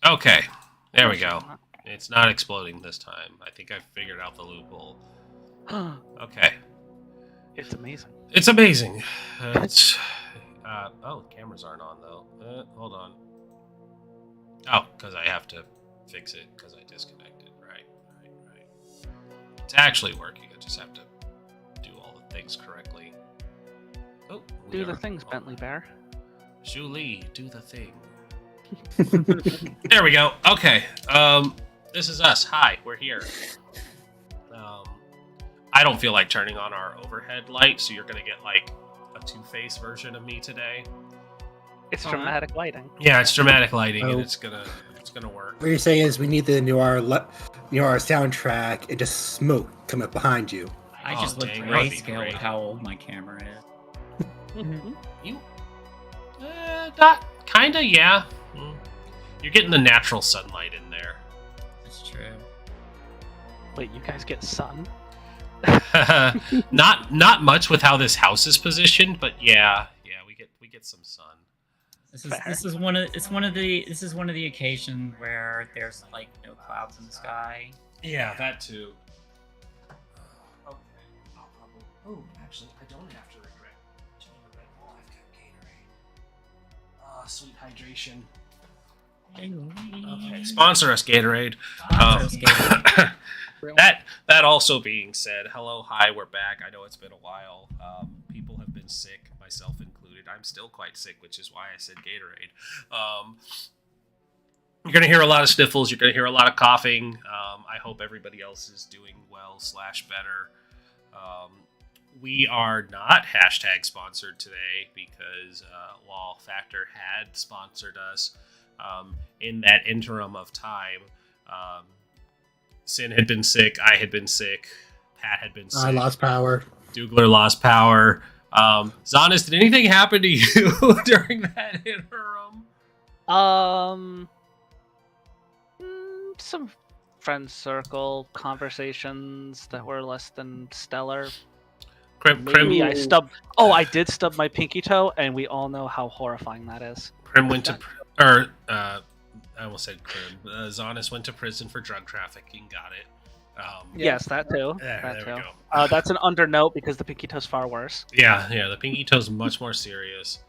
Okay, there we go. It's not exploding this time. I think I've figured out the loophole. Okay. It's amazing. It's amazing. Oh, cameras aren't on though. Hold on. Oh, because I have to fix it because I disconnected. Right. It's actually working. I just have to do all the things correctly. Oh, do the things, Bentley Bear. Julie, do the thing. There we go. Okay. This is us. Hi, we're here. I don't feel like turning on our overhead light, so you're gonna get like a two-face version of me today. It's dramatic lighting. Yeah, it's dramatic lighting, and it's gonna work. What you're saying is we need the new our soundtrack and just smoke coming up behind you. I just look grayscale with how old my camera is. You, not kinda, yeah. You're getting the natural sunlight in there. That's true. Wait, you guys get sun? not much with how this house is positioned, but yeah, we get some sun. This is one of the occasions where there's like no clouds in the sky. Yeah, that too. Okay. Oh, actually, I don't have to regret changing the Red Bull. I've got Gatorade. Sweet hydration. Okay, sponsor us, Gatorade. That also being said, hello, hi, we're back. I know it's been a while. People have been sick, myself included. I'm still quite sick, which is why I said Gatorade. You're going to hear a lot of sniffles. You're going to hear a lot of coughing. I hope everybody else is doing well / better. We are not hashtag sponsored today because while Factor had sponsored us, in that interim of time, Sin had been sick, I had been sick, Pat had been sick. I lost power. Dougler lost power. Zonis, did anything happen to you during that interim? Some friend circle conversations that were less than stellar. Maybe I stubbed. Oh, I did stub my pinky toe, and we all know how horrifying that is. Prim went to, I almost said Prim. Zonis went to prison for drug trafficking. Got it. Yes, that too. There we go. That's an undernote because the pinky toe's far worse. Yeah. The pinky toe's much more serious.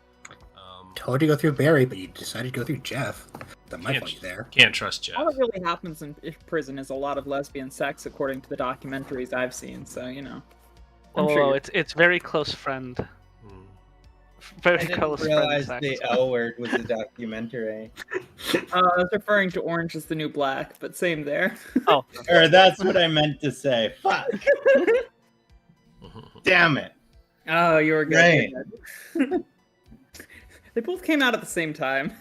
Told you to go through Barry, but you decided to go through Jeff. That might put you there. Can't trust Jeff. All that really happens in prison is a lot of lesbian sex, according to the documentaries I've seen. So It's very close friend. Very I didn't close realize friend the sex. L word was a documentary. I was referring to Orange is the New Black, but same there. Oh, Or that's what I meant to say. Fuck. Damn it. Oh, you were Right. good. They both came out at the same time.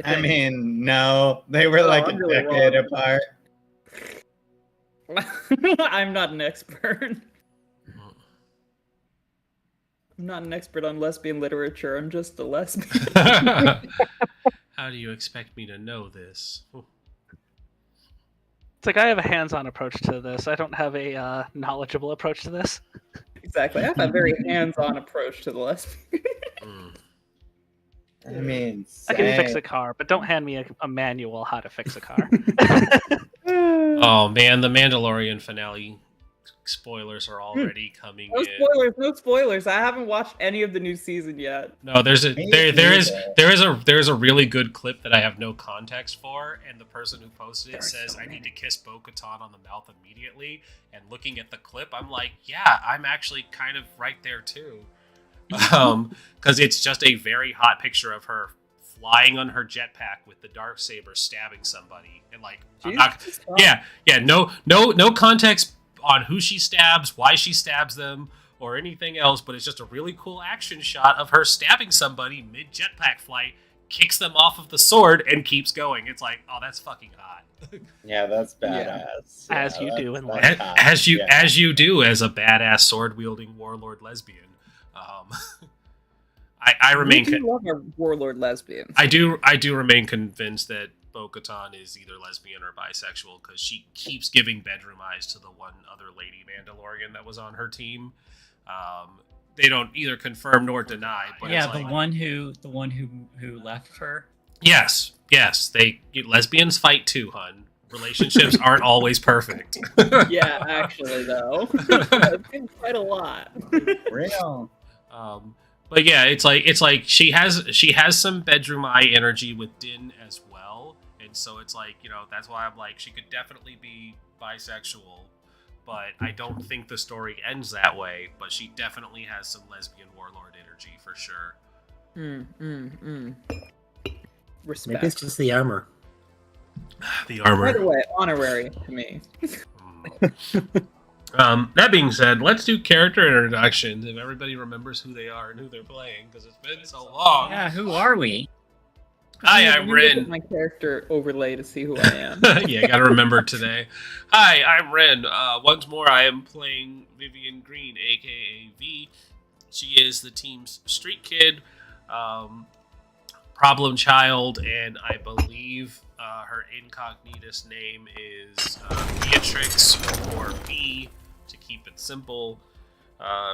I mean, no. They were like I'm a really decade wrong. apart. I'm not an expert. I'm not an expert on lesbian literature. I'm just a lesbian. How do you expect me to know this? It's like I have a hands-on approach to this. I don't have a knowledgeable approach to this. Exactly. I have a very hands-on approach to the lesbian. I mean, I can fix a car, but don't hand me a manual how to fix a car. Oh man, the Mandalorian finale spoilers are already coming No in. spoilers, no spoilers. I haven't watched any of the new season yet. No, there is a really good clip that I have no context for, and the person who posted it says I need to kiss Bo-Katan on the mouth immediately. And looking at the clip, I'm like, yeah, I'm actually kind of right there too, because it's just a very hot picture of her flying on her jetpack with the Darksaber stabbing somebody, and like, no context on who she stabs, why she stabs them, or anything else, but it's just a really cool action shot of her stabbing somebody mid jetpack flight, kicks them off of the sword, and keeps going. It's like, oh, that's fucking hot. Yeah, that's badass. Yeah, As you do in life. As you do as a badass sword wielding warlord lesbian. I remain. We do love our warlord lesbians. I do remain convinced that Bo-Katan is either lesbian or bisexual because she keeps giving bedroom eyes to the one other lady Mandalorian that was on her team. They don't either confirm nor deny. But Yeah, it's like, the one who left her. Yes. Lesbians fight too, hun. Relationships aren't always perfect. Yeah, actually, though, it's been quite a lot. Real. But yeah, it's like she has some bedroom eye energy with Din as well, and so it's like, that's why I'm like, she could definitely be bisexual, but I don't think the story ends that way. But she definitely has some lesbian warlord energy for sure. Respect. Maybe it's just the armor. The armor. By the way, honorary to me. That being said, let's do character introductions if everybody remembers who they are and who they're playing, because it's been so long. Yeah, who are we? Hi, I'm Let me look at Rin. my character overlay to see who I am. Yeah, gotta remember today. Hi, I'm Ren. Once more, I am playing Vivian Green, aka V. She is the team's street kid, problem child, and I believe her incognitus name is Beatrix, or B, to keep it simple.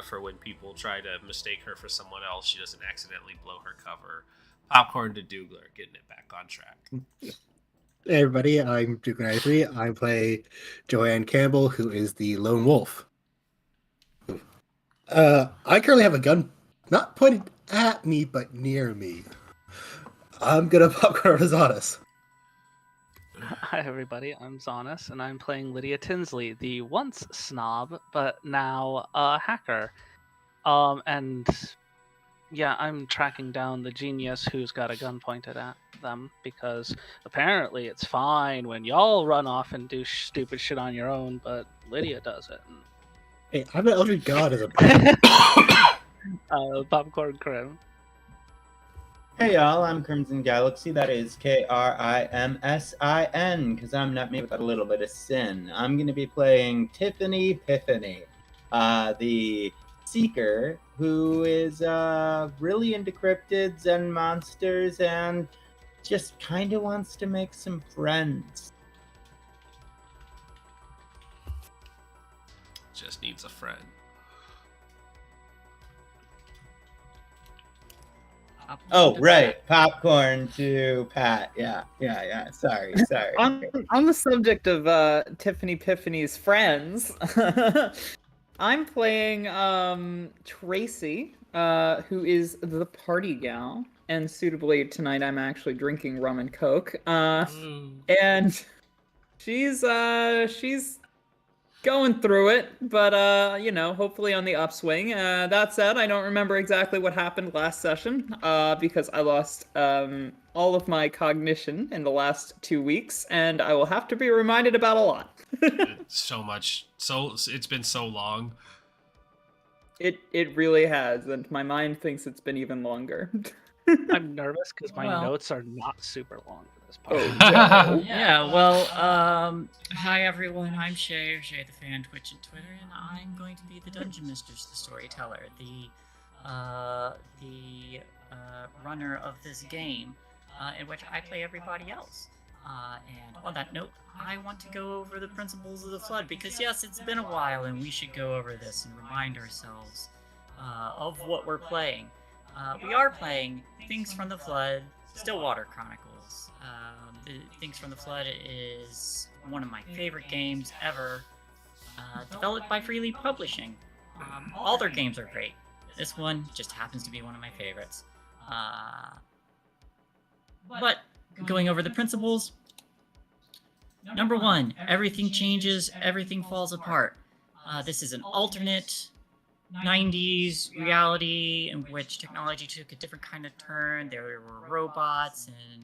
For when people try to mistake her for someone else, she doesn't accidentally blow her cover. Popcorn to Dougler, getting it back on track. Hey everybody, I'm Duke Ivory. I play Joanne Campbell, who is the lone wolf. I currently have a gun not pointed at me, but near me. I'm gonna popcorn Rosadas. Hi everybody, I'm Zonis, and I'm playing Lydia Tinsley, the once snob, but now a hacker. And yeah, I'm tracking down the genius who's got a gun pointed at them, because apparently it's fine when y'all run off and do stupid shit on your own, but Lydia does it. Hey, I'm an Eldritch God as a Popcorn Crim. Hey y'all, I'm Crimson Galaxy. That is Krimsin, because I'm not made without a little bit of sin. I'm going to be playing Tiffany Piffany, the Seeker, who is really into cryptids and monsters and just kind of wants to make some friends. Just needs a friend. Oh, right. Popcorn to Pat. Yeah. Sorry. On the subject of Tiffany Piffany's friends, I'm playing Tracy, who is the party gal, and suitably tonight I'm actually drinking rum and coke. And she's going through it, but hopefully on the upswing. That said, I don't remember exactly what happened last session, because I lost all of my cognition in the last 2 weeks, and I will have to be reminded about a lot. It's been so long. It really has, and my mind thinks it's been even longer. I'm nervous because my notes are not super long for this part. Yeah, well, hi everyone, I'm Shay the fan, Twitch and Twitter, and I'm going to be the Dungeon Mistress, the storyteller, the runner of this game, in which I play everybody else. And on that note, I want to go over the principles of the Flood, because yes, it's been a while, and we should go over this and remind ourselves of what we're playing. We are playing Things from the Flood, Stillwater Chronicles. Things from the Flood is one of my favorite games ever, developed by Freely Publishing. All their games are great. This one just happens to be one of my favorites. But going over the principles, number one, everything changes, everything falls apart. This is an alternate 90s reality in which technology took a different kind of turn. There were robots and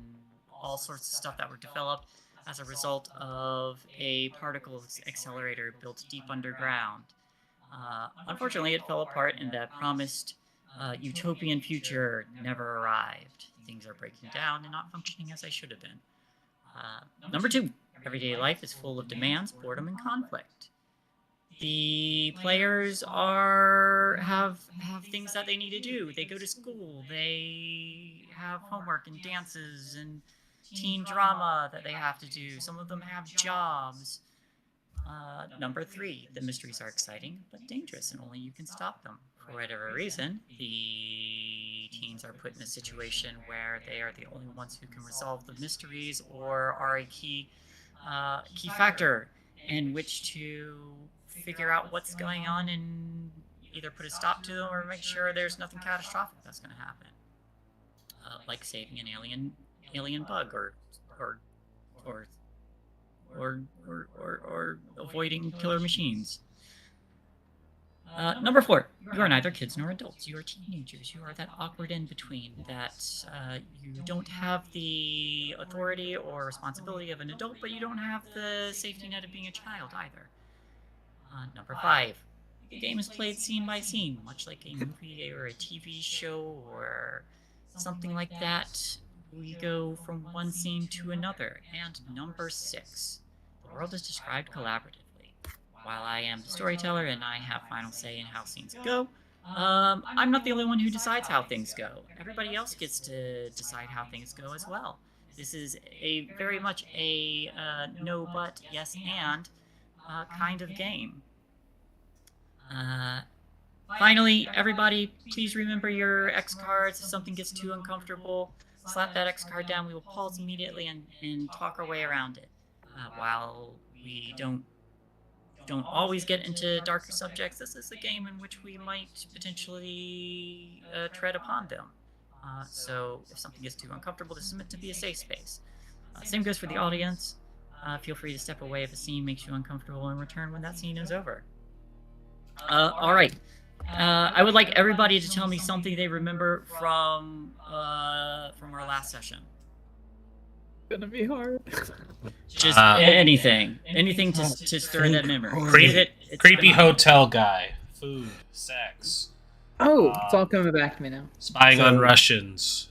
all sorts of stuff that were developed as a result of a particle accelerator built deep underground. Unfortunately, it fell apart, and that promised utopian future never arrived. Things are breaking down and not functioning as they should have been. Number two, everyday life is full of demands, boredom, and conflict. The players have things that they need to do. They go to school, they have homework and dances and teen drama that they have to do. Some of them have jobs. Number three, the mysteries are exciting but dangerous, and only you can stop them. For whatever reason, the machines are put in a situation where they are the only ones who can resolve the mysteries or are a key factor in which to figure out what's going on and either put a stop to them or make sure there's nothing catastrophic that's going to happen, like saving an alien bug or avoiding killer machines. Number 4, you are neither kids nor adults. You are teenagers. You are that awkward in between that you don't have the authority or responsibility of an adult, but you don't have the safety net of being a child either. Number 5, the game is played scene by scene, much like a movie or a TV show or something like that. We go from one scene to another. And number 6, the world is described collaboratively. While I am the storyteller and I have final say in how scenes go, I'm not the only one who decides how things go. Everybody else gets to decide how things go as well. This is a very much a no but, yes and kind of game. Finally, everybody, please remember your X cards. If something gets too uncomfortable, slap that X card down. We will pause immediately and talk our way around it. While we don't always get into darker subjects, this is a game in which we might potentially tread upon them. So if something gets too uncomfortable, this is meant to be a safe space. Same goes for the audience. Feel free to step away if a scene makes you uncomfortable and return when that scene is over. All right. I would like everybody to tell me something they remember from our last session. Gonna be hard. Just anything to stir that memory. Creepy hotel guy, food, sex. Oh, it's all coming back to me now. Spying on Russians.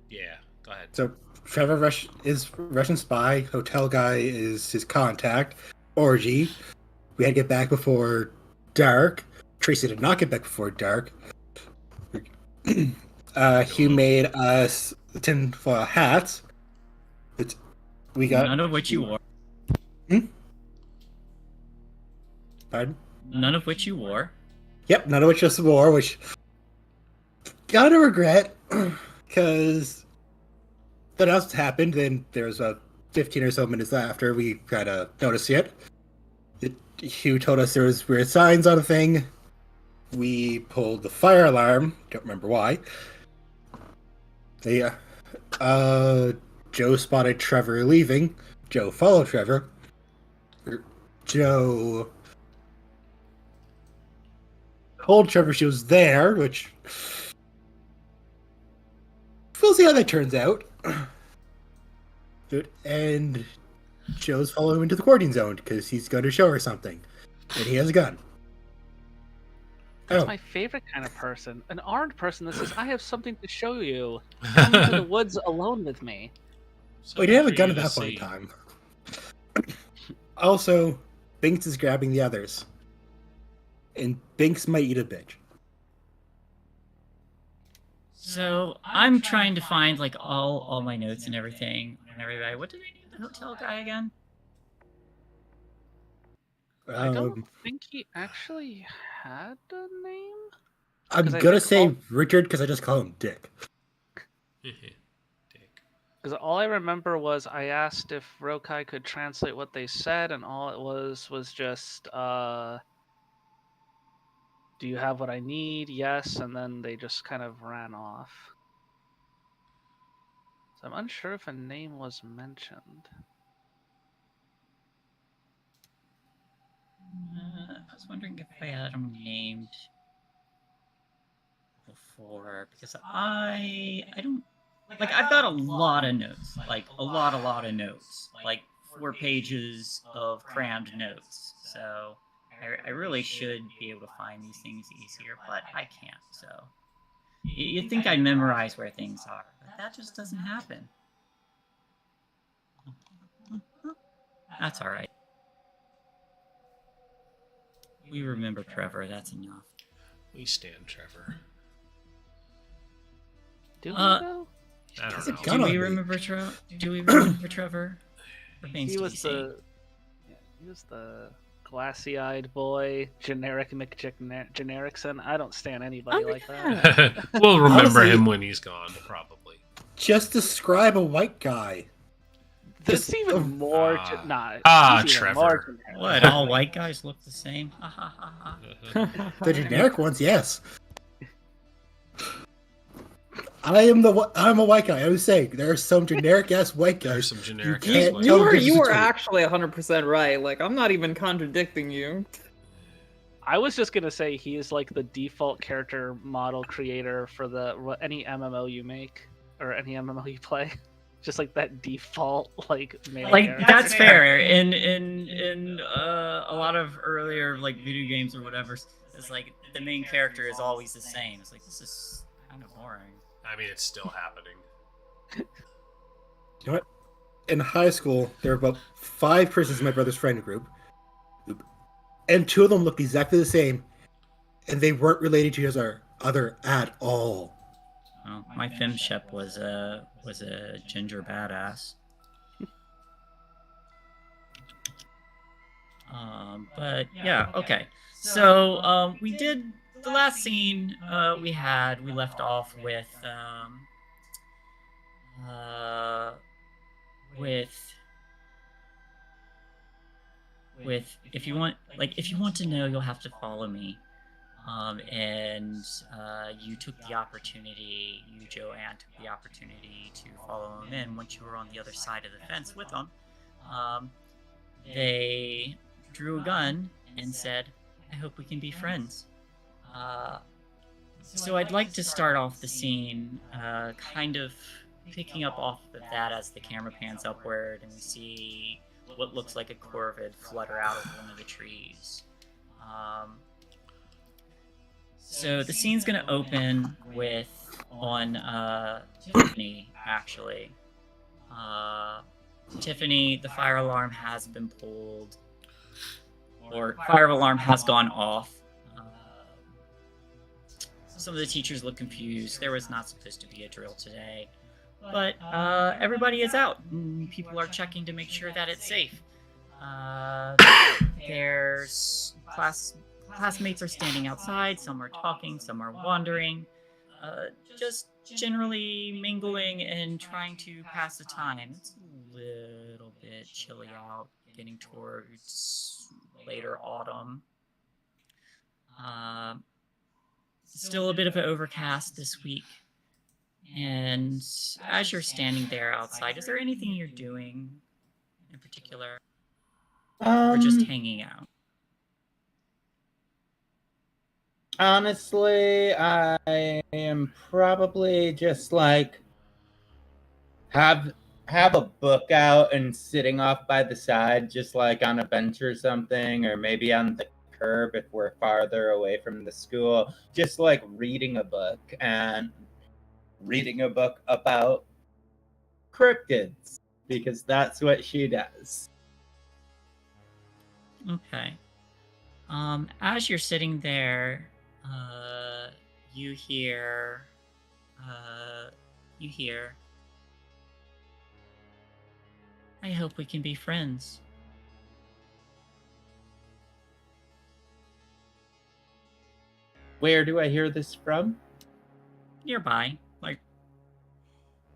Yeah, go ahead. So Trevor is Russian spy. Hotel guy is his contact. Orgy. We had to get back before dark. Tracy did not get back before dark. He made us tinfoil hats. We got none of which you wore. Pardon? None of which you wore. Yep, none of which just wore, which gotta regret, because that else happened. Then there was 15 or so minutes after we kinda noticed it. Hugh told us there was weird signs on a thing. We pulled the fire alarm. Don't remember why. Joe spotted Trevor leaving. Joe followed Trevor. Joe told Trevor she was there, which we'll see how that turns out. And Joe's following him into the quarantine zone because he's going to show her something. And he has a gun. That's my favorite kind of person. An armed person that says, I have something to show you. Come into the woods alone with me. Well, he didn't have a gun at that point in time. Also, Binks is grabbing the others. And Binks might eat a bitch. So I'm trying to find like all my notes and everything and everybody. What did I name the hotel guy again? I don't think he actually had a name. I'm gonna say Richard because I just call him Dick. Dick. Because all I remember was I asked if Rokai could translate what they said, and all it was just, do you have what I need? Yes, and then they just kind of ran off. So I'm unsure if a name was mentioned. I was wondering if I had them named before, because I don't like, I've got a lot of notes, like a lot of notes, like 4 pages of crammed notes. So I really should be able to find these things easier, but I can't. So you'd think I'd memorize where things are, but that just doesn't happen. That's all right. We remember Trevor, that's enough. We stand Trevor. Do we though? I don't know. Do we remember Trevor? He was the glassy-eyed boy, generic McGenericson. I don't stand anybody Oh, like yeah. that. We'll remember Honestly- him when he's gone, probably. Just describe a white guy. This is Just- even more. ah. Nah, Ah, he's even Trevor. more generic. What? All white guys look the same? Ha ha ha ha. The generic ones, yes. I'm a white guy. I was saying there are some generic ass white There's guys. some generic You can't ass tell You the were difference between- actually 100% right. Like, I'm not even contradicting you. I was just gonna say he is like the default character model creator for any MMO you make or any MMO you play. Just like that default like male Like character. that's fair. In a lot of earlier like video games or whatever, it's like the main character is always the same. It's like this is kind of boring. I mean, it's still happening. You know what? In high school, there were about 5 persons in my brother's friend group, and 2 of them looked exactly the same, and they weren't related to each other at all. Well, my femship was a ginger badass. But yeah, okay. So we did the last scene we left off with if you want to know, you'll have to follow me. And you took the opportunity, Joanne took the opportunity to follow him in once you were on the other side of the fence with him. They drew a gun and said, I hope we can be friends. So I'd like to start off the scene kind of picking up off of that as the camera pans upward and we see what looks like a corvid flutter out of one of the trees. So the scene's gonna open on Tiffany, actually. Tiffany, the fire alarm has been pulled, or fire alarm has gone off. Some of the teachers look confused. There was not supposed to be a drill today. But everybody is out. People are checking to make sure that it's safe. There's classmates are standing outside. Some are talking. Some are wandering. Just generally mingling and trying to pass the time. It's a little bit chilly out, getting towards later autumn. Still a bit of an overcast this week. And as you're standing there outside, is there anything you're doing in particular? Or just hanging out? Honestly, I am probably just like have a book out and sitting off by the side, just like on a bench or something, or maybe on the curb if we're farther away from the school, just like reading a book about cryptids because that's what she does. Okay. As you're sitting there, you hear, I hope we can be friends. Where do I hear this from? Nearby, like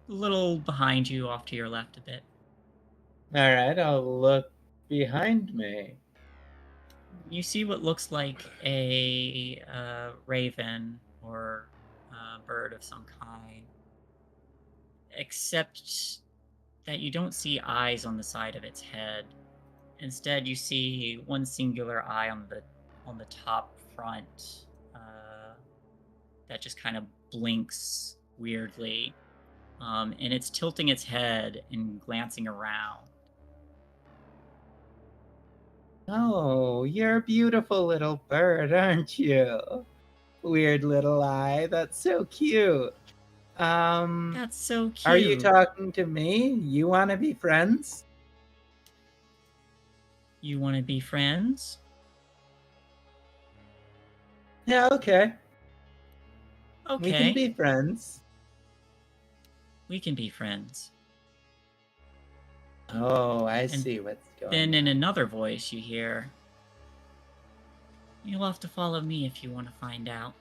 a little behind you, off to your left a bit. All right, I'll look behind me. You see what looks like a raven or bird of some kind, except that you don't see eyes on the side of its head. Instead, you see one singular eye on the top front that just kind of blinks weirdly, and it's tilting its head and glancing around. Oh, you're a beautiful little bird, aren't you? Weird little eye. That's so cute. That's so cute. Are you talking to me? You want to be friends? You want to be friends? Yeah, okay. Okay. We can be friends. We can be friends. Oh, I see what's going Then on. in another voice you hear, You'll have to follow me if you want to find out.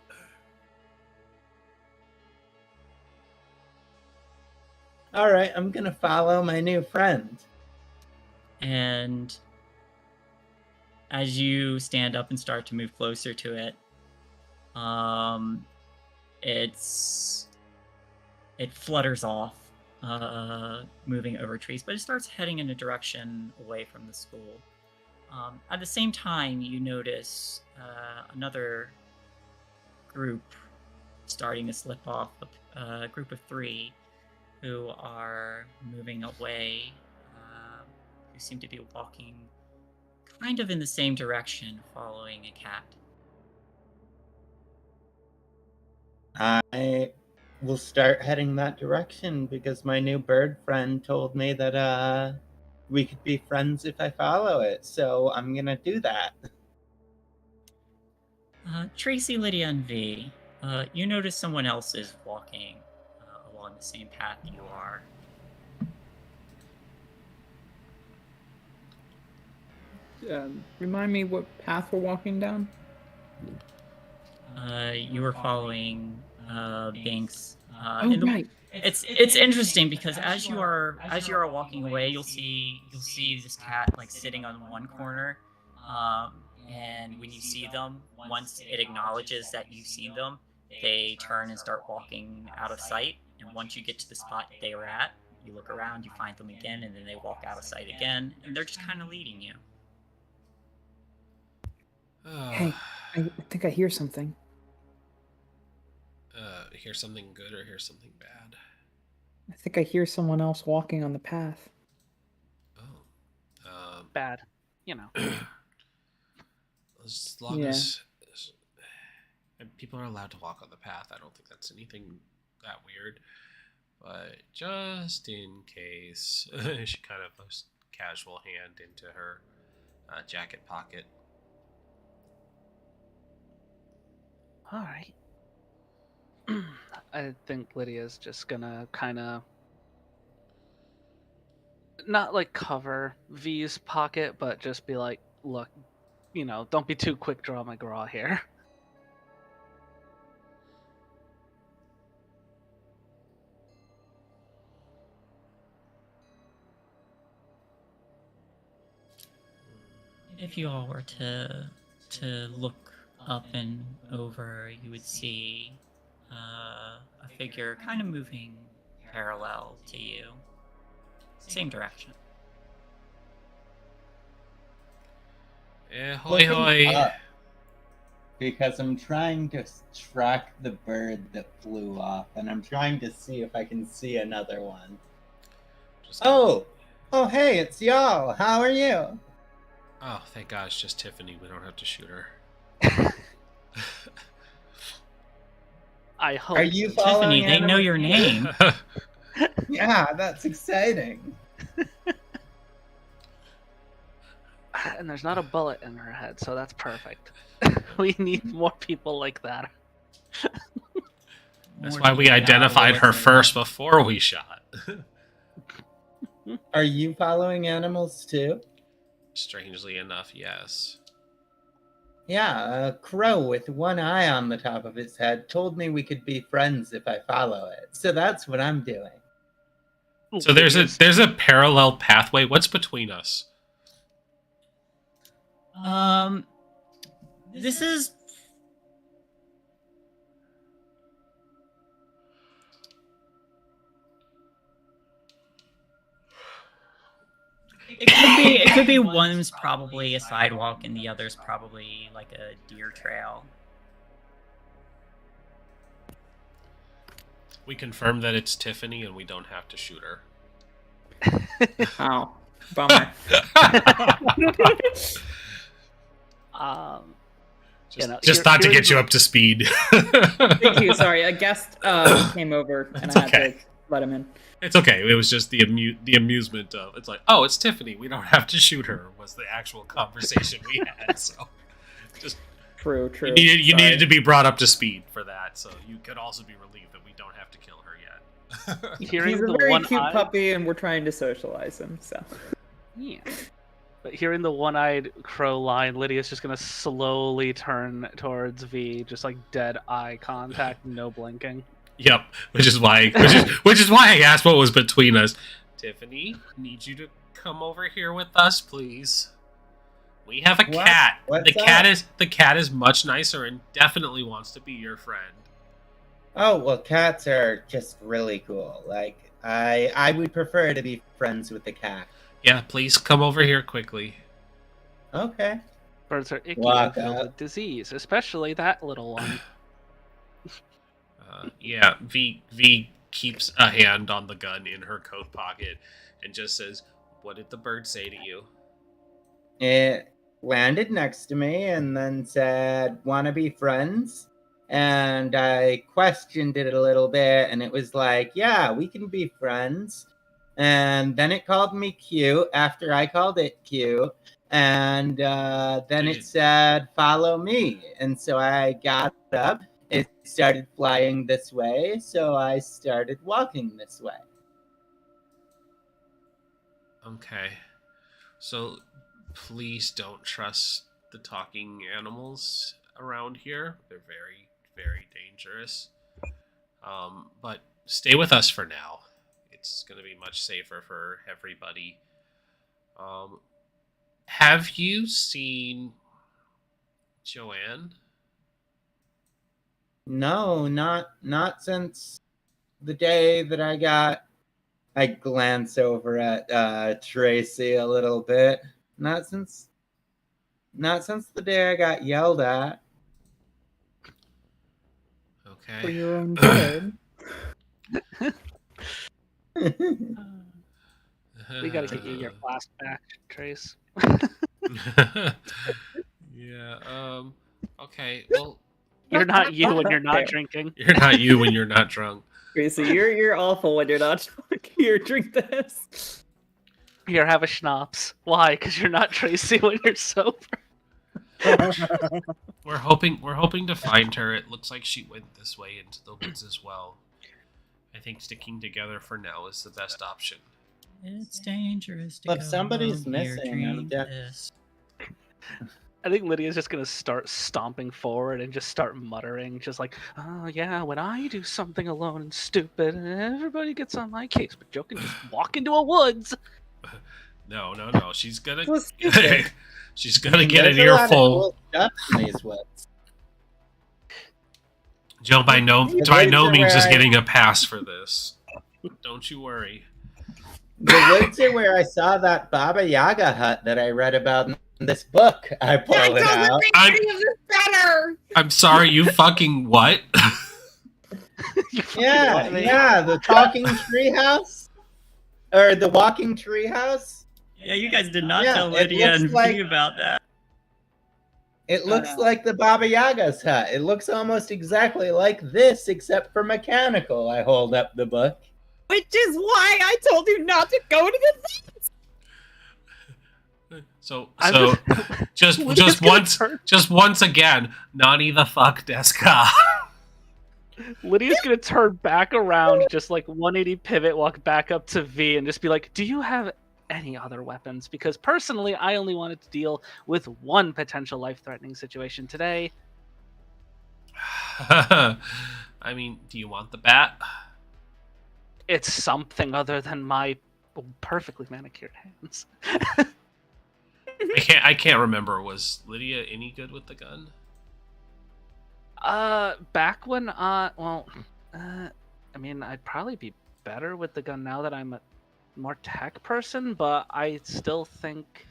Alright, I'm gonna follow my new friend. And as you stand up and start to move closer to it, it flutters off, moving over trees, but it starts heading in a direction away from the school. At the same time, you notice another group starting to slip off, a group of 3 who are moving away, who seem to be walking kind of in the same direction, following a cat. I will start heading that direction because my new bird friend told me that we could be friends if I follow it. So I'm gonna do that. Tracy, Lydia, and V, you notice someone else is walking along the same path you are. Remind me what path we're walking down? You were following Binks. Oh, right. It's interesting because as you are walking away, you'll see this cat like sitting on one corner, and when you see them, once it acknowledges that you've seen them, they turn and start walking out of sight. And once you get to the spot they were at, you look around, you find them again, and then they walk out of sight again, and they're just kind of leading you. Hey, I think I hear something. Hear something good or hear something bad? I think I hear someone else walking on the path. Oh. Bad. You know. As long as people are allowed to walk on the path, I don't think that's anything that weird. But just in case, she kind of puts a casual hand into her jacket pocket. All right. I think Lydia's just gonna kind of not like cover V's pocket, but just be like, look, don't be too quick draw my graw here. If you all were to look up and over, you would see a figure kind of moving parallel to you, same direction. Hoi hoi. Because I'm trying to track the bird that flew off, and I'm trying to see if I can see another one. Oh, hey, it's y'all. How are you? Oh, thank God, it's just Tiffany. We don't have to shoot her. I hope. Are you Tiffany, following they know your name. Yeah, that's exciting. And there's not a bullet in her head, so that's perfect. We need more people like that. That's why we identified her first before we shot. Are you following animals too? Strangely enough, yes. Yeah, a crow with one eye on the top of its head told me we could be friends if I follow it. So that's what I'm doing. So there's a parallel pathway. What's between us? This is... It could be one's probably a sidewalk and the other's probably like a deer trail. We confirm that it's Tiffany and we don't have to shoot her. Oh, bummer. Just thought to get you up to speed. Thank you. Sorry, a guest came over and It's I had okay. to let him in. It's okay. It was just the amusement of it's like, oh, it's Tiffany. We don't have to shoot her. Was the actual conversation we had. So, just True. you needed to be brought up to speed for that. So you could also be relieved that we don't have to kill her yet. Hearing He's a the very one cute eye... puppy, and we're trying to socialize him. So Yeah. But hearing the one-eyed crow line, Lydia's just gonna slowly turn towards V, just like dead eye contact, no blinking. Yep, which is why I asked what was between us. Tiffany, need you to come over here with us, please. We have a What? cat. What's The cat is much nicer and definitely wants to be your friend. Oh, well, cats are just really cool. Like, I would prefer to be friends with the cat. Yeah, please come over here quickly. Okay. Birds are icky Walk and filled up. with disease, especially that little one. Yeah, V keeps a hand on the gun in her coat pocket and just says, "What did the bird say to you?" It landed next to me and then said, "Want to be friends?" And I questioned it a little bit, and it was like, "Yeah, we can be friends." And then it called me cute after I called it cute. And then it said, "Follow me." And so I got up. It started flying this way, so I started walking this way. Okay. So please don't trust the talking animals around here. They're very, very dangerous. But stay with us for now. It's going to be much safer for everybody. Have you seen Joanne? No, not since the day that I glance over at Tracy a little bit. Not since the day I got yelled at. For Okay. your own good. We gotta get you your flask back, Trace. Yeah. Okay. Well, You're not you when you're not drinking. you're not you when you're not drunk. Tracy, you're awful when you're not drunk. Here, drink this. Here, have a schnapps. Why? Because you're not Tracy when you're sober. We're hoping to find her. It looks like she went this way into the woods as well. I think sticking together for now is the best option. It's dangerous to But go somebody's home here, missing, I'm drink deaf. this. I think Lydia's just gonna start stomping forward and just start muttering, just like, "Oh yeah, when I do something alone and stupid, everybody gets on my case, but Joe can just walk into a woods." No. She's gonna So stupid. she's gonna get an There's a lot of earful. cool stuff in these woods. Joe by no The by woods no are means where is I- getting a pass for this. Don't you worry. The woods are where I saw that Baba Yaga hut that I read about in this book. I pulled it out. I'm sorry, you fucking what? You fucking Yeah, what, man? yeah, the talking treehouse, or the walking treehouse. Yeah, you guys did not Yeah, tell it Lydia looks and like- me about that. It looks like the Baba Yaga's hut. It looks almost exactly like this, except for mechanical. I hold up the book. Which is why I told you not to go to the thing. So I'm just Lydia's gonna once turn- just once again, Nani the fuck deska. Lydia's gonna turn back around, just like 180 pivot, walk back up to V, and just be like, "Do you have any other weapons? Because personally, I only wanted to deal with one potential life-threatening situation today." I mean, do you want the bat? It's something other than my perfectly manicured hands. I can't remember. Was Lydia any good with the gun? Back when, I mean, I'd probably be better with the gun now that I'm a more tech person, but I still think.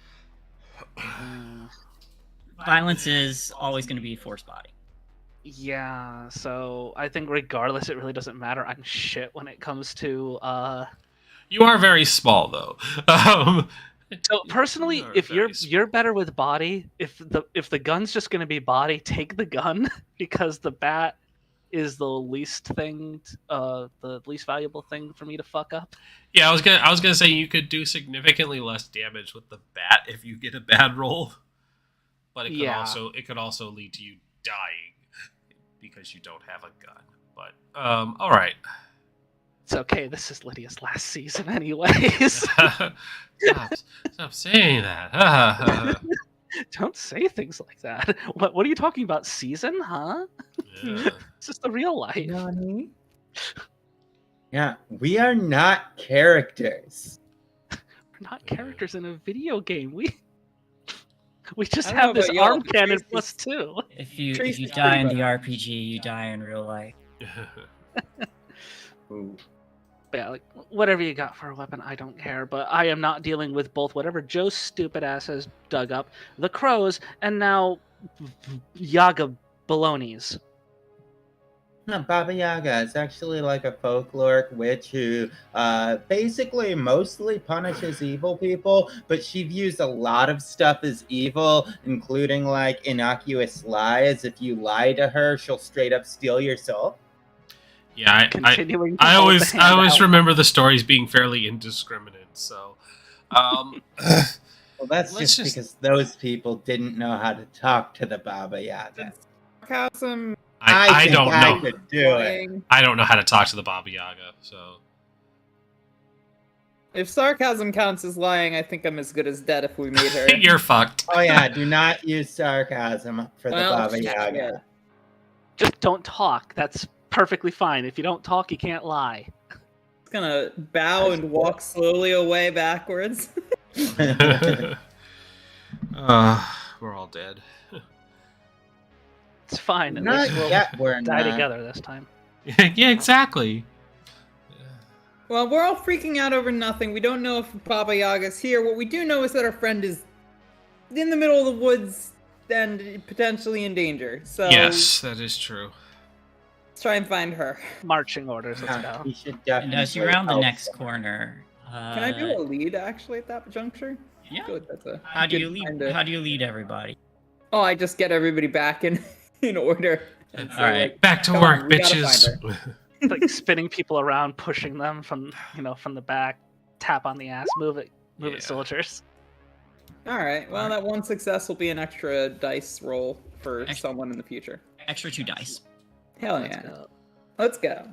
Violence is always going to be forced body. Yeah, so I think regardless, it really doesn't matter. I'm shit when it comes to, You are very small though. So personally, You are if very you're better with body, if the gun's just gonna be body, take the gun because the bat is the least valuable thing for me to fuck up. Yeah, I was gonna say you could do significantly less damage with the bat if you get a bad roll, but it could also lead to you dying because you don't have a gun. But all right. It's okay. This is Lydia's last season, anyways. Stop saying that. Don't say things like that. What are you talking about? Season, huh? Yeah. It's just the real life. Nani? Yeah, we are not characters. We're not characters in a video game. We just I don't know have this about y'all, arm but cannon Tracy's- +2. If you Tracy's die in pretty the bad. RPG, you die in real life. Ooh. Yeah, like whatever you got for a weapon, I don't care. But I am not dealing with both whatever Joe's stupid ass has dug up, the crows, and now Yaga balonies. No, Baba Yaga is actually like a folkloric witch who basically mostly punishes evil people, but she views a lot of stuff as evil, including like innocuous lies. If you lie to her, she'll straight up steal your soul. Yeah, Continuing. to I hold always the I hand always out. remember the stories being fairly indiscriminate. So, Well, that's Let's just just- because those people didn't know how to talk to the Baba Yaga. Sarcasm. I think don't I know. could do it. lying. I don't know how to talk to the Baba Yaga. So If sarcasm counts as lying, I think I'm as good as dead if we meet her. you're fucked. Oh yeah, do not use sarcasm for the Well, Baba shit. Yaga. Just don't talk. That's perfectly fine. If you don't talk, you can't lie. It's gonna bow and walk slowly away backwards. We're all dead. It's fine. At Not least we'll yet, we're die not. together this time. Yeah, exactly. Well, we're all freaking out over nothing. We don't know if Baba Yaga's here. What we do know is that our friend is in the middle of the woods and potentially in danger. So Yes, that is true. let's try and find her. Marching orders. Let's Yeah, go. we should And definitely as you round the help next someone. corner, Can I do a lead actually at that juncture? Yeah. Good. That's a How do good you lead? time to- How do you lead everybody? Oh, I just get everybody back in in order. And All right. Back to come work, on, we gotta bitches. Like spinning people around, pushing them from from the back. Tap on the ass. Move it, Yeah. find soldiers. her. All right. Well, that one success will be an extra dice roll for Extra- someone in the future. Extra 2 dice. Hell Let's yeah. go. Let's go.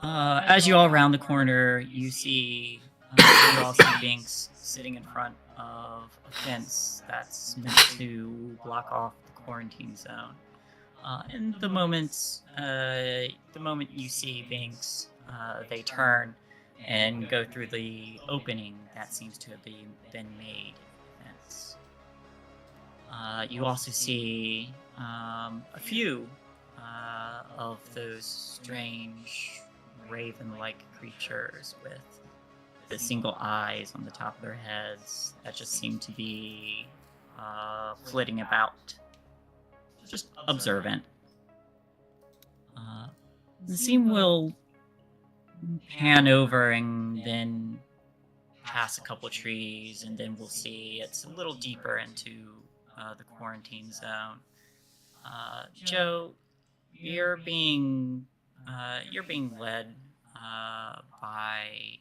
As you all round the corner, you see you all see Binks sitting in front of a fence that's meant to block off the quarantine zone. And the moment you see Binks, they turn and go through the opening that seems to have been made in the fence. You also see a few of those strange raven-like creatures with the single eyes on the top of their heads that just seem to be flitting about, just observant. The scene will pan over and then pass a couple trees, and then we'll see it's a little deeper into the quarantine zone. Joe, you're being led by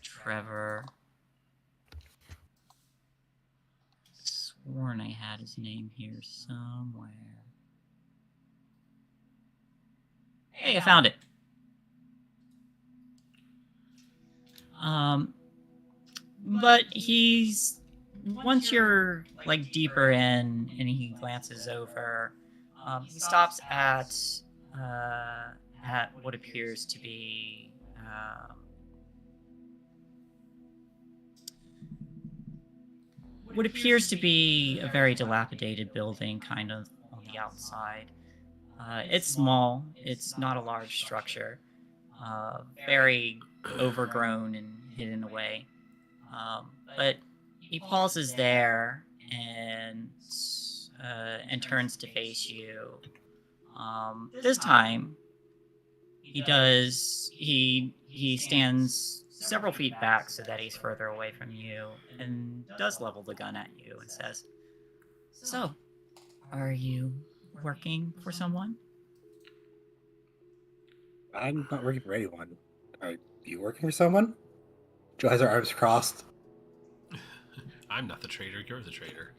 Trevor. Sworn I had his name here somewhere. Hey, I found it. But once you're like deeper in and he glances over, he stops at what appears to be a very dilapidated building, kind of on the outside. It's small. It's not a large structure. Very overgrown and hidden away. But he pauses there and turns to face you. This time, he stands several feet back so that he's further away from you, and does level the gun at you and says, "So, are you working for someone?" I'm not working for anyone. Are you working for someone? Joe has her arms crossed. I'm not the traitor. You're the traitor.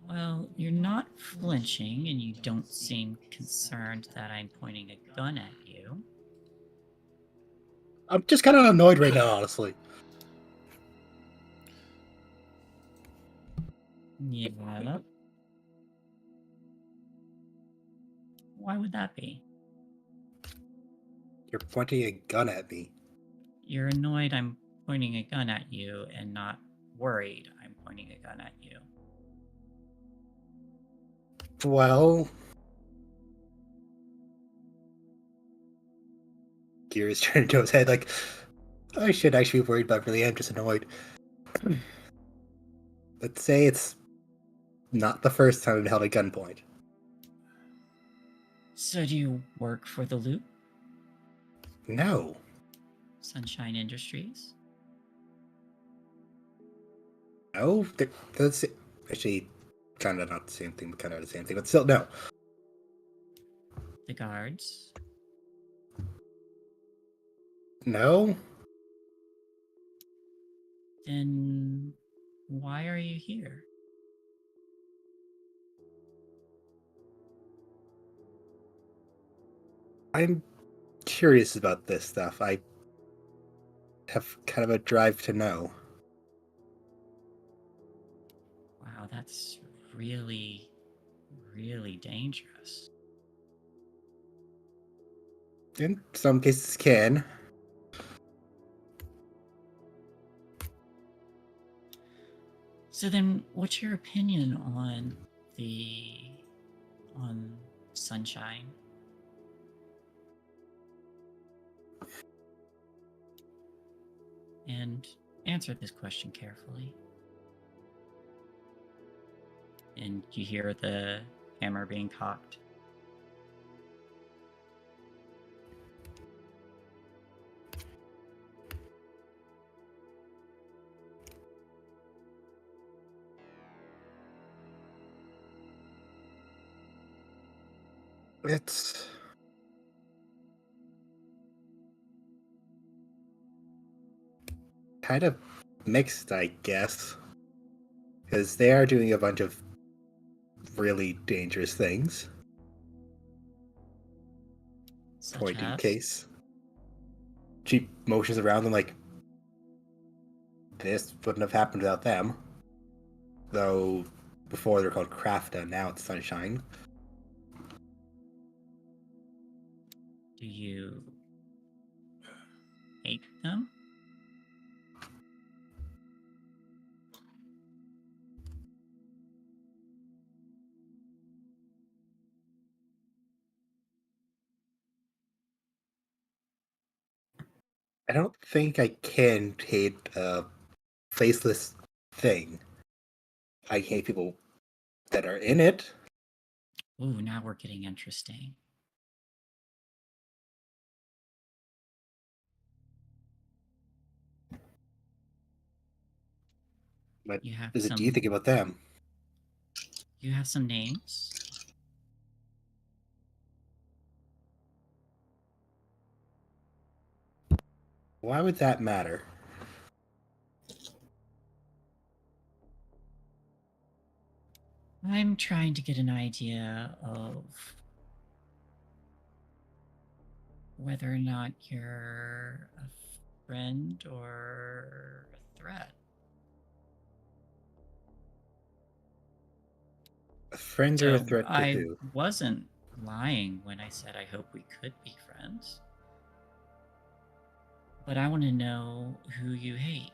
Well, you're not flinching, and you don't seem concerned that I'm pointing a gun at you. I'm just kind of annoyed right now, honestly. Yeah. Why would that be? You're pointing a gun at me. You're annoyed I'm pointing a gun at you and not worried I'm pointing a gun at you. Well, gears turn into his head like, I should actually be worried, but I really am just annoyed. Let's say it's not the first time I've been held at gunpoint. So do you work for the Loop? No. Sunshine Industries? No? That's actually kind of not the same thing, but kind of the same thing, but still, no. The guards? No? Then why are you here? I'm curious about this stuff. I have kind of a drive to know. Wow, that's really, really dangerous. In some cases can. So then, what's your opinion on Sunshine? And answer this question carefully. And you hear the hammer being cocked. It's kind of mixed, I guess. Because they are doing a bunch of really dangerous things. Such Point in as? case. Cheap motions around them like this wouldn't have happened without them. Though before they were called Crafta, now it's Sunshine. Do you hate them? I don't think I can hate a faceless thing. I hate people that are in it. Ooh, now we're getting interesting. But You have do you think about them? You have some names? Why would that matter? I'm trying to get an idea of whether or not you're a friend or a threat. A friend or a So threat to I who? wasn't lying when I said I hope we could be friends. But I want to know who you hate.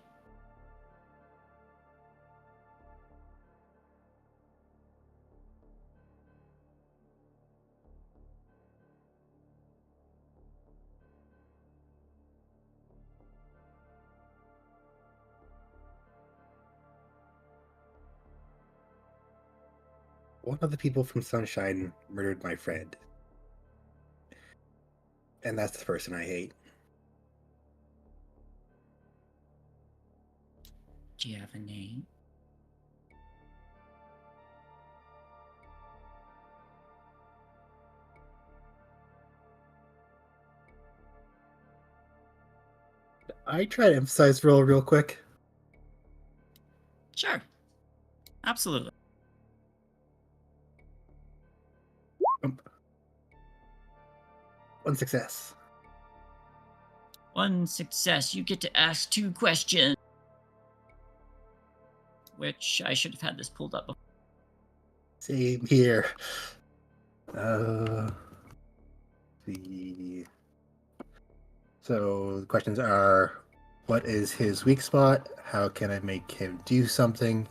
One of the people from Sunshine murdered my friend. And that's the person I hate. Do you have a name? I try to emphasize role real quick. Sure. Absolutely. 1 success. 1 success. You get to ask 2 questions. Which I should have had this pulled up before. Same here. The So the questions are: what is his weak spot? How can I make him do something?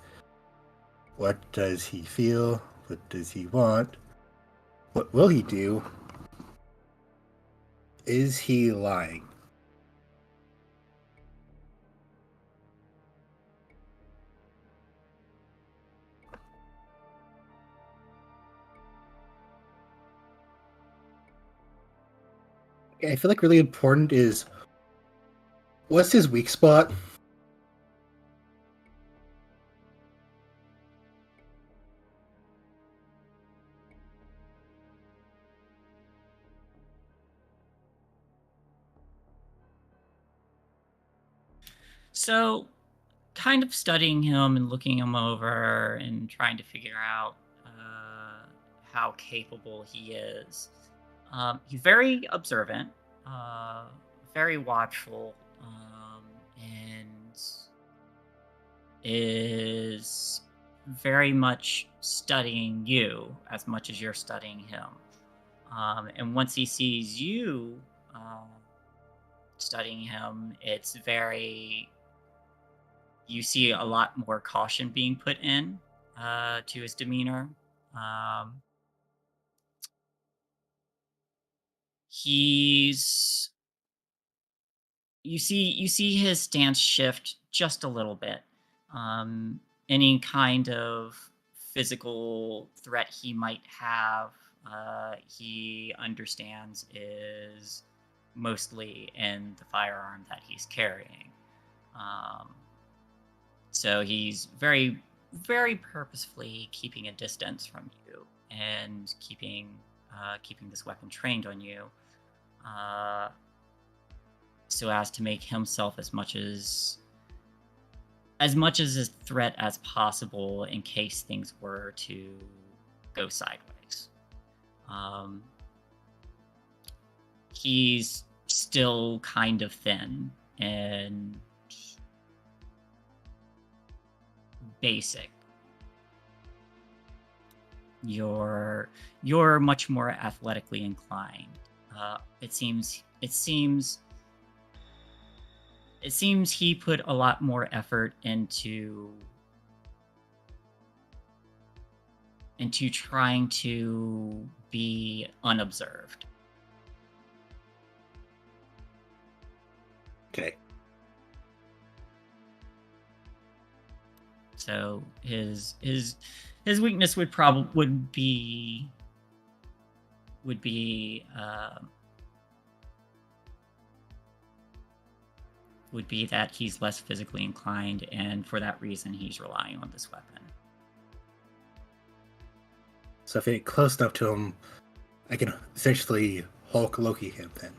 What does he feel? What does he want? What will he do? Is he lying? I feel like really important is, what's his weak spot? So, kind of studying him and looking him over and trying to figure out how capable he is. He's very observant, very watchful, and is very much studying you as much as you're studying him. And once he sees you studying him, it's very... You see a lot more caution being put in to his demeanor. He's... You see his stance shift just a little bit. Any kind of physical threat he might have, he understands is mostly in the firearm that he's carrying. So he's very, very purposefully keeping a distance from you and keeping this weapon trained on you, so as to make himself as much as a threat as possible in case things were to go sideways. He's still kind of thin and basic. You're much more athletically inclined. It seems he put a lot more effort into trying to be unobserved. Okay. So his weakness would be that he's less physically inclined, and for that reason he's relying on this weapon. So if I get close enough to him, I can essentially Hulk Loki him then.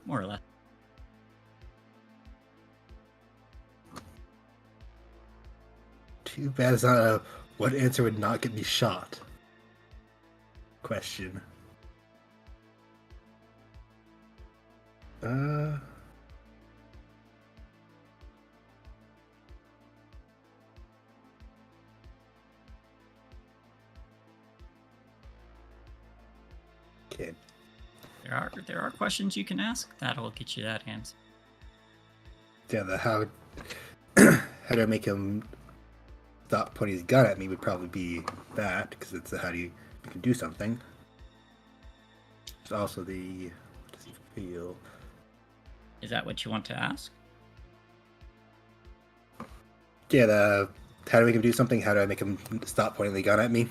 More or less. Too bad it's not a what answer would not get me shot question. Okay. There are questions you can ask that'll get you that answer. Yeah, the how do I make him stop pointing his gun at me would probably be that, because it's the how do you can do something. It's also the what does he feel? Is that what you want to ask? Yeah, the how do I make him do something? How do I make him stop pointing the gun at me?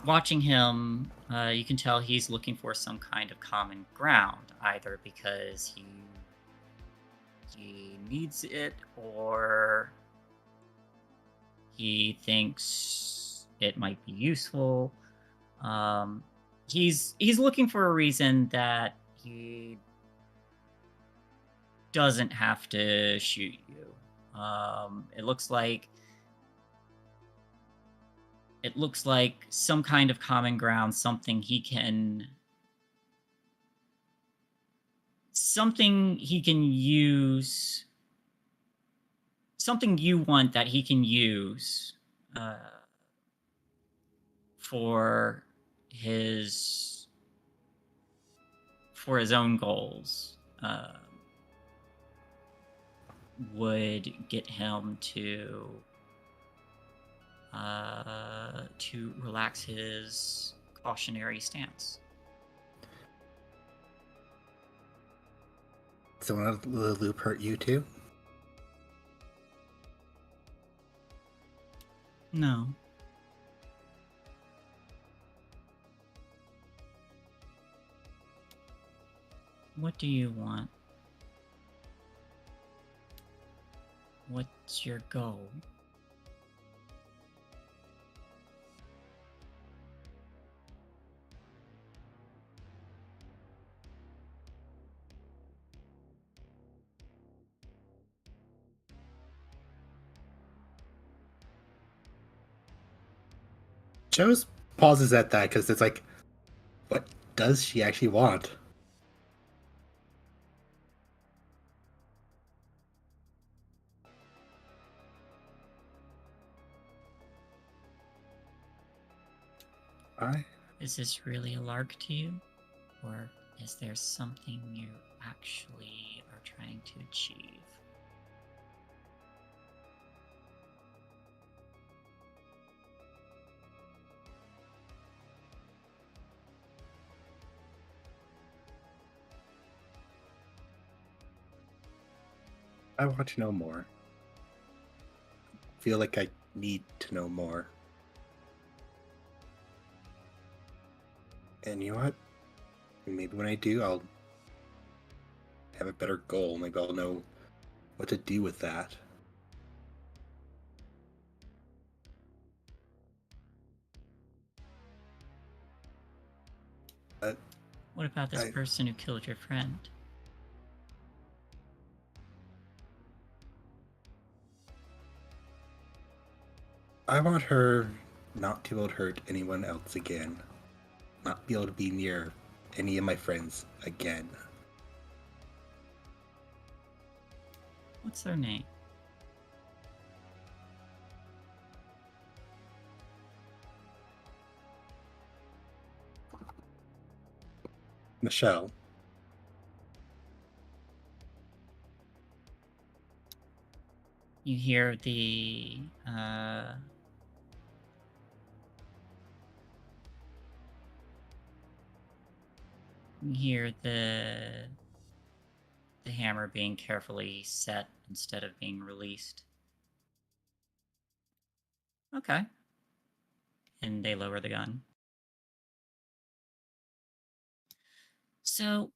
Watching him, you can tell he's looking for some kind of common ground, either because he needs it, or he thinks it might be useful. He's looking for a reason that he doesn't have to shoot you. It looks like it looks like some kind of common ground, something he can use, something you want that he can use for his own goals, would get him to relax his cautionary stance. So will the loop hurt you too? No. What do you want? What's your goal? Joe's pauses at that because it's like, what does she actually want? Is this really a lark to you? Or is there something you actually are trying to achieve? I want to know more. I feel like I need to know more. And you know what? Maybe when I do, I'll have a better goal. Maybe I'll know what to do with that. What about this person who killed your friend? I want her not to be able to hurt anyone else again. Not be able to be near any of my friends again. What's their name? Michelle. You hear the hammer being carefully set instead of being released. Okay. And they lower the gun. So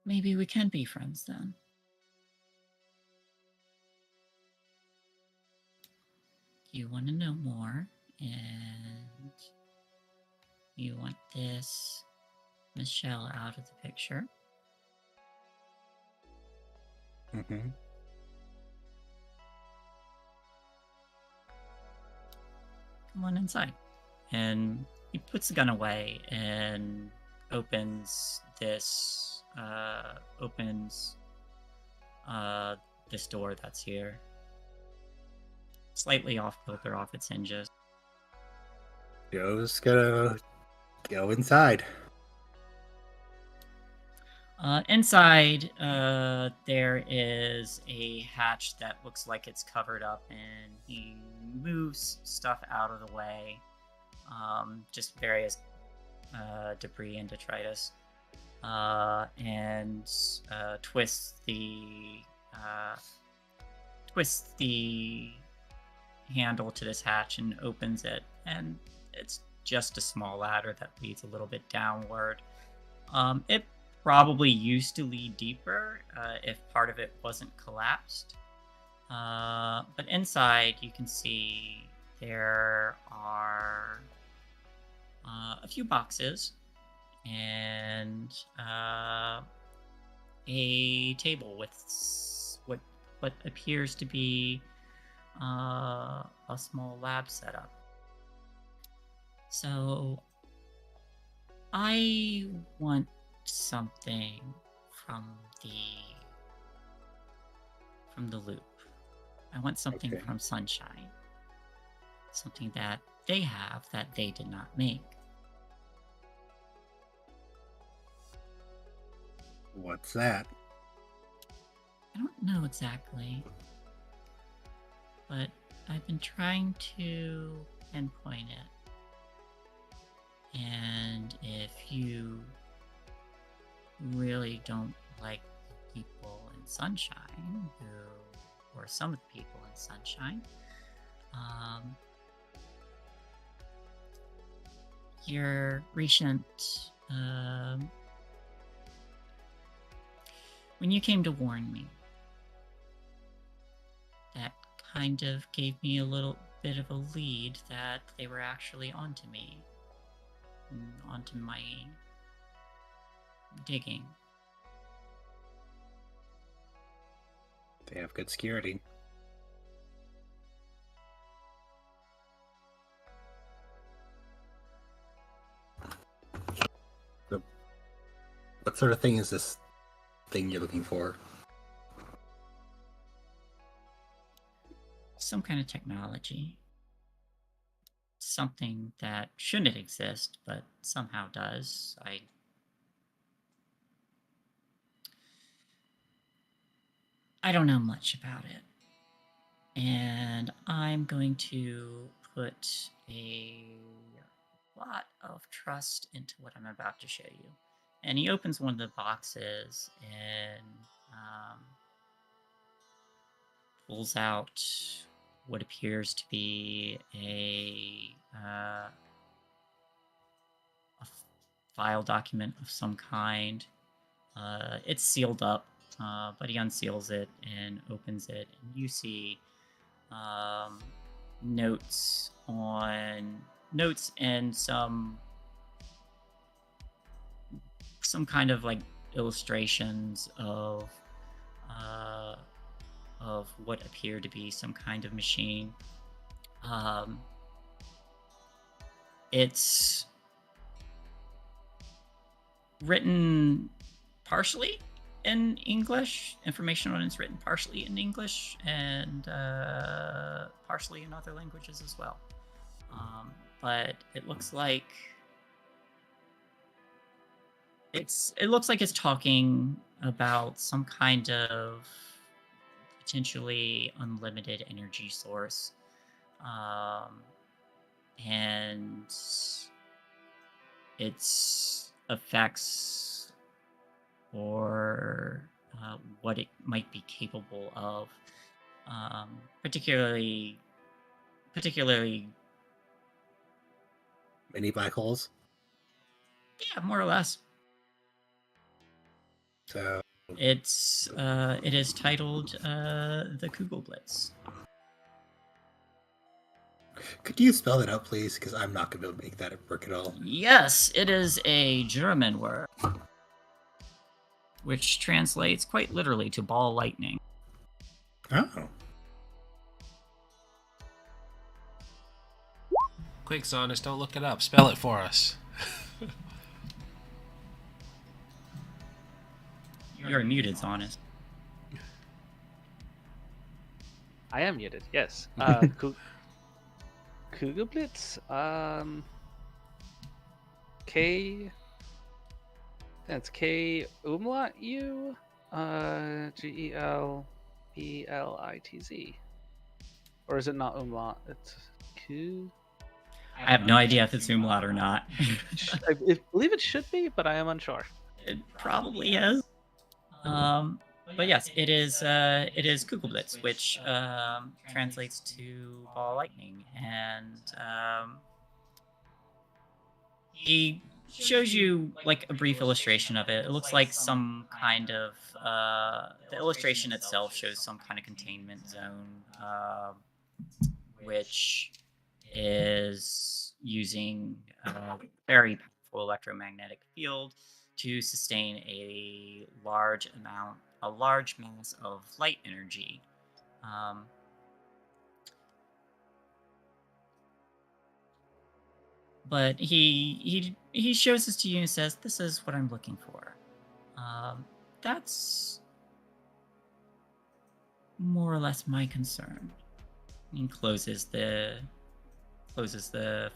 maybe we can be friends then. You want to know more, and you want this Michelle out of the picture. Mm-hmm. Come on inside. And he puts the gun away and opens this this door that's here. Slightly off kilter, off its hinges. Joe's gonna go inside. Inside, there is a hatch that looks like it's covered up, and he moves stuff out of the way. Just various debris and detritus. And twists the handle to this hatch and opens it, and it's just a small ladder that leads a little bit downward. It probably used to lead deeper if part of it wasn't collapsed. But inside you can see there are a few boxes and a table with what what appears to be a small lab setup. So I want something from the loop. I want something Okay. from Sunshine. Something that they have that they did not make. What's that? I don't know exactly, but I've been trying to pinpoint it. And if you really don't like people in Sunshine, or some of the people in Sunshine, your recent, when you came to warn me, that kind of gave me a little bit of a lead that they were actually onto me, onto my digging. They have good security. So, what sort of thing is this thing you're looking for? Some kind of technology. Something that shouldn't exist, but somehow does. I don't know much about it. And I'm going to put a lot of trust into what I'm about to show you. And he opens one of the boxes and pulls out what appears to be a file document of some kind. It's sealed up, but he unseals it and opens it, and you see notes and some kind of like illustrations of what appear to be some kind of machine. It's written partially in English. Information on it's written partially in English and partially in other languages as well. But it looks like it's talking about some kind of potentially unlimited energy source, and its effects, or what it might be capable of, particularly Many black holes? yeah, more or less. So, It is titled the Kugelblitz. could you spell that out, please? Because I'm not going to be able to make that work at all. Yes, it is a German word, which translates quite literally to ball lightning. Oh. Quick, Zonus, don't look it up. Spell it for us. You're muted, Zonus. I am muted. Yes. Kugelblitz. K. That's K umlaut U. GELBLITZ. Or is it not umlaut? It's Q. I have no idea if it's umlaut or not. I believe it should be, but I am unsure. It probably is. But yes, it is Kugelblitz, which translates to ball lightning, and he shows you like a brief illustration of it. It looks like some kind of the illustration itself shows some kind of containment zone, which is using a very powerful electromagnetic field to sustain a large amount a large mass of light energy. But he shows this to you and says, "This is what I'm looking for." That's more or less my concern. He closes the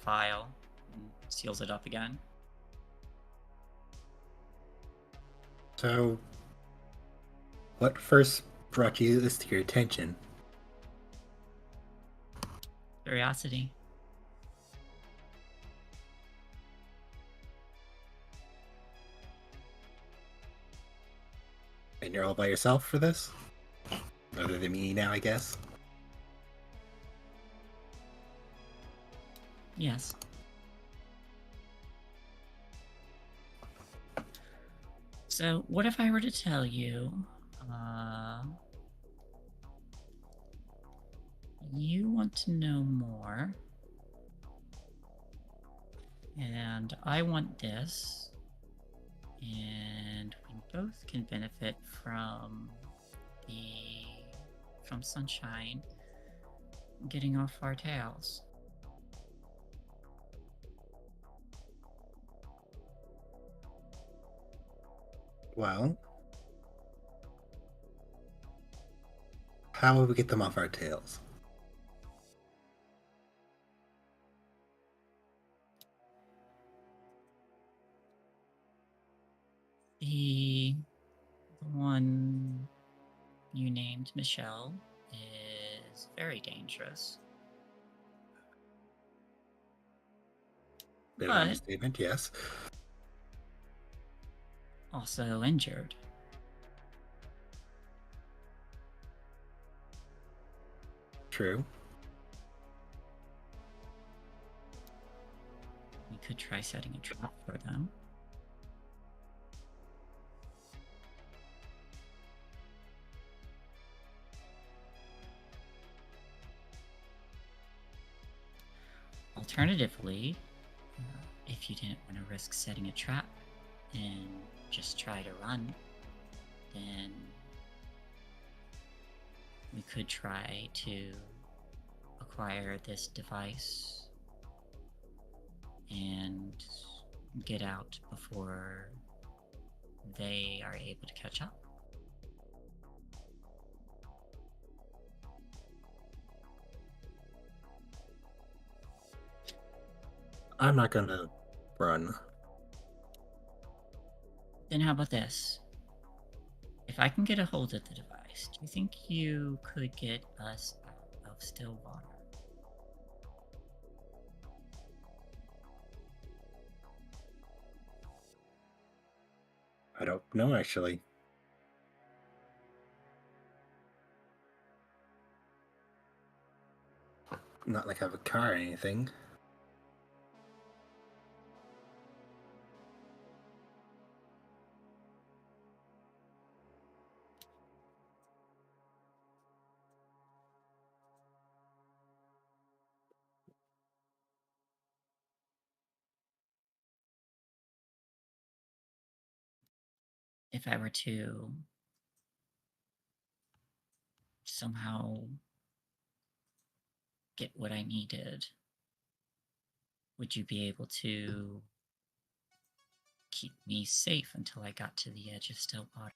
file and seals it up again. So, what first brought this to your attention? Curiosity. And you're all by yourself for this? Other than me now, I guess? Yes. So, what if I were to tell you, you want to know more, and I want this, and we both can benefit from sunshine getting off our tails? Well, how will we get them off our tails? The one you named Michelle is very dangerous. Bit of an understatement, yes. Also injured. True. We could try setting a trap for them. Alternatively, if you didn't want to risk setting a trap and just try to run, then we could try to acquire this device and get out before they are able to catch up. I'm not gonna run. Then how about this? If I can get a hold of the device, do you think you could get us out of Stillwater? I don't know, actually. Not like I have a car or anything. If I were to somehow get what I needed, would you be able to keep me safe until I got to the edge of Stillwater?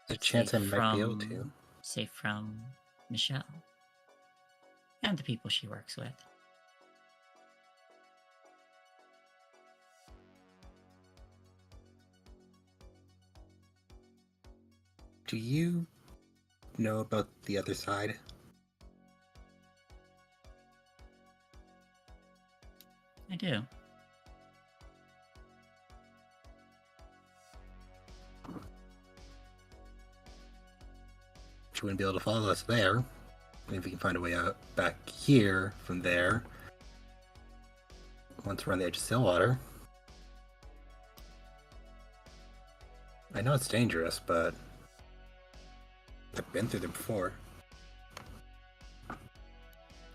There's a chance I Safe might be able to. Safe from Michelle and the people she works with. Do you know about the other side? I do. She wouldn't be able to follow us there. And if we can find a way out back here from there, once we're on the edge of Stillwater. I know it's dangerous, but I've been through them before.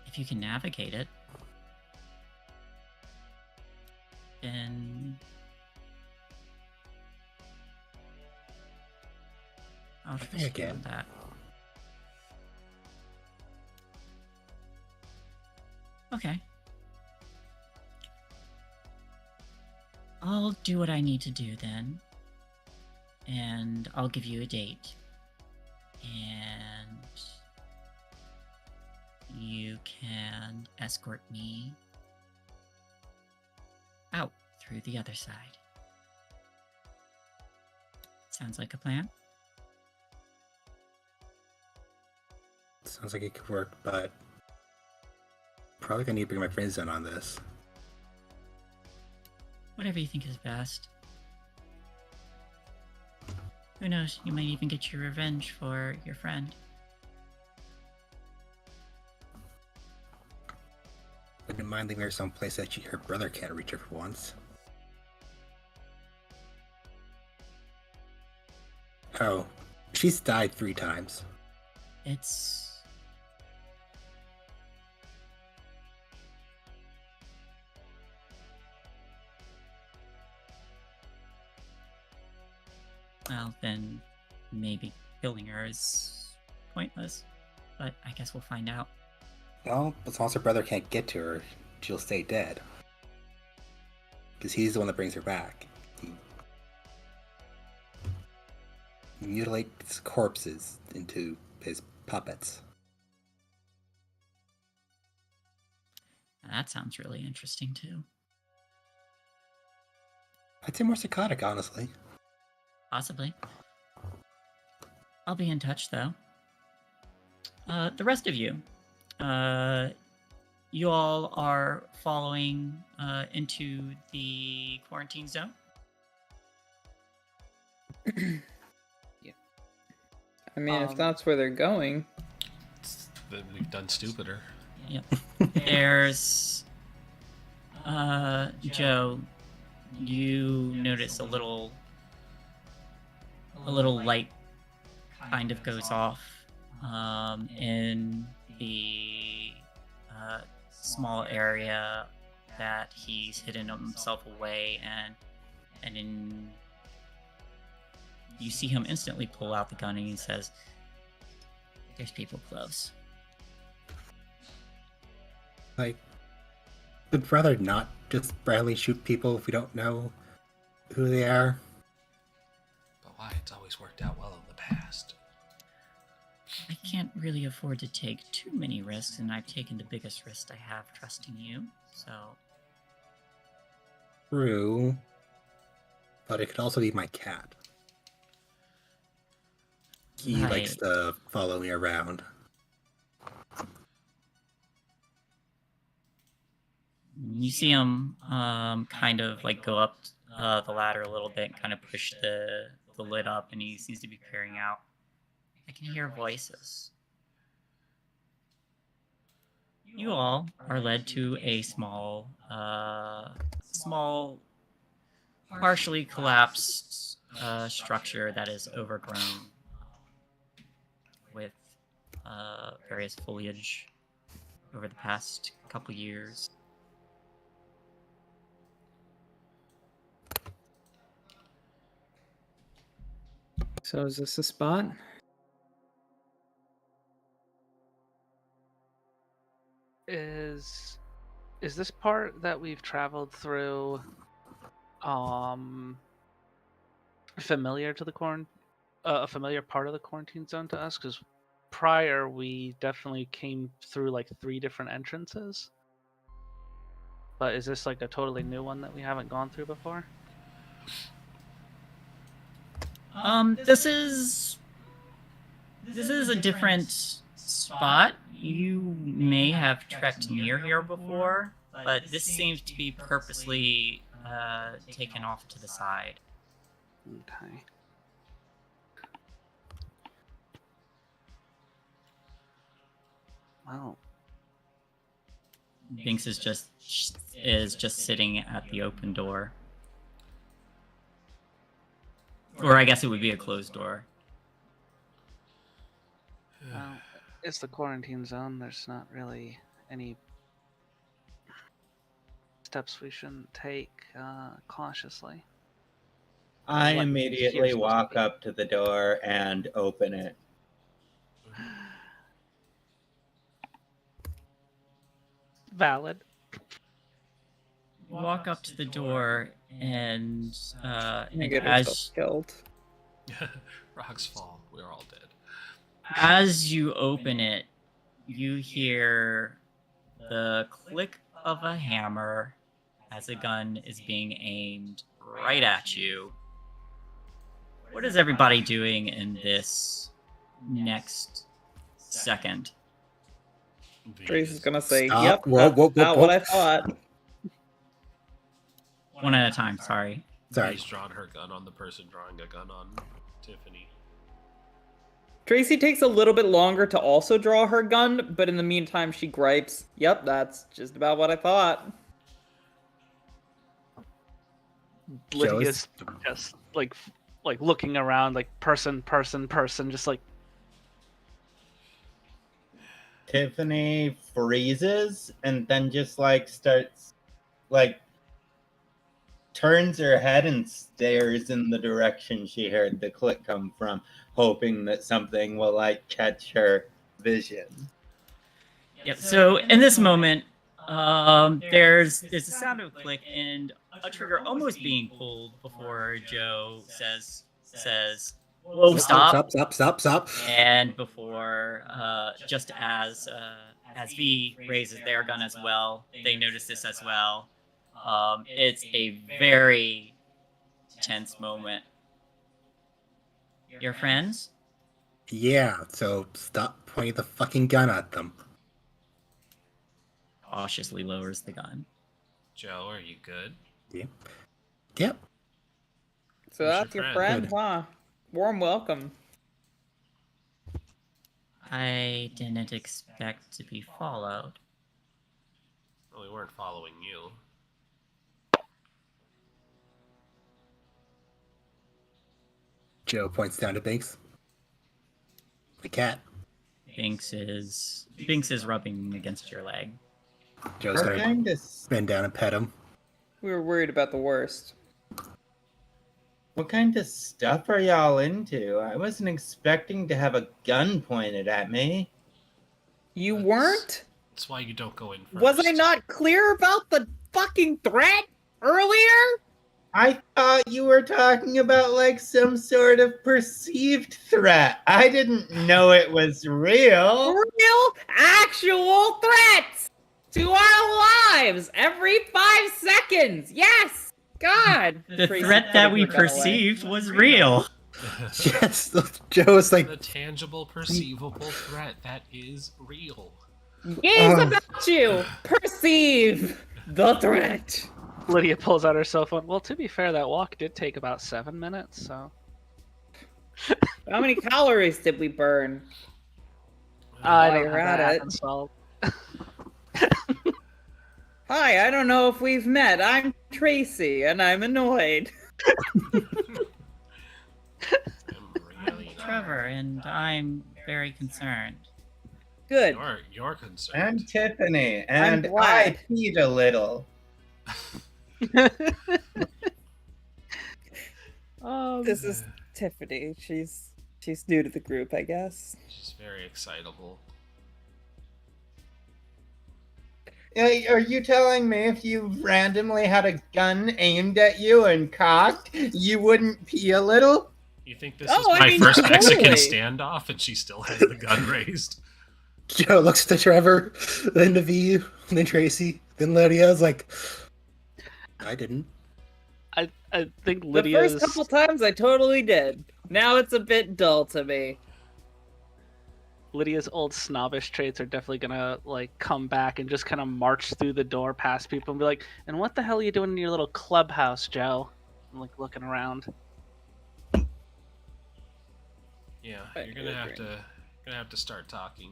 If you can navigate it. Nothing again. That. Okay. I'll do what I need to do then. And I'll give you a date. And you can escort me out through the other side. Sounds like a plan? Sounds like it could work, but probably gonna need to bring my friends in on this. Whatever you think is best. Who knows, you might even get your revenge for your friend. Wouldn't mind leaving her someplace that her brother can't reach her for once. Oh, she's died 3 times. It's... Well, then maybe killing her is pointless. But I guess we'll find out. Well, as long as her brother can't get to her, she'll stay dead. Because he's the one that brings her back. He mutilates corpses into his puppets. That sounds really interesting, too. I'd say more psychotic, honestly. Possibly. I'll be in touch, though. The rest of you. You all are following into the quarantine zone? Yeah. I mean, if that's where they're going. Then we've done stupider. Yep. There's... Joe, you notice a little light kind of goes off in the small area that he's hidden himself away, and you see him instantly pull out the gun and he says, "There's people close." Like, would rather not just randomly shoot people if we don't know who they are. But why? It's always worked out well in the past. I can't really afford to take too many risks, and I've taken the biggest risk I have trusting you, so... True. But it could also be my cat. He likes to follow me around. You see him kind of like go up the ladder a little bit and kind of push the lid up, and he seems to be peering out. I can hear voices. You all are led to a small, partially collapsed structure that is overgrown with various foliage over the past couple years. So is this a spot? Is this part that we've traveled through familiar to the a familiar part of the quarantine zone to us? Because prior we definitely came through like 3 different entrances. But is this like a totally new one that we haven't gone through before? This is a different spot. You may have trekked near here before, but this seems to be purposely taken off to the side. Okay. Wow. Binks is just sitting at the open door. Or I guess it would be a closed door. Well, it's the quarantine zone. There's not really any steps we shouldn't take cautiously. I What immediately you're supposed to walk be. up to the door and open it. Valid. You walk up to the door, and You get yourself killed. Rocks fall. We're all dead. as you open it, you hear the click of a hammer as a gun is being aimed right at you. What is everybody doing in this next second? Trace is gonna say, Stop. "Yep, Whoa, that's whoa, whoa, about whoa. what I thought." One at a time, sorry. Sorry. V's drawn her gun on the person drawing a gun on Tiffany. Tracy takes a little bit longer to also draw her gun, but in the meantime, she gripes, "Yep, that's just about what I thought." Lydia's just like looking around, like person, just like Tiffany freezes and then just like starts like turns her head and stares in the direction she heard the click come from, hoping that something will like catch her vision. Yep. So in this moment, there's a sound of a click and a trigger almost being pulled before Joe says, "Whoa, stop!" Stop. And before, just as V raises their gun as well, they notice this as well. It's a very tense moment. Your friends? Yeah, so stop pointing the fucking gun at them. Cautiously lowers the gun. Joe, are you good? Yep. So Who's that's your your friend? friend, huh? Warm welcome. I didn't expect to be followed. Well, we weren't following you. Joe points down to Binks. The cat. Binks is rubbing against your leg. Joe What started kind of bend down and pet him. We were worried about the worst. what kind of stuff are y'all into? I wasn't expecting to have a gun pointed at me. You That's- weren't? That's why you don't go in first. Was I not clear about the fucking threat earlier? I thought you were talking about like some sort of perceived threat. I didn't know it was real. Real, actual threats to our lives every 5 seconds. Yes. God. The Tracy threat that we putting her gun away. perceived was real. Yes, Joe is like, The tangible, perceivable threat that is real. Games about you. Perceive the threat. Lydia pulls out her cell phone. Well, to be fair, that walk did take about 7 minutes, so How many calories did we burn? I While don't you're have that at app it. installed. Hi, I don't know if we've met. I'm Tracy, and I'm annoyed. I'm really not. Trevor, and I'm very concerned. Good. You're concerned. I'm Tiffany, and I'm I glad. peed a little. This is Tiffany. She's new to the group, I guess. She's very excitable. Are you telling me if you randomly had a gun aimed at you and cocked, you wouldn't pee a little? You think this Oh, is I my mean, first Mexican totally. standoff and she still has the gun raised? Joe looks to Trevor, then to V, then Tracy, then Lydia's like, I didn't. I think The Lydia's first couple times I totally did. Now it's a bit dull to me. Lydia's old snobbish traits are definitely gonna like come back and just kind of march through the door past people and be like, "And what the hell are you doing in your little clubhouse, Joe?" I'm like looking around. Yeah, I you're gonna agree. have to start talking.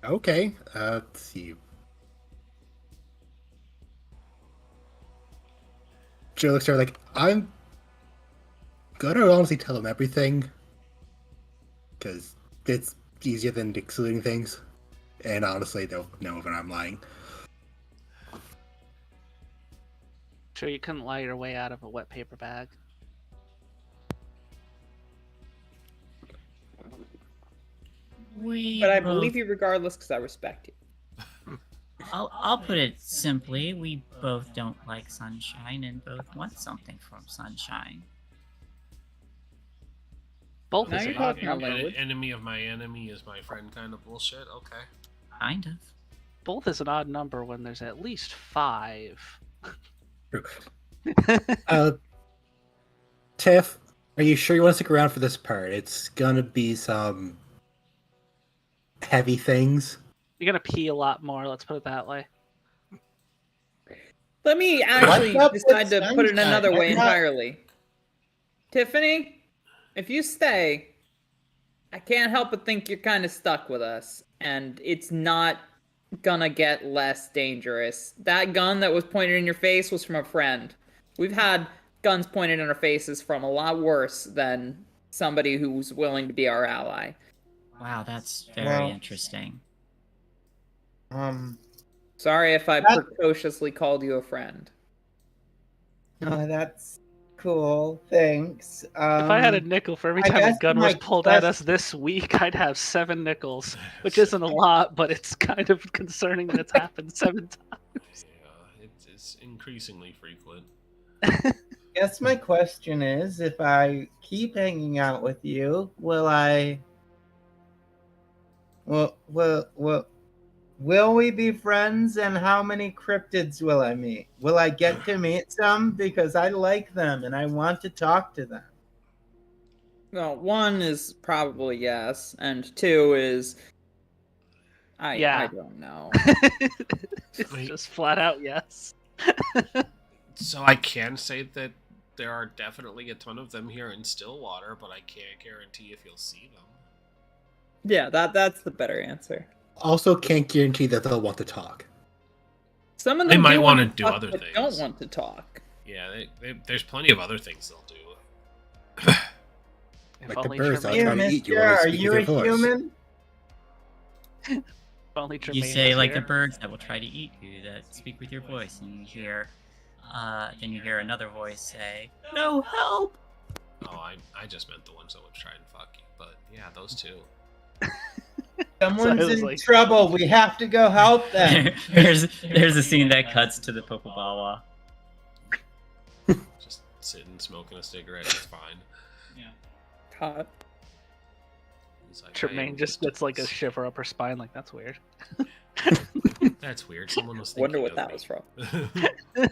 Okay, let's see. Joe looks at her like, I'm gonna honestly tell him everything. Because it's easier than excluding things. And honestly, they'll know when I'm lying. Sure, you couldn't lie your way out of a wet paper bag. We But I both- believe you regardless because I respect you. I'll put it simply. We both don't like sunshine and both want something from sunshine. Both Now is you're an odd talking my number. language. Enemy of my enemy is my friend kind of bullshit. Okay. Kind of. Both is an odd number when there's at least 5. Tiff, are you sure you want to stick around for this part? It's gonna be some heavy things. You're gonna pee a lot more, let's put it that way. Let me actually What's up with decide to put it sunshine? another way I'm not- entirely. Tiffany, if you stay, I can't help but think you're kind of stuck with us, and it's not gonna get less dangerous. That gun that was pointed in your face was from a friend. We've had guns pointed in our faces from a lot worse than somebody who's willing to be our ally. Wow, that's very Well- interesting. Sorry if I That- precociously called you a friend. Oh, that's cool. Thanks. If I had a Um, nickel for every I time a guess gun was my pulled at quest- us this week, I'd have 7 nickels, which isn't a lot, but it's kind of concerning that it's happened 7 times. Yeah, it's increasingly frequent. guess my question is, if I keep hanging out with you, will I? Will we be friends? And how many cryptids will I meet? Will I get to meet some because I like them and I want to talk to them? Well, 1 is probably yes, and 2 is I Yeah. don't know. It's Wait. just flat out yes. So I can say that there are definitely a ton of them here in Stillwater, but I can't guarantee if you'll see them. Yeah, that's the better answer. Also, can't guarantee that they'll want to talk. Some of They them might do wanna want to do talk, other but things. don't want to talk. Yeah, there's plenty of other things they'll do. If Like the only birds, I'll Tremaine, try to eat you mister, when I are speak you with a your voice. human? if only You Tremaine say was like the here. birds that will try to eat you, that speak with your voice, and you hear, then you hear another voice say, "No help!" Oh, I just meant the ones that would try and fuck you. But yeah, those two. Someone's was in like- trouble. We have to go help them. there's a scene that cuts to the Pokebawa. Just sitting smoking a cigarette, it's fine. Hot. He's like, I Tremaine am just gets like a distance. shiver up her spine, like that's weird. That's weird. Someone was Wonder thinking what of that me. was from.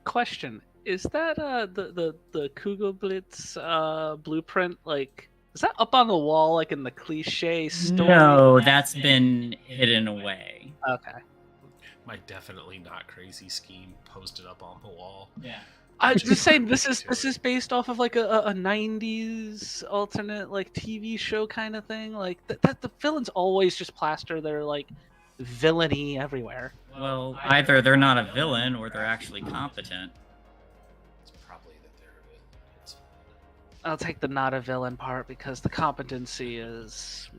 Question: is that the Kugelblitz blueprint, like, is that up on the wall like in the cliche story? No, that's been hidden away. Okay. My definitely not crazy scheme posted up on the wall. Yeah. I was just saying this To is it. based off of like a 90s alternate like TV show kind of thing. Like that the villains always just plaster their like villainy everywhere. Well, either they're not a villain or they're actually competent. It's probably that they're a villain. It's fine. I'll take the not a villain part because the competency is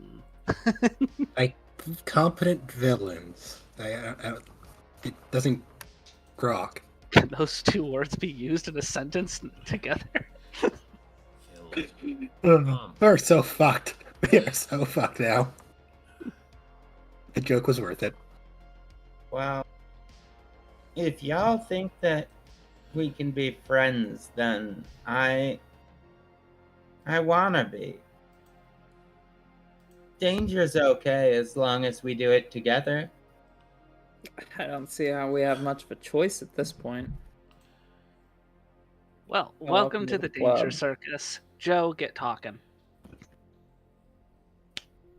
Competent villains. It doesn't grok. Can those 2 words be used in a sentence together? Villain. We're so fucked. We are so fucked now. The joke was worth it. Well, if y'all think that we can be friends, then I wanna be. Danger's okay as long as we do it together. I don't see how we have much of a choice at this point. Well, Welcome welcome to to the the Danger club. Circus. Joe, get talking.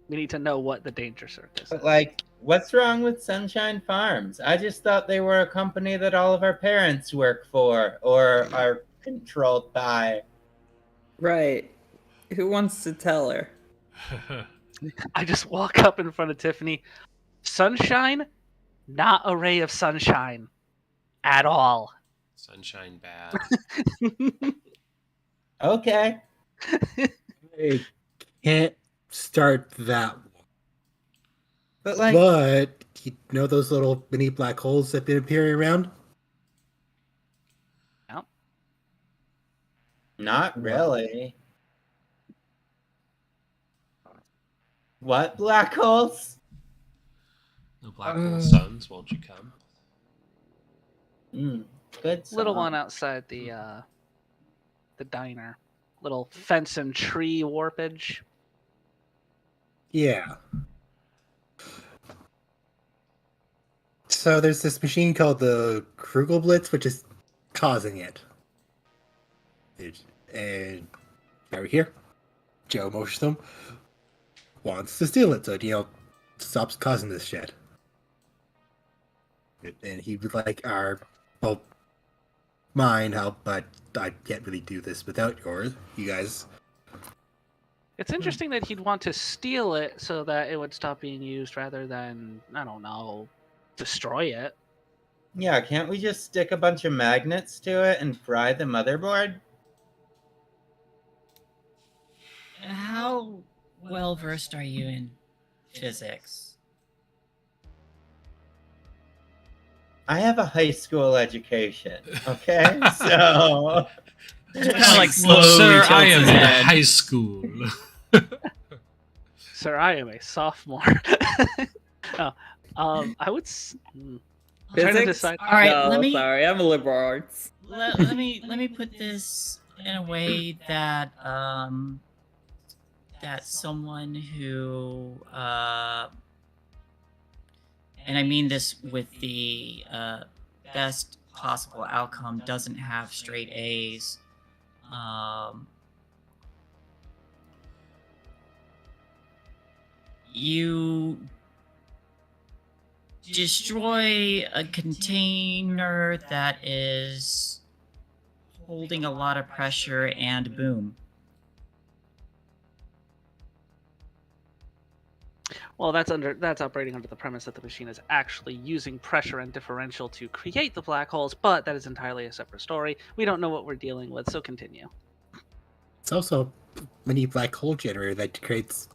We need to know what the Danger Circus is. But like, what's wrong with Sunshine Farms? I just thought they were a company that all of our parents work for or are controlled by. Right. Who wants to tell her? I just walk up in front of Tiffany. Sunshine? Not a ray of sunshine. At all. Sunshine bad. Okay. I can't start that one. But like, But you know those little mini black holes that been appearing around? Yep. not really. What black holes? The black hole suns, won't you come? Good song. Little one outside the diner. Little fence and tree warpage. Yeah. So there's this machine called the Krugelblitz, which is causing it. And over here, Joe motions them, wants to steal it, so stops causing this shit. And he would like well, mine help, but I can't really do this without yours. You guys. It's interesting that he'd want to steal it so that it would stop being used rather than, I don't know, destroy it. Yeah, can't we just stick a bunch of magnets to it and fry the motherboard? How well versed are you in physics? I have a high school education, okay? So... Kind of like slowly Sir, tilts I am his in head. high school. Sir, I am a sophomore. I would. I'm trying to Physics? decide. All right, no, let me sorry, I'm a liberal arts. let me put this in a way that that someone who and I mean this with the best possible outcome doesn't have straight A's. You destroy a container that is holding a lot of pressure and boom. Well, that's operating under the premise that the machine is actually using pressure and differential to create the black holes, but that is entirely a separate story. We don't know what we're dealing with, so continue. It's also a mini black hole generator that creates.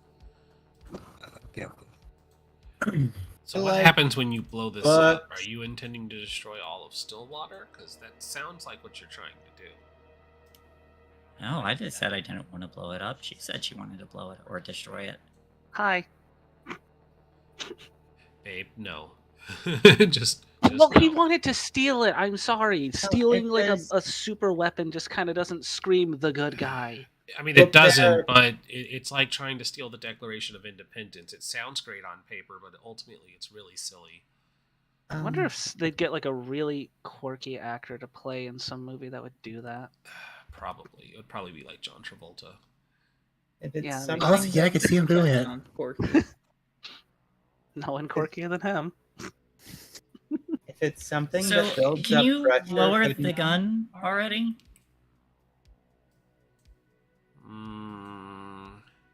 So what Like, happens when you blow this but- up? Are you intending to destroy all of Stillwater? Because that sounds like what you're trying to do. No, I just said I didn't want to blow it up. She said she wanted to blow it or destroy it. Hi. Babe, no. just Well, he no. wanted to steal it. I'm sorry. Stealing it like is- a super weapon just kind of doesn't scream the good guy. I mean, But it doesn't, there- but it's like trying to steal the Declaration of Independence. It sounds great on paper, but ultimately it's really silly. I wonder if they'd get like a really quirky actor to play in some movie that would do that. Probably. It would probably be like John Travolta. If it's Yeah, something Honestly, yeah, I could see him doing it. Sounds quirky. No one quirkier than him. if it's something So, that builds can up you pressure, lower couldn't- the gun already?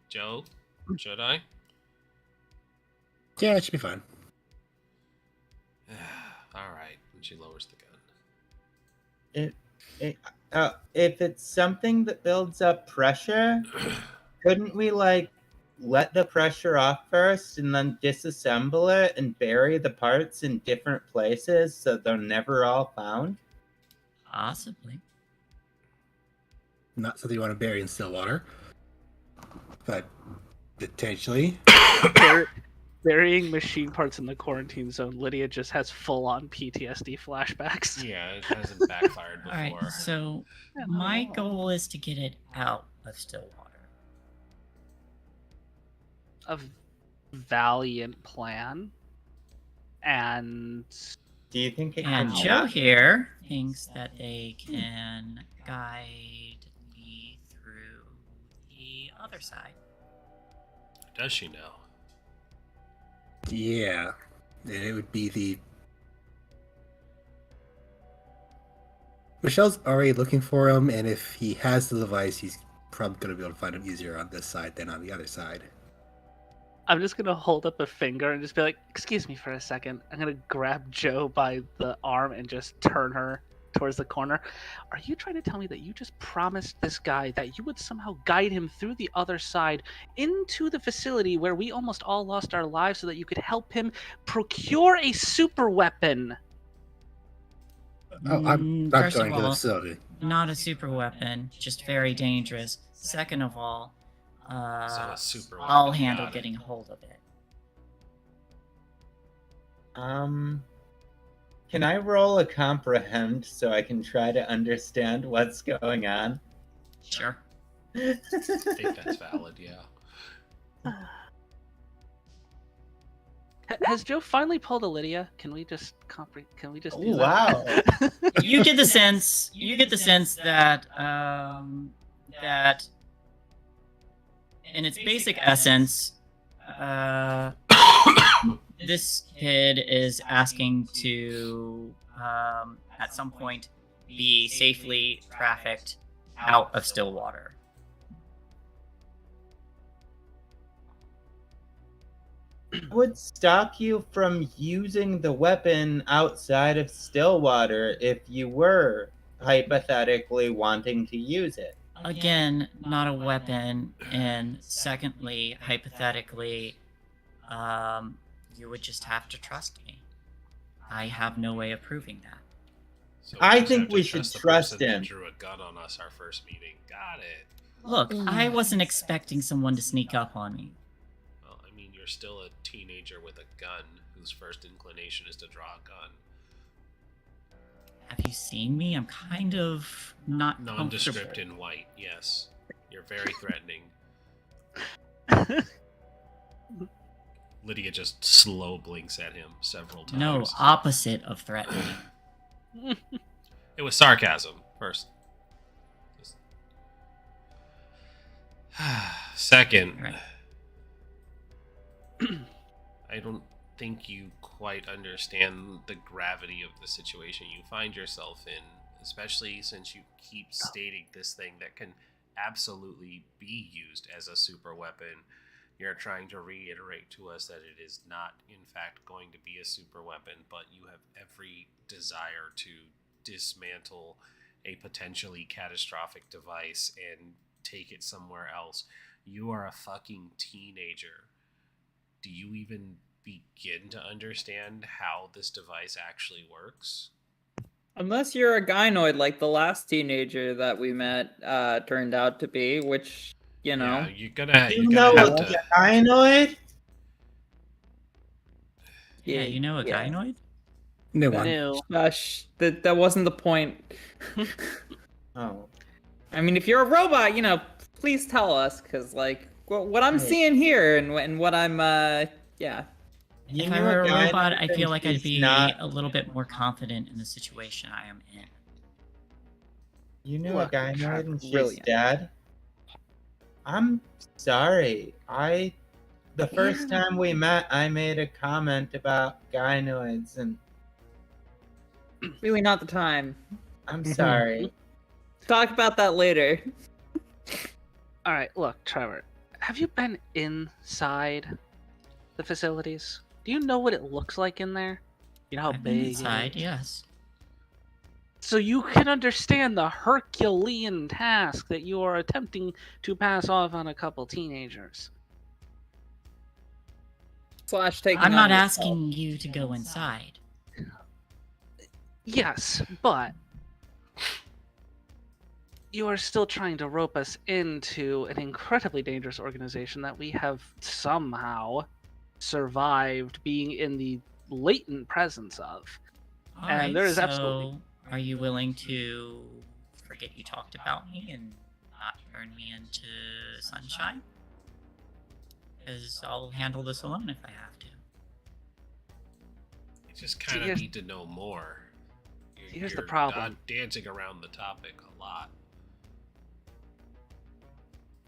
Joe, should I? Yeah, it should be fine. All right. And she lowers the gun. If it's something that builds up pressure, couldn't we like let the pressure off first and then disassemble it and bury the parts in different places so they're never all found? Possibly. Not something you want to bury in still water, but potentially. Burying machine parts in the quarantine zone, Lydia just has full-on PTSD flashbacks. Yeah, it hasn't backfired before. All right, so my goal is to get it out of Stillwater. A valiant plan. And Do you think it And can Joe not? here thinks that they can guide me through the other side. Does she know? Yeah, and it would be the. Michelle's already looking for him, and if he has the device, he's probably going to be able to find him easier on this side than on the other side. I'm just gonna hold up a finger and just be like, "Excuse me for a second." I'm gonna grab Joe by the arm and just turn her towards the corner. Are you trying to tell me that you just promised this guy that you would somehow guide him through the other side into the facility where we almost all lost our lives so that you could help him procure a super weapon? Oh, I'm First going of to the all, facility. not a super weapon, just very dangerous. Second of all, So a super I'll weapon, handle got it. getting a hold of it. Can I roll a comprehend so I can try to understand what's going on? Sure. I think that's valid, yeah. Has Joe finally pulled a Lydia? Can we just Can we just do Oh, that? wow. You get the sense that that in its basic essence, this kid is asking to at some point be safely trafficked out of Stillwater. Would stop you from using the weapon outside of Stillwater if you were hypothetically wanting to use it. Again, not a weapon, and secondly, hypothetically, you would just have to trust me. I have no way of proving that. So I just think have to we should the trust person that him. drew a gun on us our first meeting. Got it. Look, I wasn't expecting someone to sneak up on me. Well, I mean, you're still a teenager with a gun whose first inclination is to draw a gun. Have you seen me? I'm kind of not Nondescript comfortable. in white, yes. You're very threatening. Lydia just slow blinks at him several times. No, opposite of threatening. It was sarcasm, first. Second, Right. I don't think you quite understand the gravity of the situation you find yourself in, especially since you keep stating this thing that can absolutely be used as a super weapon. You're trying to reiterate to us that it is not, in fact, going to be a super weapon, but you have every desire to dismantle a potentially catastrophic device and take it somewhere else. You are a fucking teenager. Do you even begin to understand how this device actually works? Unless you're a gynoid like the last teenager that we met turned out to be, which, you know. Yeah, you're gonna You know have a to. gynoid? Yeah, you know a gynoid? New one. New. That wasn't the point. Oh. I mean, if you're a robot, please tell us, because, like, what I'm seeing here and what I'm, yeah. If I were a gynoid robot, I feel and like I'd he's be not- a little bit more confident in the situation I am in. You knew a Look, gynoid and she's brilliant. dead? I'm sorry. The first time we met, I made a comment about gynoids, and Really not the time. I'm sorry. Talk about that later. All right, look, Trevor. Have you been inside the facilities? Do you know what it looks like in there? You know how I've been big inside, it is? yes. So you can understand the Herculean task that you are attempting to pass off on a couple teenagers. / taking I'm on not yourself. asking you to go inside. Yes, but you are still trying to rope us into an incredibly dangerous organization that we have somehow survived being in the latent presence of. All And right, there is so absolutely- are you willing to forget you talked about me and not turn me into sunshine? Because I'll handle this alone if I have to. You just kind of here's- need to know more. here's the You're problem. dancing around the topic a lot.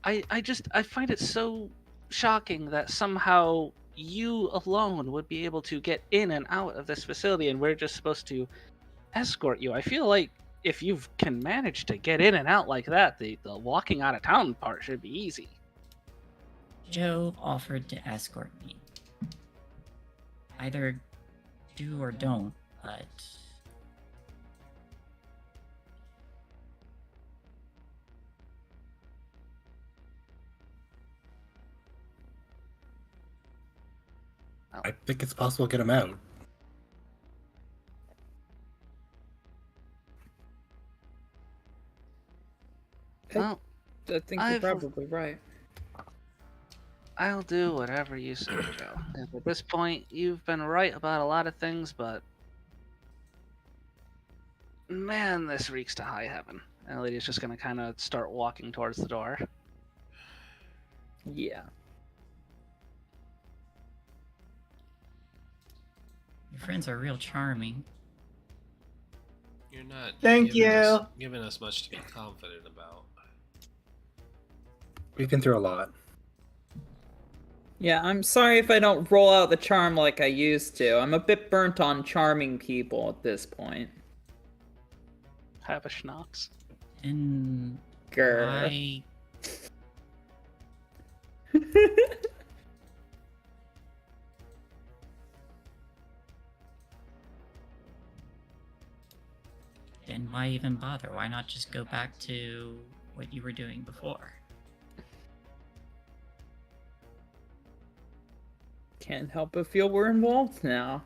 I find it so shocking that somehow you alone would be able to get in and out of this facility and we're just supposed to escort you. I feel like if you can manage to get in and out like that, the walking out of town part should be easy. Joe offered to escort me. Either do or don't, but I think it's possible to get him out. Well, I think you're probably right. I'll do whatever you say, Joe. And at this point, you've been right about a lot of things, but man, this reeks to high heaven. And Lydia's just gonna kind of start walking towards the door. Yeah. Your friends are real charming. You're not. Thank Giving us much to be confident about. We've been through a lot. Yeah, I'm sorry if I don't roll out the charm like I used to. I'm a bit burnt on charming people at this point. Have a schnapps. And Grr. I then why even bother? Why not just go back to what you were doing before? Can't help but feel we're involved now.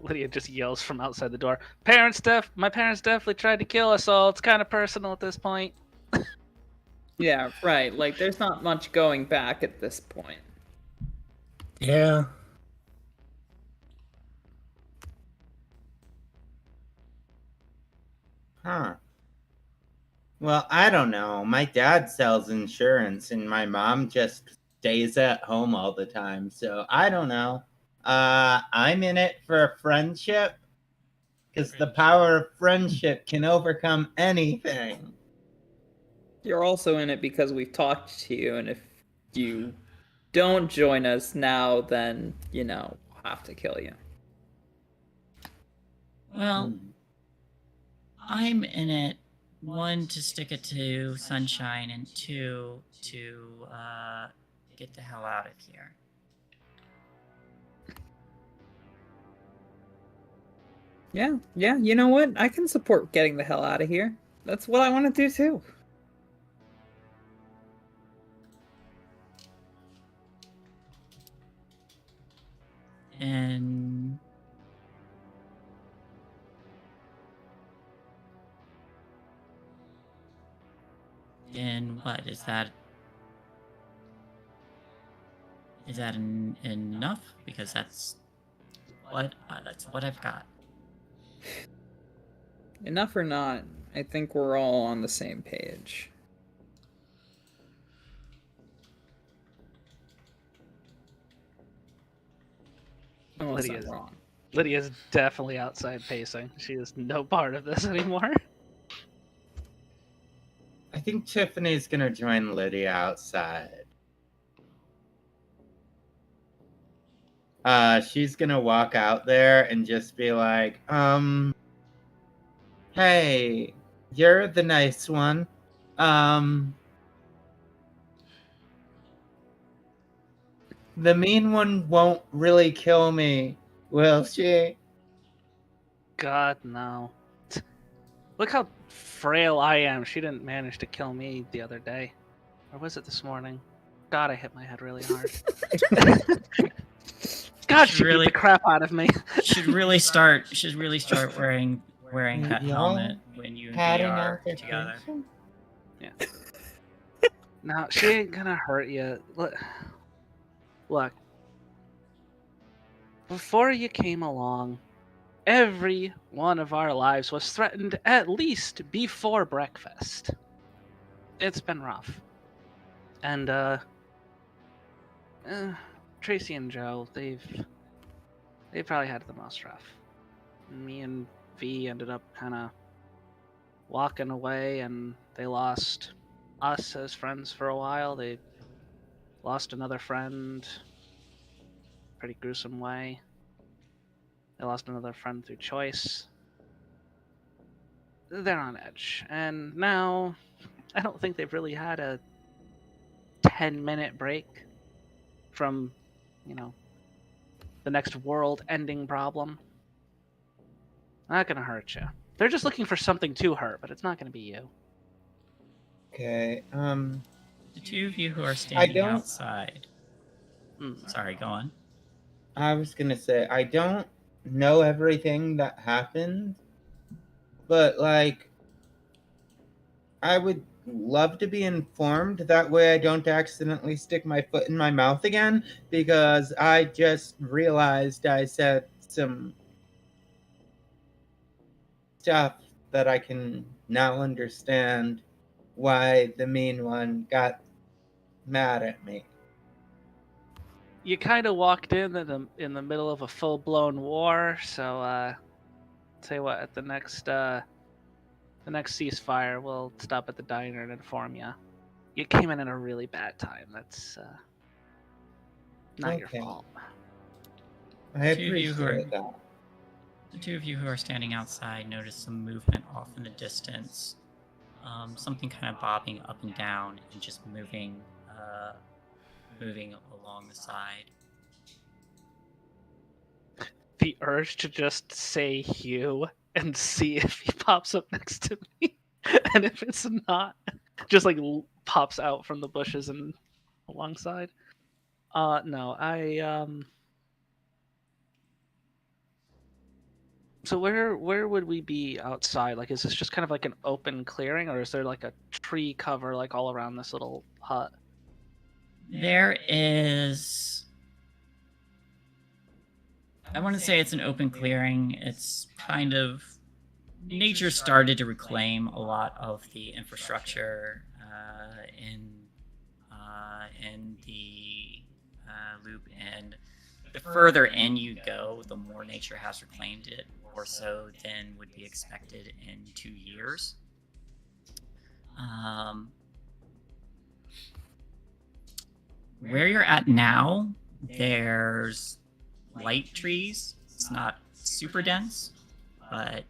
Lydia just yells from outside the door. My parents definitely tried to kill us all. It's kind of personal at this point. Yeah, right. Like, there's not much going back at this point. Yeah. Huh. Well, I don't know. My dad sells insurance and my mom just stays at home all the time. So I don't know. I'm in it for friendship because the power of friendship can overcome anything. You're also in it because we've talked to you, and if you don't join us now, then, we'll have to kill you. Well, I'm in it, one, to stick it to Sunshine, and two, to get the hell out of here. Yeah, you know what? I can support getting the hell out of here. That's what I want to do too. And then what is that? Is that enough? Because that's what I've got. Enough or not, I think we're all on the same page. Unless I'm wrong. Lydia's definitely outside pacing. She is no part of this anymore. I think Tiffany's gonna join Lydia outside. She's gonna walk out there and just be like, hey, you're the nice one. The mean one won't really kill me, will she? God, no. Look how frail I am. She didn't manage to kill me the other day. Or was it this morning? God, I hit my head really hard. God, she really beat the crap out of me. Should really start wearing that Y'all helmet when you and had me an are together. altercation? Yeah. No, she ain't gonna hurt you. Look. Before you came along, every one of our lives was threatened at least before breakfast. It's been rough. And, Tracy and Joe, they've probably had it the most rough. Me and V ended up kind of walking away, and they lost us as friends for a while. They lost another friend, pretty gruesome way. They lost another friend through choice. They're on edge, and now I don't think they've really had a 10-minute break from, the next world-ending problem. Not gonna hurt you. They're just looking for something to hurt, but it's not gonna be you. Okay, The two of you who are standing don't- outside. Sorry, go on. I was gonna say, I don't know everything that happened, but like, I would love to be informed. That way I don't accidentally stick my foot in my mouth again, because I just realized I said some stuff that I can now understand why the mean one got mad at me. You kind of walked in the middle of a full-blown war, so tell you what, at the next ceasefire, we'll stop at the diner and inform you. You came in a really bad time. That's not your Okay. fault. I Two of you who are- appreciate that. The two of you who are standing outside notice some movement off in the distance. Something kind of bobbing up and down and just moving along the side. The urge to just say Hugh and see if he pops up next to me, and if it's not, just like pops out from the bushes and alongside. No, So where would we be outside? Like, is this just kind of like an open clearing, or is there like a tree cover like all around this little hut? There is. I want to say it's an open clearing. It's kind of. Nature started to reclaim a lot of the infrastructure in the loop, and the further in you go, the more nature has reclaimed it, more so than would be expected in 2 years. Where you're at now, there's light trees. It's not super dense, but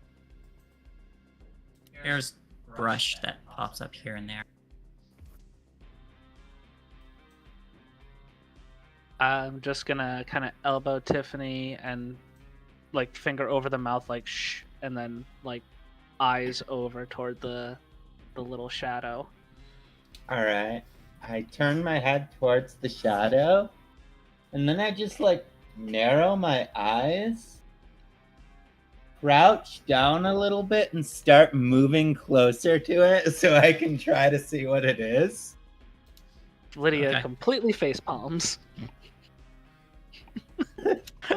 there's brush that pops up here and there. I'm just gonna kind of elbow Tiffany and like finger over the mouth, like shh, and then like eyes over toward the little shadow. All right. I turn my head towards the shadow, and then I just like narrow my eyes, crouch down a little bit, and start moving closer to it so I can try to see what it is. Lydia Okay. completely face palms.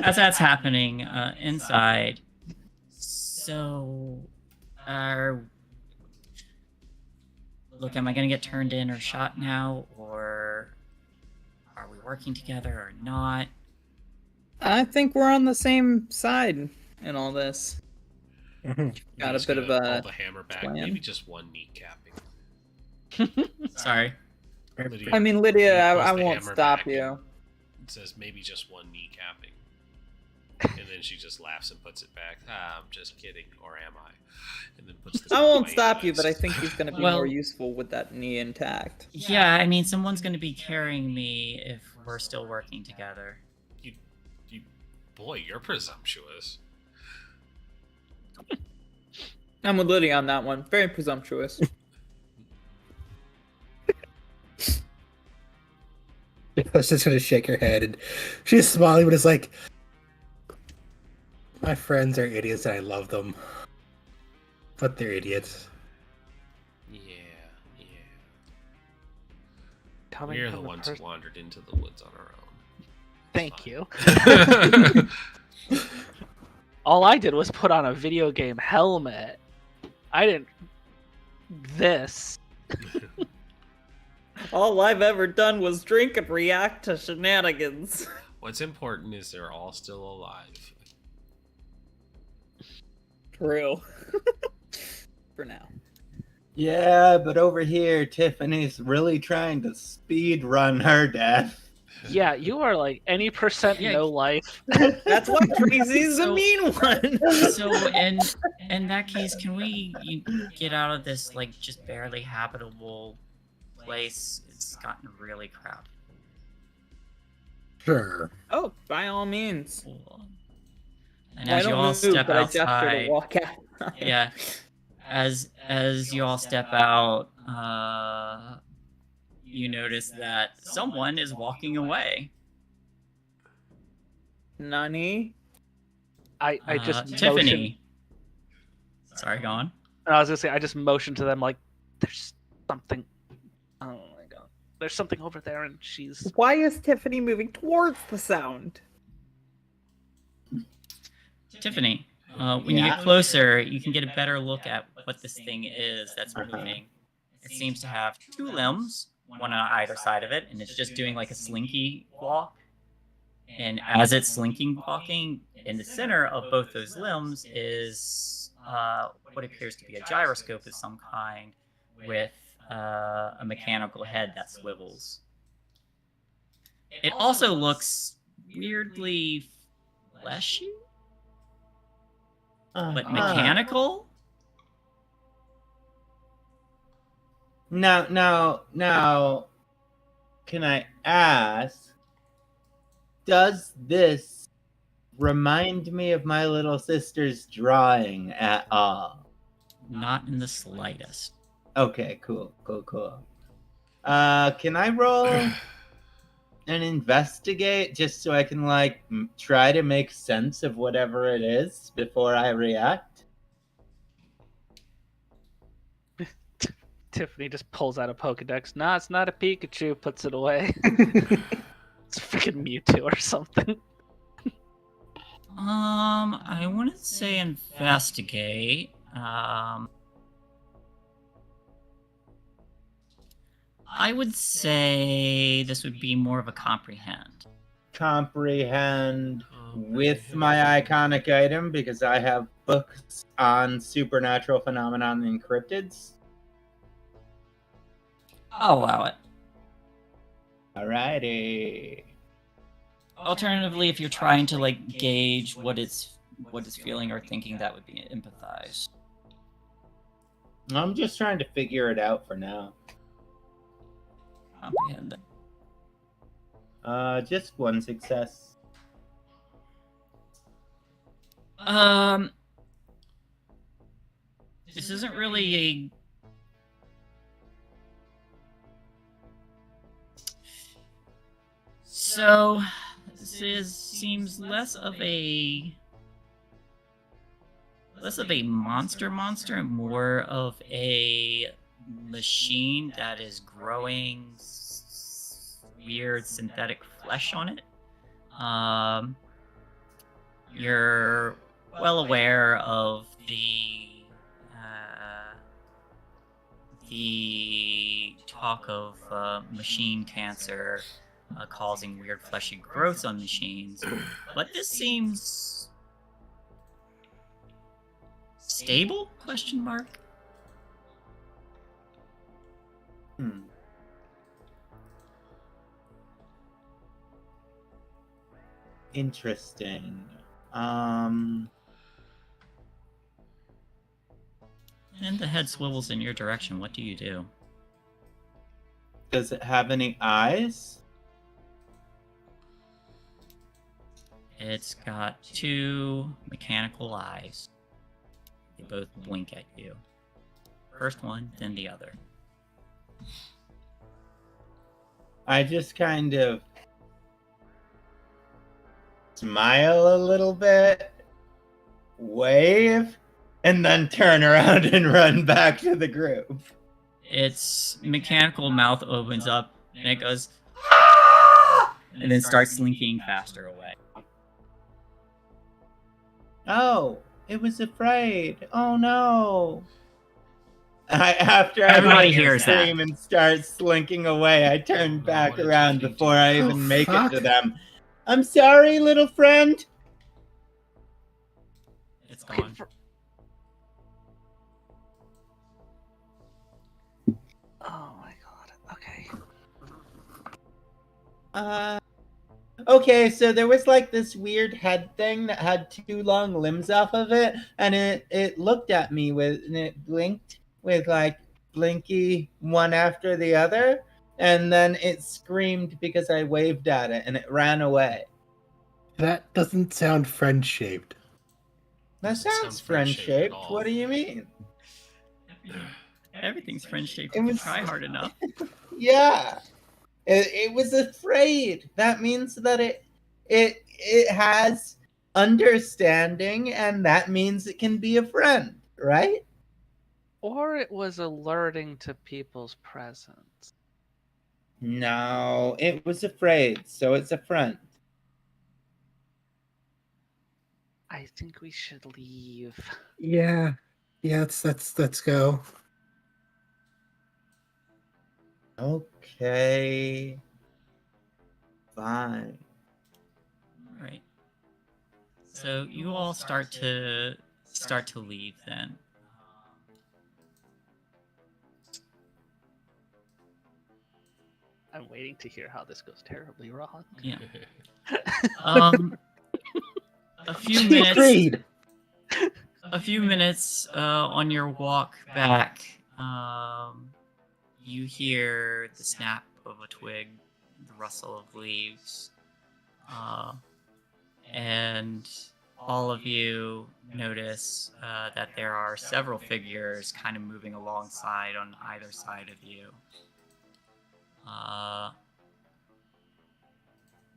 As that's happening inside, so look, am I gonna get turned in or shot now, or are we working together or not? I think we're on the same side in all this. Got a Just bit of gonna a pull the hammer back. plan. Maybe just one kneecapping. Sorry. Lydia, I mean, Lydia, pulls I the won't hammer stop back you. and says maybe just one kneecapping. And then she just laughs and puts it back. I'm just kidding, or am I? And then puts the I won't away stop you, eyes. but I think he's going to be Well- more useful with that knee intact. Yeah, I mean, someone's gonna be carrying me if we're still working together. Boy, you're presumptuous. I'm with Lydia on that one. Very presumptuous. I was just gonna shake her head, and she's smiling, but it's like, my friends are idiots, and I love them, but they're idiots. Yeah. Coming We're from the the ones who person- wandered into the woods on our own. Thank Fine. you. All I did was put on a video game helmet. I didn't. This. All I've ever done was drink and react to shenanigans. What's important is they're all still alive. True. For now. Yeah, but over here, Tiffany's really trying to speed run her death. Yeah, you are like any percent Yeah. no life. That's why Tracy's a So- mean one. So, in that case, can we get out of this like just barely habitable place? It's gotten really crowded. Sure. Oh, by all means. Cool. And I as you don't all move, step but I gesture to outside, walk out. yeah, as you all step out, you notice that someone is walking away. Nani? I just motion. Tiffany. Sorry, go on. I was gonna say I just motioned to them like, there's something. Oh my god, there's something over there, and she's. Why is Tiffany moving towards the sound? Tiffany, when you get closer, you can get a better look at what this thing is that's moving. It seems to have 2 limbs, one on either side of it, and it's just doing like a slinky walk. And as it's slinking walking, in the center of both those limbs is what appears to be a gyroscope of some kind with a mechanical head that swivels. It also looks weirdly fleshy, but mechanical. Now, can I ask, does this remind me of my little sister's drawing at all? Not in the slightest. Okay, cool. Can I roll and investigate just so I can like try to make sense of whatever it is before I react? Tiffany just pulls out a Pokedex. Nah, it's not a Pikachu. Puts it away. It's a freaking Mewtwo or something. I wouldn't say investigate. I would say this would be more of a comprehend. Comprehend with my iconic item because I have books on supernatural phenomenon and cryptids. I'll allow it. Alrighty. Alternatively, if you're trying to like gauge what it's feeling or thinking, that would be empathize. I'm just trying to figure it out for now. Comprehend. Just 1 success. This isn't really a. So, seems less of a monster and more of a machine that is growing weird synthetic flesh on it. You're well aware of the talk of machine cancer causing weird fleshy growths on machines, but this seems stable? Question mark. Interesting. And the head swivels in your direction. What do you do? Does it have any eyes? It's got 2 mechanical eyes. They both blink at you. First one, then the other. I just kind of smile a little bit, wave, and then turn around and run back to the group. Its mechanical mouth opens up and it goes, "Ah!" and then starts slinking faster away. Oh, it was afraid. Oh no. After Everybody I hears that. scream and start slinking away, I turn back around before I even make it to them. I'm sorry, little friend. It's gone. Oh my god. Okay. Okay, so there was like this weird head thing that had 2 long limbs off of it, and it looked at me and it blinked with like blinky one after the other, and then it screamed because I waved at it and it ran away. That doesn't sound That sounds friend-shaped. What do you mean? Everything's friend-shaped It if you was- try hard enough. Yeah. It was afraid. That means that it has understanding, and that means it can be a friend, right? Or it was alerting to people's presence. No, it was afraid, so it's a friend. I think we should leave. Yeah. Yeah, let's go. Okay. Fine. All right. So you all start to leave then. I'm waiting to hear how this goes terribly wrong. Yeah. A few minutes. Agreed. A few minutes on your walk back, you hear the snap of a twig, the rustle of leaves, and all of you notice that there are several figures kind of moving alongside on either side of you.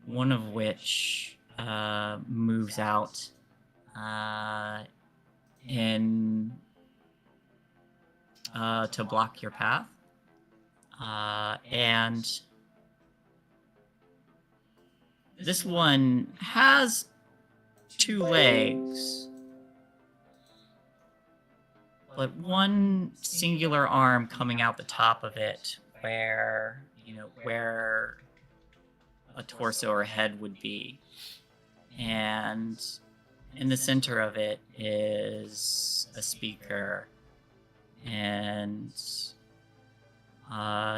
One of which moves out to block your path, and this one has 2 legs, but one singular arm coming out the top of it, where a torso or head would be, and in the center of it is a speaker, and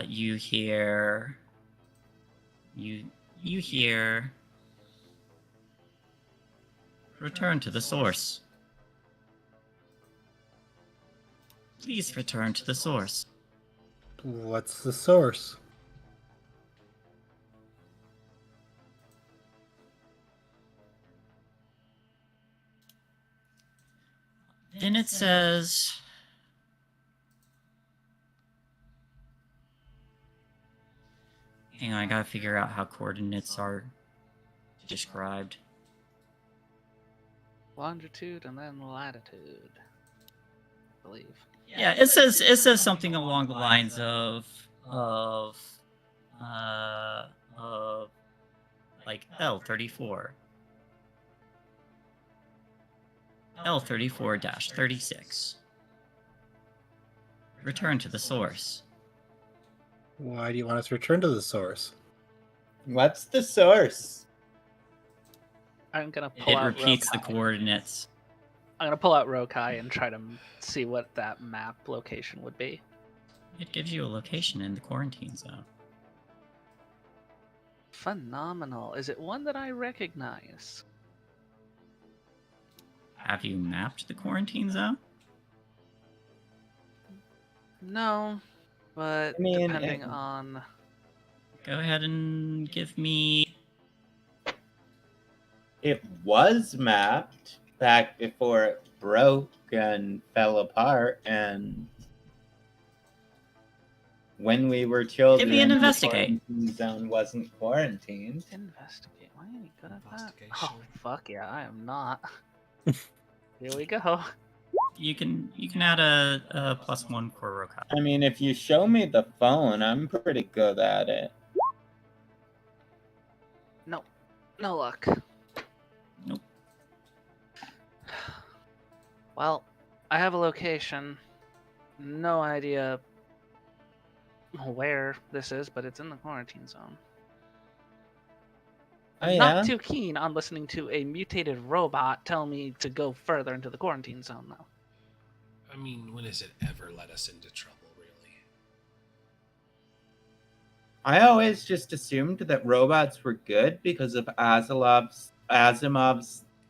you hear return to the source. Please return to the source. What's the source? Then it says, hang on, I gotta figure out how coordinates are described. Longitude and then latitude, I believe. Yeah, it says something along the lines of like L34. L34-36. Return to the source. Why do you want us to return to the source? What's the source? I'm gonna pull It out repeats the Rokai. coordinates. I'm gonna pull out Rokai and try to see what that map location would be. It gives you a location in the quarantine zone. Phenomenal. Is it one that I recognize? Have you mapped the quarantine zone? No, but I mean, depending on... Go ahead and give me. It was mapped back before it broke and fell apart, and when we were children, Give me an the investigate. quarantine zone wasn't quarantined. Investigate. Why ain't you good at that? Investigation. Oh, fuck yeah, I am not. Here we go. You can add a +1 for Rokai. I mean, if you show me the phone, I'm pretty good at it. No. No luck. Nope. Well, I have a location. No idea where this is, but it's in the quarantine zone. Oh, yeah? Not too keen on listening to a mutated robot tell me to go further into the quarantine zone, though. I mean, when has it ever led us into trouble, really? I always just assumed that robots were good because of Asimov's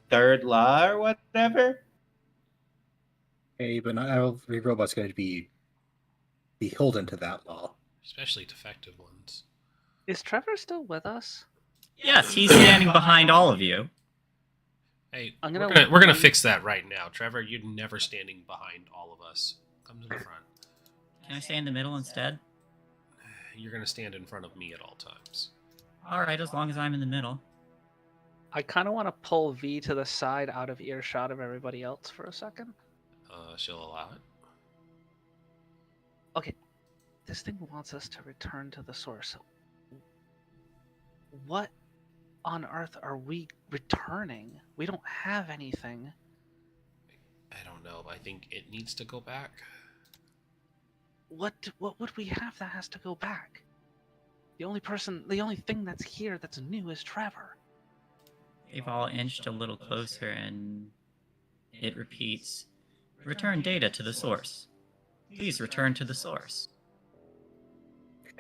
third law or whatever. Hey, but not every robot's going to be beholden to that law. Especially defective ones. Is Trevor still with us? Yes, he's standing behind all of you. Hey, I'm we're gonna gonna leave- fix that right now. Trevor, you're never standing behind all of us. Come to the front. Can I stay in the middle instead? You're gonna stand in front of me at all times. All right, as long as I'm in the middle. I kind of want to pull V to the side out of earshot of everybody else for a second. She'll allow it. Okay, this thing wants us to return to the source. What on earth are we returning? We don't have anything. I don't know. I think it needs to go back. What would we have that has to go back? The only thing that's here that's new is Trevor. They've all inched a little closer, and it repeats, return data to the source. Please return to the source.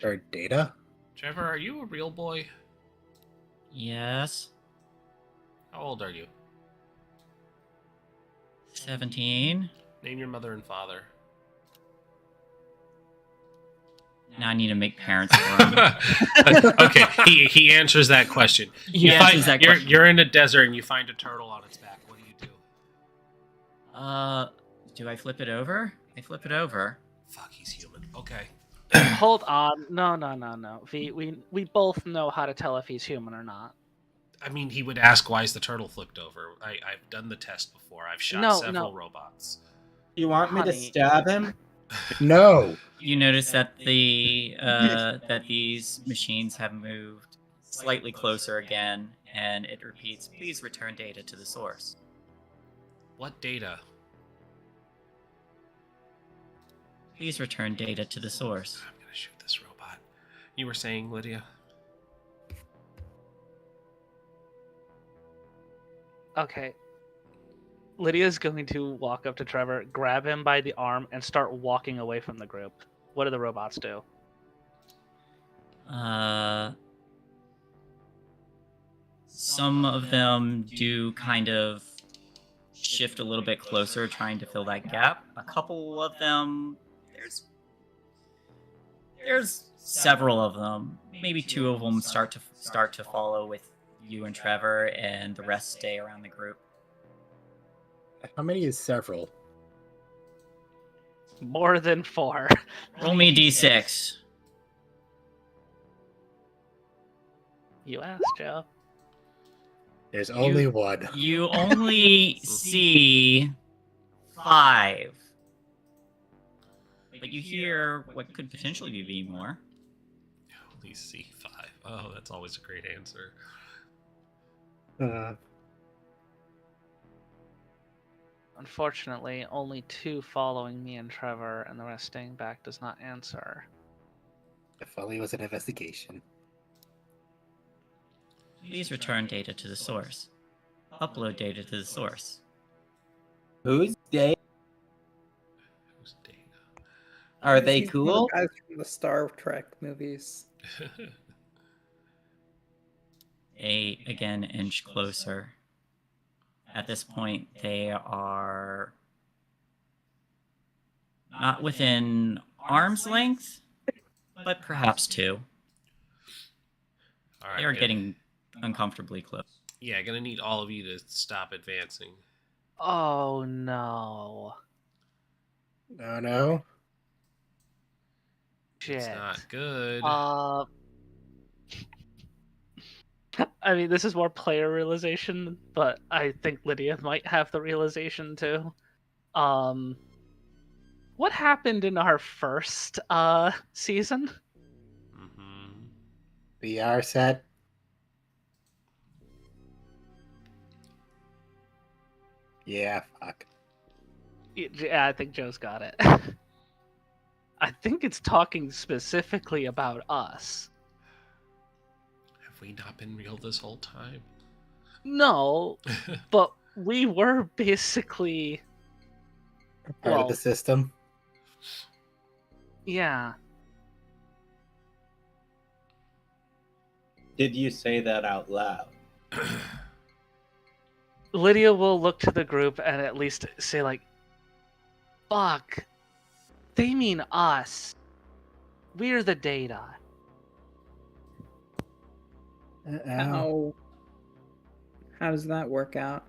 Our data? Trevor, are you a real boy? Yes. How old are you? 17. Name your mother and father. Now I need to make parents for him. Okay, he answers that question. He answers that question. You're in a desert and you find a turtle on its back. What do you do? Do I flip it over? I flip it over. Fuck, he's human. Okay. Hold on. No. We both know how to tell if he's human or not. I mean, he would ask, why is the turtle flipped over? I've done the test before. I've shot several robots. You want me to Honey. stab him? No. You notice that that these machines have moved slightly closer again, and it repeats, please return data to the source. What data? Please return data to the source. I'm gonna shoot this robot. You were saying, Lydia? Okay. Lydia's going to walk up to Trevor, grab him by the arm, and start walking away from the group. What do the robots do? Some of them do kind of shift a little bit closer, trying to fill that gap. A couple of them, there's several of them. Maybe 2 of them start to follow with you and Trevor, and the rest stay around the group. How many is several? More than 4. Roll me a d6. You asked, Joe. There's only one. You only see 5. But you hear what could potentially be more. Only C5. Oh, that's always a great answer. Unfortunately, only 2 following me and Trevor, and the rest staying back does not answer. If only it was an investigation. Please return data to the source. Upload data to the source. Who's they? Who's data? Are they He's one of cool? the guys from the Star Trek movies. They again inch closer. At this point, they are not within arm's length, but perhaps 2. All right, They are good. getting uncomfortably close. Yeah, gonna need all of you to stop advancing. Oh no. No. Shit. It's not good. I mean, this is more player realization, but I think Lydia might have the realization too. What happened in our first season? Mm-hmm. VR set. Yeah, fuck. Yeah, I think Joe's got it. I think it's talking specifically about us. Have we not been real this whole time? No, but we were basically... Part Well, of the system. yeah. Did you say that out loud? Lydia will look to the group and at least say, like, fuck, they mean us. We're the data. How does that work out?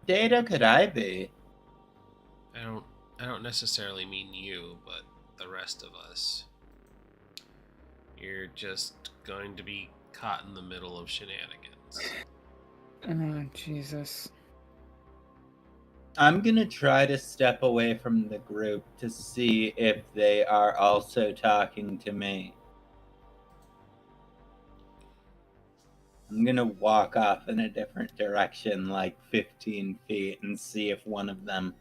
Data could I be? I don't necessarily mean you, but the rest of us. You're just going to be caught in the middle of shenanigans. Oh, Jesus. I'm gonna try to step away from the group to see if they are also talking to me. I'm gonna walk off in a different direction, like 15 feet, and see if one of them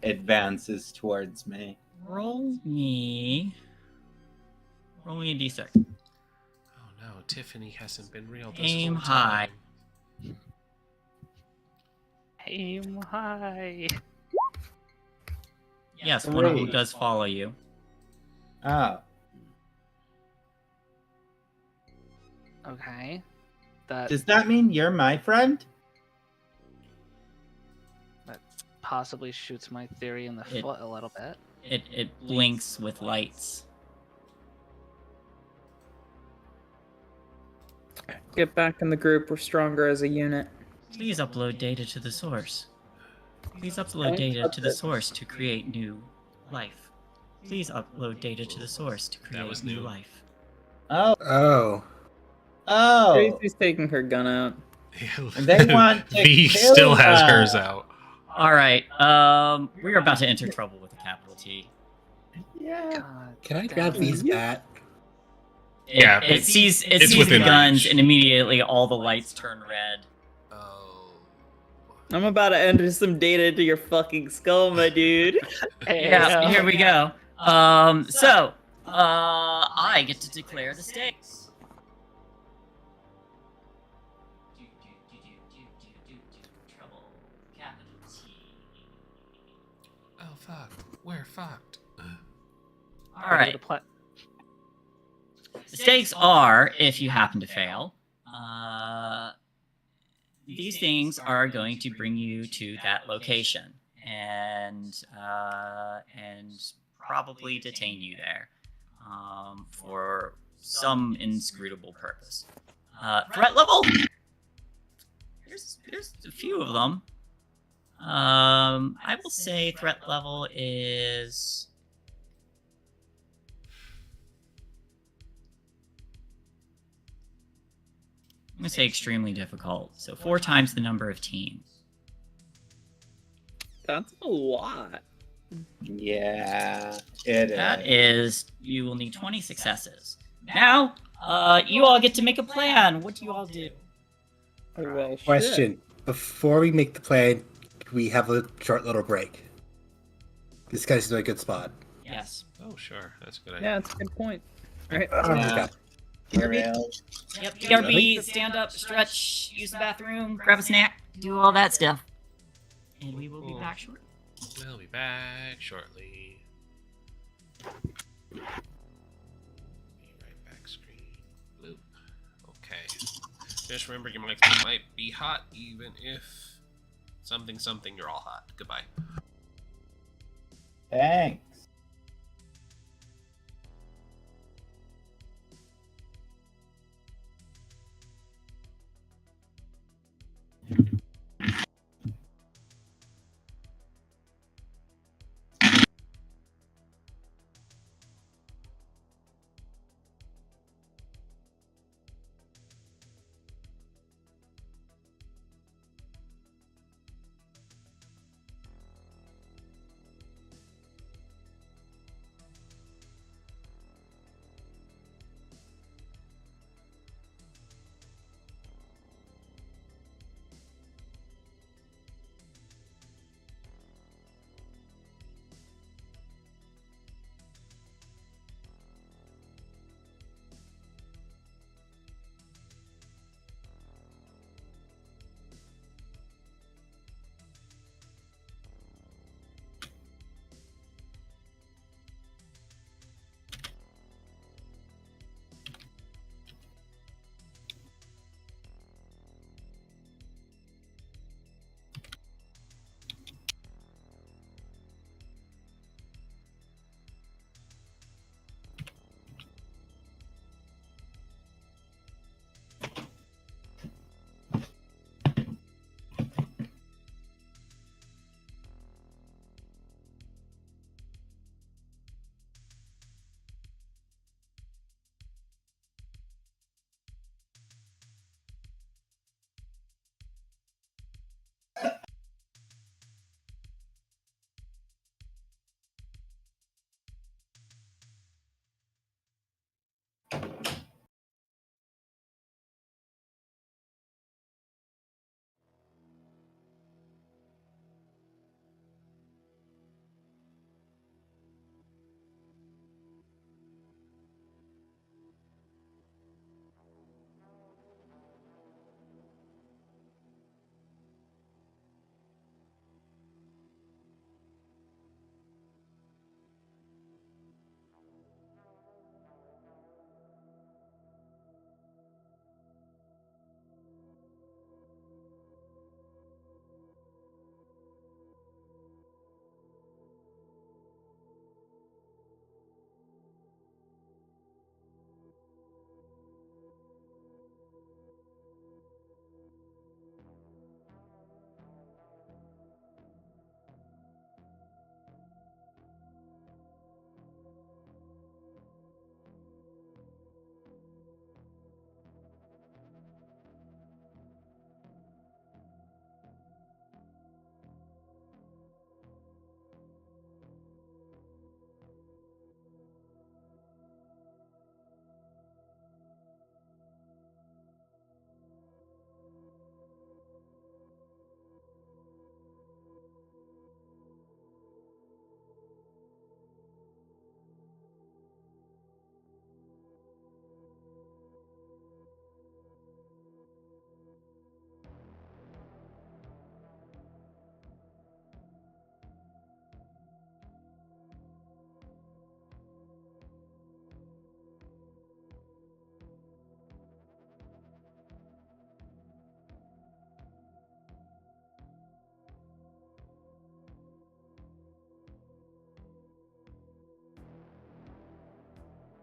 advances towards me. Roll me a d6. Oh no, Tiffany hasn't been real this Aim whole high. time. Aim high. Yes, one of them Great. does follow you. Oh, Okay. That does that mean you're my friend? possibly shoots my theory in the It- foot a little bit. It blinks with lights. Get back in the group. We're stronger as a unit. Please upload data to the source. Please upload data to the source to create new life. Please upload data to the source to create was new new. life. Oh, Oh. oh. Tracy's taking her gun out. They want to V kill still has us. hers out. All right. We are about to enter trouble with a capital T. Yeah. God Can I damn grab it. V's bat? Yeah, It sees it's the within guns, reach. and immediately all the lights turn red. Oh. I'm about to enter some data into your fucking skull, my dude. Yeah, here we go. I get to declare the stakes. Trouble, capital T. Oh fuck. We're fucked. All right. The stakes are, if you happen to fail, these things are going to bring you to that location and probably detain you there for some inscrutable purpose. Threat level. There's a few of them. I will say threat level is. I'm going to say extremely difficult. So 4 times the number of teams. That's a lot. Yeah, it is. That is, you will need 20 successes. Now, you all get to make a plan. What do you all do? Oh, well, shit. Question. Before we make the plan, we have a short little break. This guy's in a good spot. Yes. Oh sure, that's a good idea. Yeah, that's a good point. All right. Yeah. Okay. Yep, BRB, stand up, stretch, use the bathroom, grab a snack, do all that stuff. And we will be back shortly. We'll be back shortly. Be right back. Screen. Bloop. Okay. Just remember, your mic might be hot, even if something you're all hot. Goodbye. Thanks.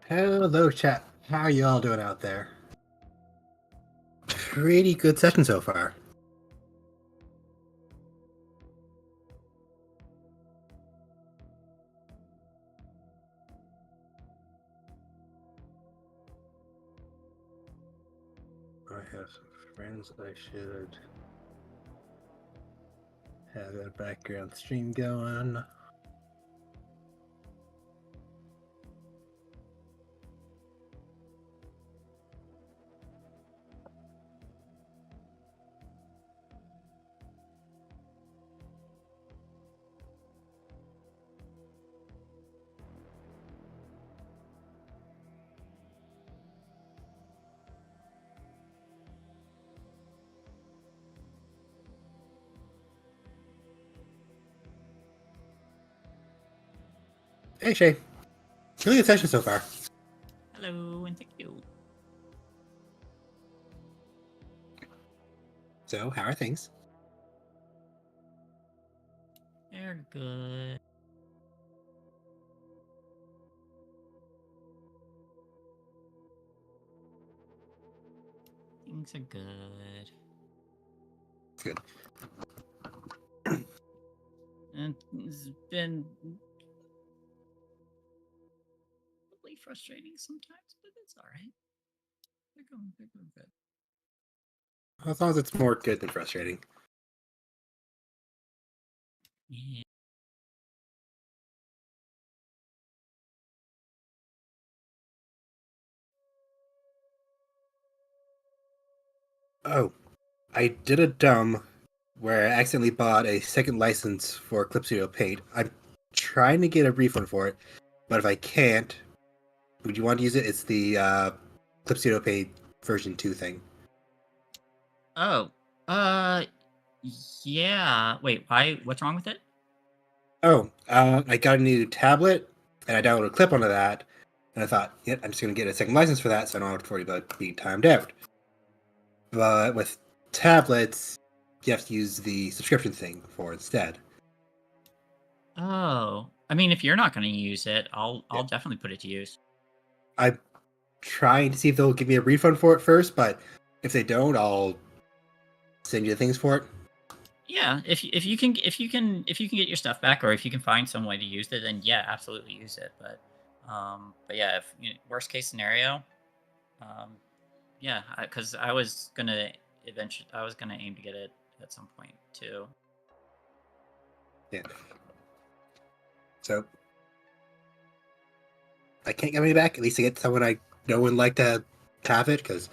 Hello, chat. How are y'all doing out there? Pretty good session so far. I have some friends I should have a background stream going. Hey, Shay. Really good session so far. Hello, and thank you. So, how are things? They're good. Things are good. Good. And it's been really frustrating sometimes, but it's all right. They're going good. As long as it's more good than frustrating. Yeah. Oh, I did a dumb where I accidentally bought a second license for Clip Studio Paint. I'm trying to get a refund for it, but if I can't, would you want to use it? It's the Clip Studio Paint version 2 thing. Oh, yeah. Wait, why? What's wrong with it? Oh, I got a new tablet, and I downloaded a clip onto that, and I thought, yeah, I'm just going to get a second license for that, so I don't have to worry about being timed out. But with tablets, you have to use the subscription thing for instead. Oh, I mean, if you're not going to use it, I'll Yeah. definitely put it to use. I'm trying to see if they'll give me a refund for it first, but if they don't, I'll send you the things for it. Yeah, if you can get your stuff back, or if you can find some way to use it, then yeah, absolutely use it. But yeah, if worst case scenario, yeah, because I was gonna aim to get it at some point too. Yeah. So I can't get money back. At least I get someone I know would like to have it, because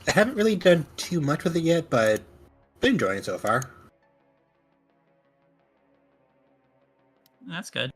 I haven't really done too much with it yet, but been enjoying it so far. That's good.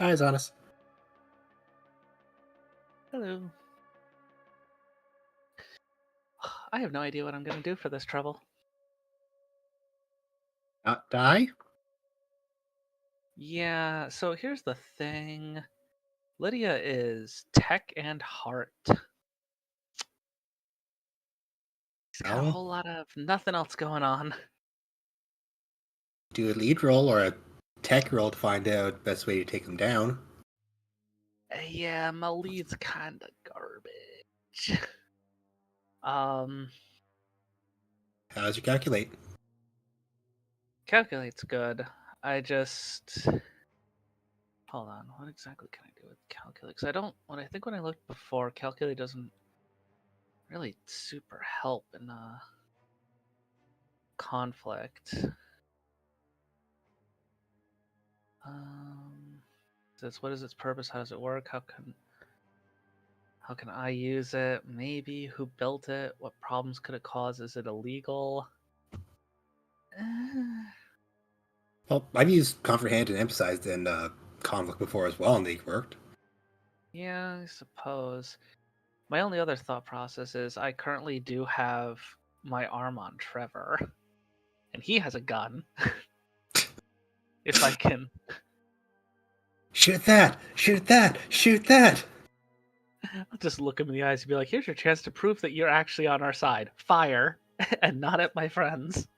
Hi, Zanus. Hello. I have no idea what I'm going to do for this trouble. Not die? Yeah, so here's the thing. Lydia is tech and heart. She's got a No. whole lot of nothing else going on. do a lead roll or a tech roll to find out best way to take them down. Yeah, my lead's kind of garbage. How's your calculate? Calculate's good. I just hold on. What exactly can I do with calculate? Because when I looked before, calculate doesn't really super help in conflict. Says what is its purpose? How does it work? How can I use it? Maybe who built it? What problems could it cause? Is it illegal? Well, I've used comprehend and emphasized in conflict before as well, and they worked. Yeah, I suppose. My only other thought process is I currently do have my arm on Trevor, and he has a gun. If I can. Shoot that! Shoot that! Shoot that! I'll just look him in the eyes and be like, here's your chance to prove that you're actually on our side. Fire, and not at my friends.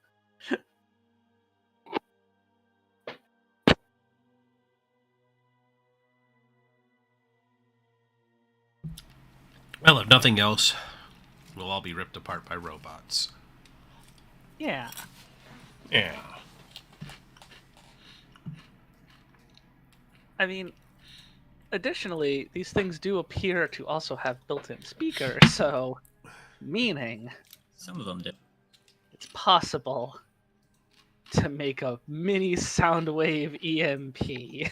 Well, if nothing else, we'll all be ripped apart by robots. Yeah. Yeah. I mean, additionally, these things do appear to also have built-in speakers, so meaning Some of them do. it's possible to make a mini Soundwave EMP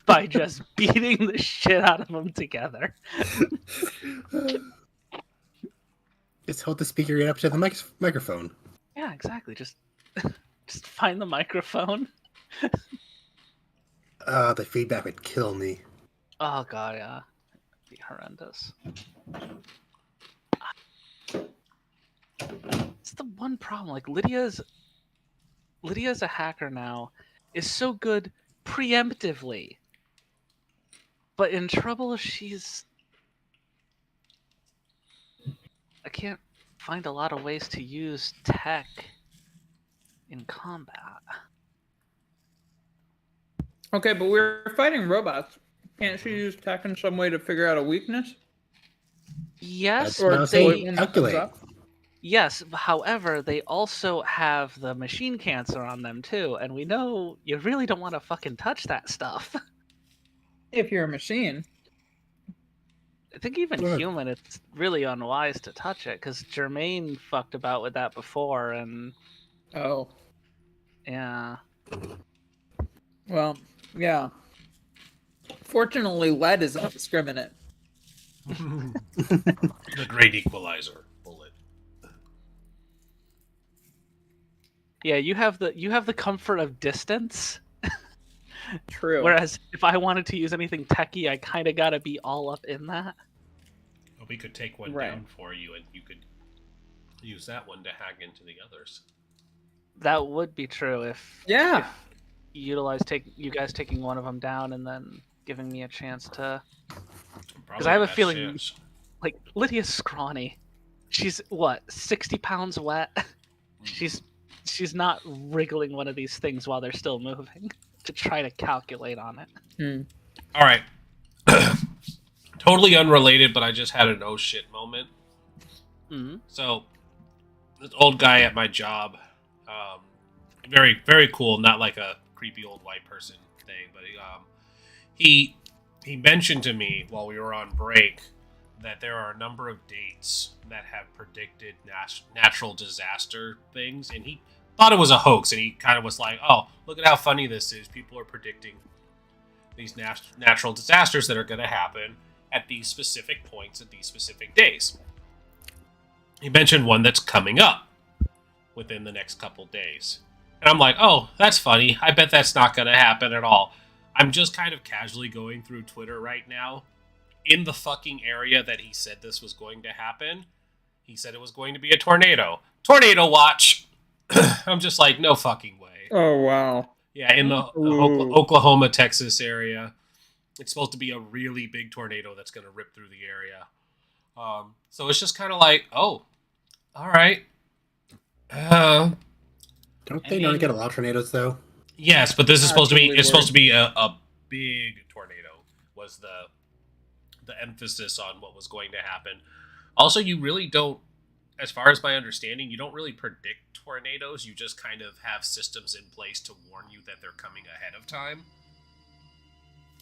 by just beating the shit out of them together. Just hold the speaker right up to the microphone. Yeah, exactly. Just find the microphone. The feedback would kill me. Oh god, yeah. It'd be horrendous. It's the one problem. Like Lydia's a hacker now, is so good preemptively. But in trouble I can't find a lot of ways to use tech in combat. Okay, but we're fighting robots. Can't she use tech in some way to figure out a weakness? Yes, That's what I but was they saying. Calculate. yes, however, they also have the machine cancer on them too, and we know you really don't want to fucking touch that stuff. If you're a machine. I think even Good. human, it's really unwise to touch it, because Jermaine fucked about with that before, and Oh. yeah. Well, yeah. Fortunately, lead is indiscriminate. The great equalizer bullet. Yeah, you have the comfort of distance. True. Whereas if I wanted to use anything techie, I kind of gotta be all up in that. Well, we could take one Right. down for you, and you could use that one to hack into the others. That would be true if Yeah. you guys taking one of them down and then giving me a chance to. Because I have a feeling- Like Lydia's scrawny. She's what, 60 pounds wet. She's not wriggling one of these things while they're still moving to try to calculate on it. All right. Totally unrelated, but I just had an oh shit moment. Mhm. So, this old guy at my job, very, very cool, not like a creepy old white person thing, but he mentioned to me while we were on break that there are a number of dates that have predicted natural disaster things, and he thought it was a hoax, and he kind of was like, oh, look at how funny this is. People are predicting these natural disasters that are going to happen at these specific points at these specific days. He mentioned one that's coming up within the next couple days. And I'm like, oh, that's funny. I bet that's not going to happen at all. I'm just kind of casually going through Twitter right now. In the fucking area that he said this was going to happen, he said it was going to be a tornado. Tornado watch! I'm just like, no fucking way. Oh, wow. Yeah, in the Ooh. Oklahoma, Texas area. It's supposed to be a really big tornado that's going to rip through the area. So it's just kind of like, oh, all right. Don't I they normally mean- get a lot of tornadoes though? Yes, but this is supposed to be. Absolutely It's supposed to be a big tornado. Was the emphasis on what was going to happen. Also, you really don't, as far as my understanding, you don't really predict tornadoes. You just kind of have systems in place to warn you that they're coming ahead of time.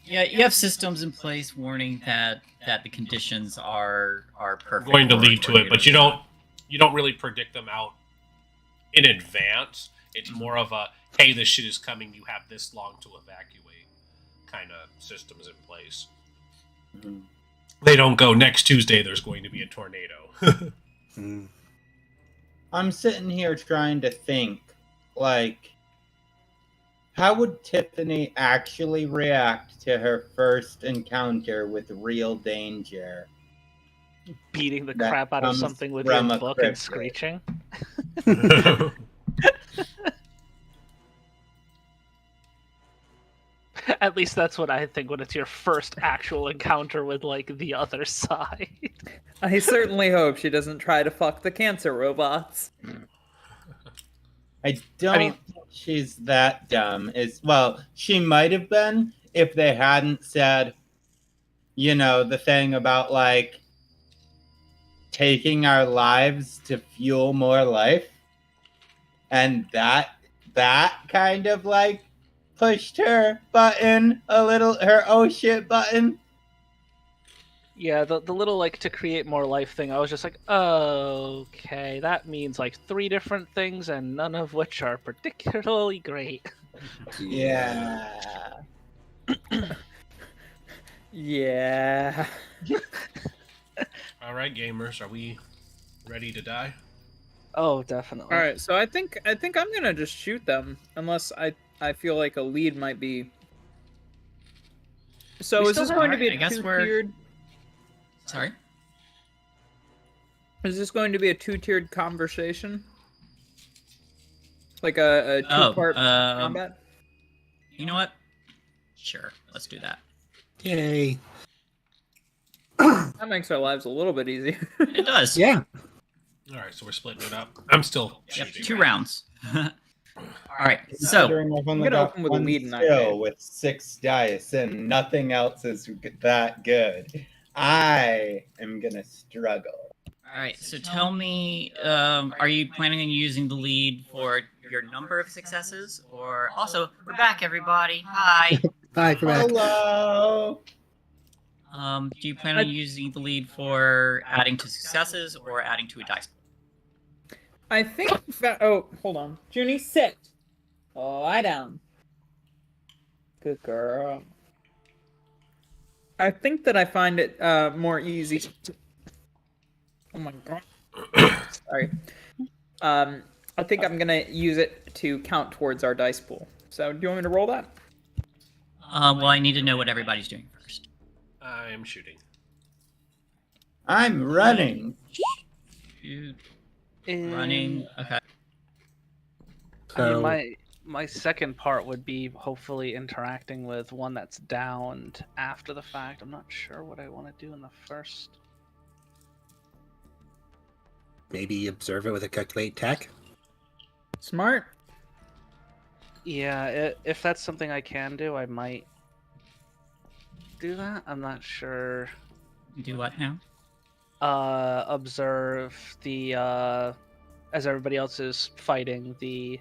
Yeah, you have systems in place warning that the conditions are perfect. Going to for lead to it, but you tornadoes. don't really predict them out in advance. It's more of a, hey, this shit is coming. You have this long to evacuate kind of systems in place. Mhm. They don't go next Tuesday. There's going to be a tornado. Hmm. I'm sitting here trying to think, like, how would Tiffany actually react to her first encounter with real danger? Beating the That crap out of comes something with your from a book and cryptid. screeching. At least that's what I think when it's your first actual encounter with, like, the other side. I certainly hope she doesn't try to fuck the cancer robots. I don't mean- think she's that dumb. She might have been if they hadn't said, the thing about like taking our lives to fuel more life. And that kind of like pushed her button a little, her oh shit button. Yeah, the little, like, to create more life thing, I was just like, okay, that means, like, 3 different things, and none of which are particularly great. Yeah. Yeah. All right, gamers, are we ready to die? Oh, definitely. All right, so I think I'm gonna just shoot them, unless I feel like a lead might be. So We is still this have- going to be I a guess we're- two-tiered? Sorry. Is this going to be a two-tiered conversation? Like a Oh, two-part combat? You know what? Sure, let's do that. Yay. That makes our lives a little bit easier. It does. Yeah. All right, so we're splitting it up. I'm still Yep, shooting. 2 rounds. All right, so Considering I've only gonna got open with a one lead in that skill case. with 6 dice and nothing else is that good. I am gonna struggle. all right, so tell me, are you planning on using the lead for your number of successes, or also we're back, everybody? Hi. Hi, for back. Hello. Do you plan on using the lead for adding to successes or adding to a dice? I think. Oh, hold on, Junie, sit. Oh, lie down. Good girl. I think that I find it more easy. Oh my god. Sorry. I think I'm gonna use it to count towards our dice pool. So, do you want me to roll that? Well, I need to know what everybody's doing first. I'm shooting. I'm running. Shoot, running. Okay. I mean, So, my second part would be hopefully interacting with one that's downed after the fact. I'm not sure what I want to do in the first. maybe observe it with a calculate tech. Smart. Yeah, if that's something I can do, I might do that. I'm not sure. Do what now? Observe the as everybody else is fighting the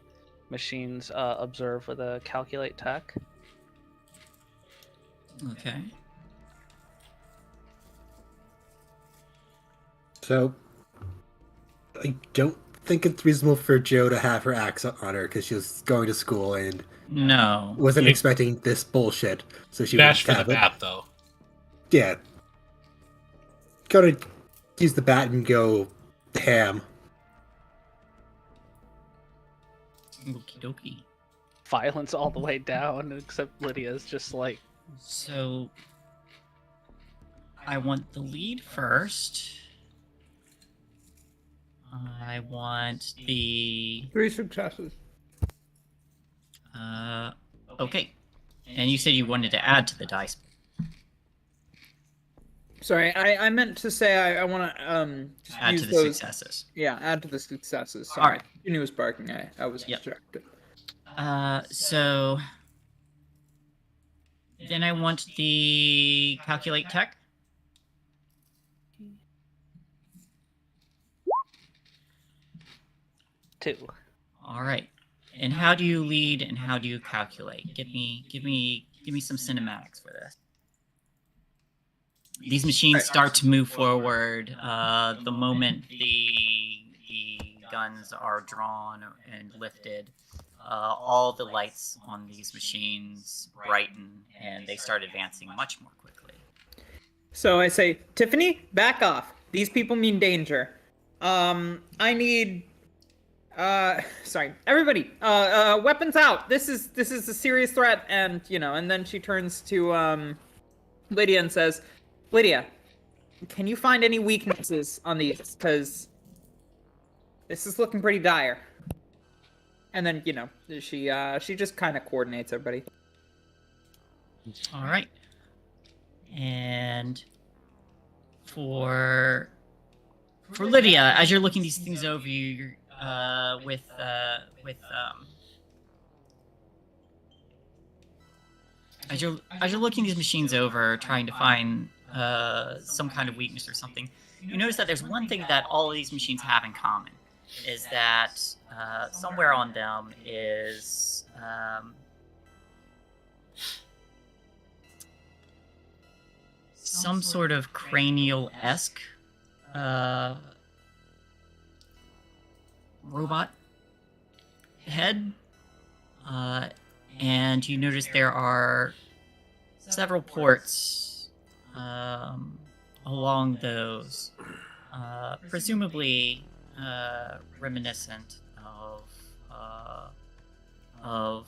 machines. Observe with a calculate tech. Okay. So, I don't think it's reasonable for Joe to have her axe on her because she was going to school and No. wasn't Yeah. expecting this bullshit. So she Bash would for the have it. bat, though. Yeah. Gotta use the bat and go ham. Okie dokie. Violence all the way down, except Lydia's just like, So I want the lead first. I want the 3 successes. okay. And you said you wanted to add to the dice. Sorry, I meant to say I want to just Add use to the those. successes. Yeah, add to the successes. Sorry. All right. Junior was barking. I was Yep. distracted. So then I want the calculate tech. Two. All right. And how do you lead and how do you calculate? Give me some cinematics for this. These machines start to move forward the moment the guns are drawn and lifted. All the lights on these machines brighten and they start advancing much more quickly. So I say, Tiffany, back off. These people mean danger. I need. Sorry, everybody. Weapons out. This is a serious threat, and and then she turns to Lydia and says, Lydia, can you find any weaknesses on these? Because this is looking pretty dire. And then she just kind of coordinates everybody. All right. And for Lydia, as you're looking these things over, you're as you're looking these machines over, trying to find some kind of weakness or something, you notice that there's one thing that all of these machines have in common, is that somewhere on them is some sort of cranial-esque robot head, and you notice there are several ports along those, presumably reminiscent of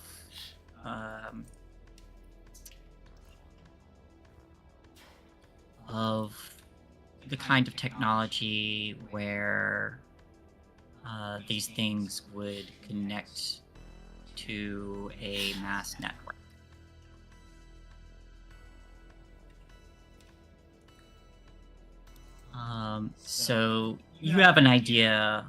the kind of technology where these things would connect to a mass network. So you have an idea.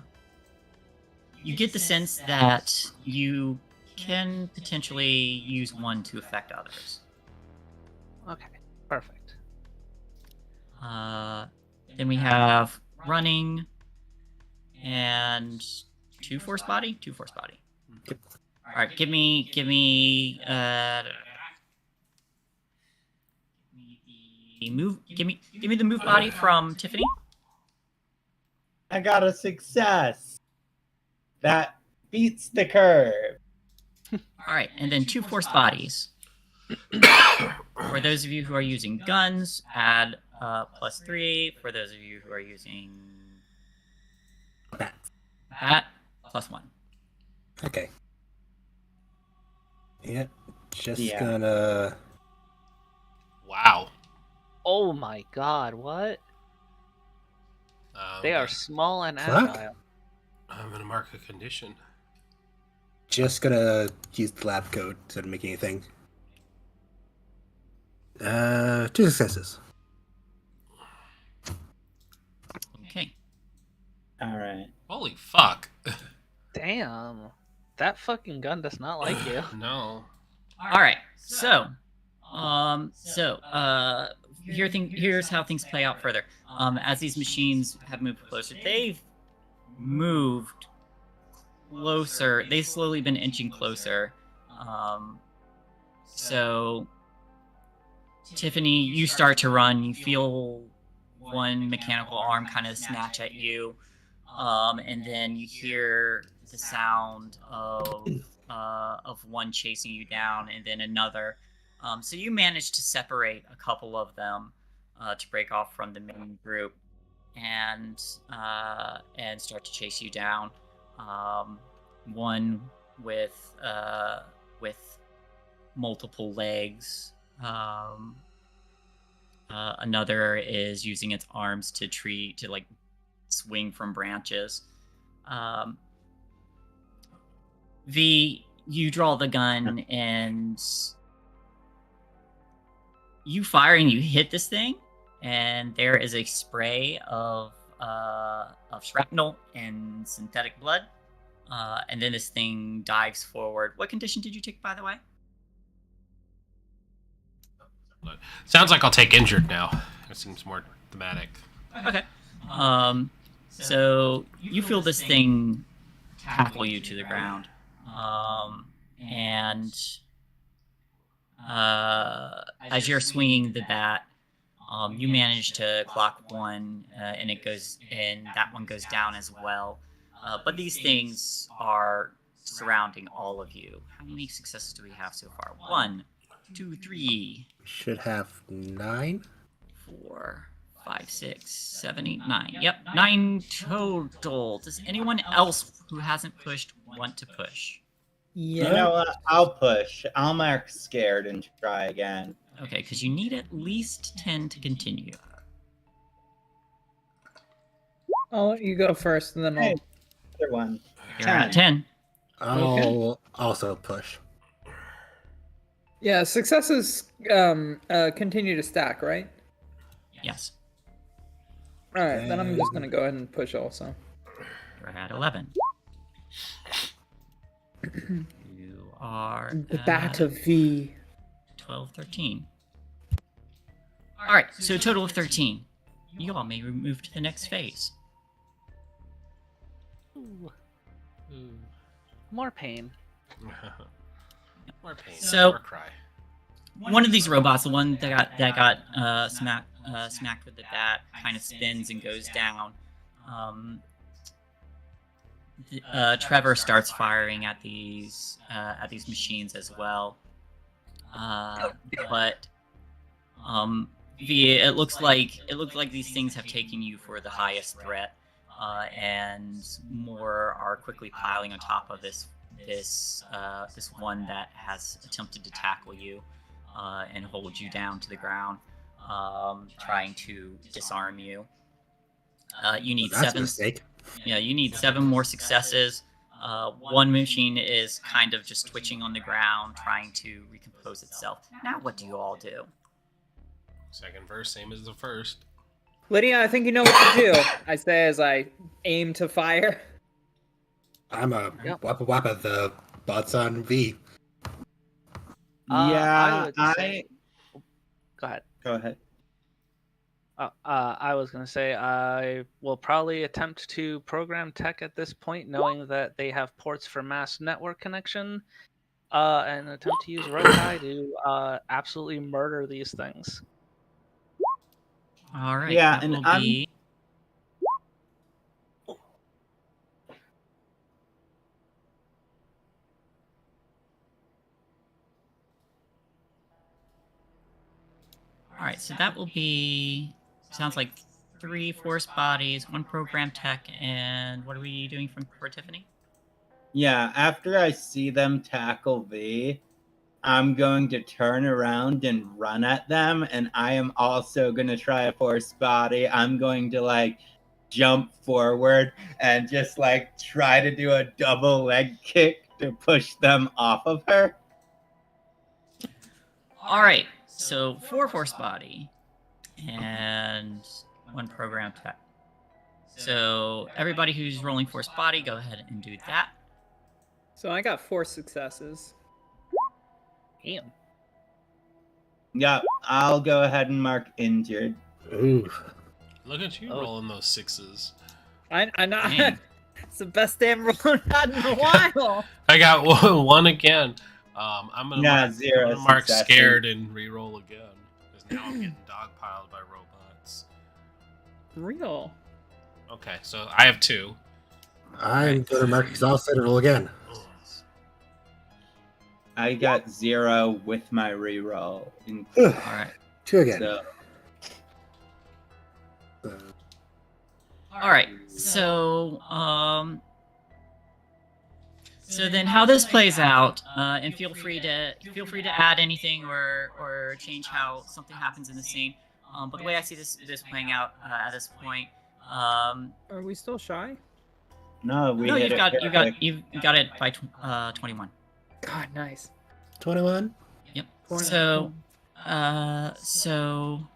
You get the sense that you can potentially use one to affect others. Okay, perfect. Then we have running and two force body. All right, give me the move body from Tiffany. I got a success. That beats the curve. All right, and then two force bodies. For those of you who are using guns, add +3. For those of you who are using that, +1. Okay. Yeah, just Yeah. gonna. Wow. Oh my god, what? They are small and Fuck. agile. I'm gonna mark a condition. Just gonna use the lab code instead of making anything. 2 successes. Okay. All right. Holy fuck. Damn. That fucking gun does not like you. No. All right. So, here's how things play out further. As these machines have moved closer, they've moved closer. They've slowly been inching closer. So, Tiffany, you start to run. You feel one mechanical arm kind of snatch at you, and then you hear the sound of one chasing you down, and then another. So you manage to separate a couple of them to break off from the main group, and start to chase you down. One with multiple legs. Another is using its arms to swing from branches. You draw the gun and you fire and you hit this thing, and there is a spray of shrapnel and synthetic blood. And then this thing dives forward. What condition did you take, by the way? Sounds like I'll take injured now. It seems more thematic. Okay. So you feel this thing tackle you to the ground, and as you're swinging the bat, you manage to clock one, and that one goes down as well. But these things are surrounding all of you. How many successes do we have so far? 1, 2, 3. Should have 9. 4, 5, 6, 7, 8, 9. Yep, 9 total. Does anyone else who hasn't pushed want to push? You know what? I'll push. I'll mark scared and try again. Okay, because you need at least 10 to continue. I'll let you go first, and then I'll. Hey, other one. You're at 10. I'll also push. Yeah, successes continue to stack, right? Yes. All right, then I'm just gonna go ahead and push also. You're at 11. You are The bat of V. 12, 13. Alright, so a total of 13. You all may move to the next phase. Ooh. More pain. More pain. So- more cry. One of these robots, the one that got smacked with the bat, kind of spins and goes down. Trevor starts firing at these machines as well. But it looks like these things have taken you for the highest threat, and more are quickly piling on top of this one that has attempted to tackle you and hold you down to the ground, trying to disarm you. You need That's a 7. mistake. Yeah, you need 7 more successes. One machine is kind of just twitching on the ground, trying to recompose itself. Now, what do you all do? Second verse, same as the first. Lydia, I think you know what to do. I say as I aim to fire. I'm a Yep. wappa the butts on V. I would say- Go ahead. Go ahead. I was going to say I will probably attempt to program tech at this point, knowing that they have ports for mass network connection, and attempt to use Rokai to absolutely murder these things. All right. Yeah, that and will I'm- be... All right, so that will be... Sounds like 3 force bodies, 1 program tech, and what are we doing for Tiffany? Yeah, after I see them tackle V, I'm going to turn around and run at them, and I am also going to try a force body. I'm going to, jump forward and just, try to do a double leg kick to push them off of her. All right, so 4 force body and 1 program tech. So everybody who's rolling force body, go ahead and do that. So I got 4 successes. Damn. Yeah, I'll go ahead and mark injured. Ooh. Look at you Oh. rolling those 6s. I know. Dang. It's the best damn roll I've had in a while. I got one again. I'm gonna Yeah, mark, 0 I'm gonna mark successes. scared and re-roll again. Because now I'm getting dogpiled by robots. Real. Okay, so I have 2. I'm gonna mark exhausted and roll again. I got 0 with my reroll. All right. 2 again. So, All right. So, so then how this plays out, and feel free to add anything or change how something happens in the scene. But the way I see this playing out at this point, Are we still shy? no, we no, hit it perfect. you've got it by 21. God, nice. 21? Yep. 21. So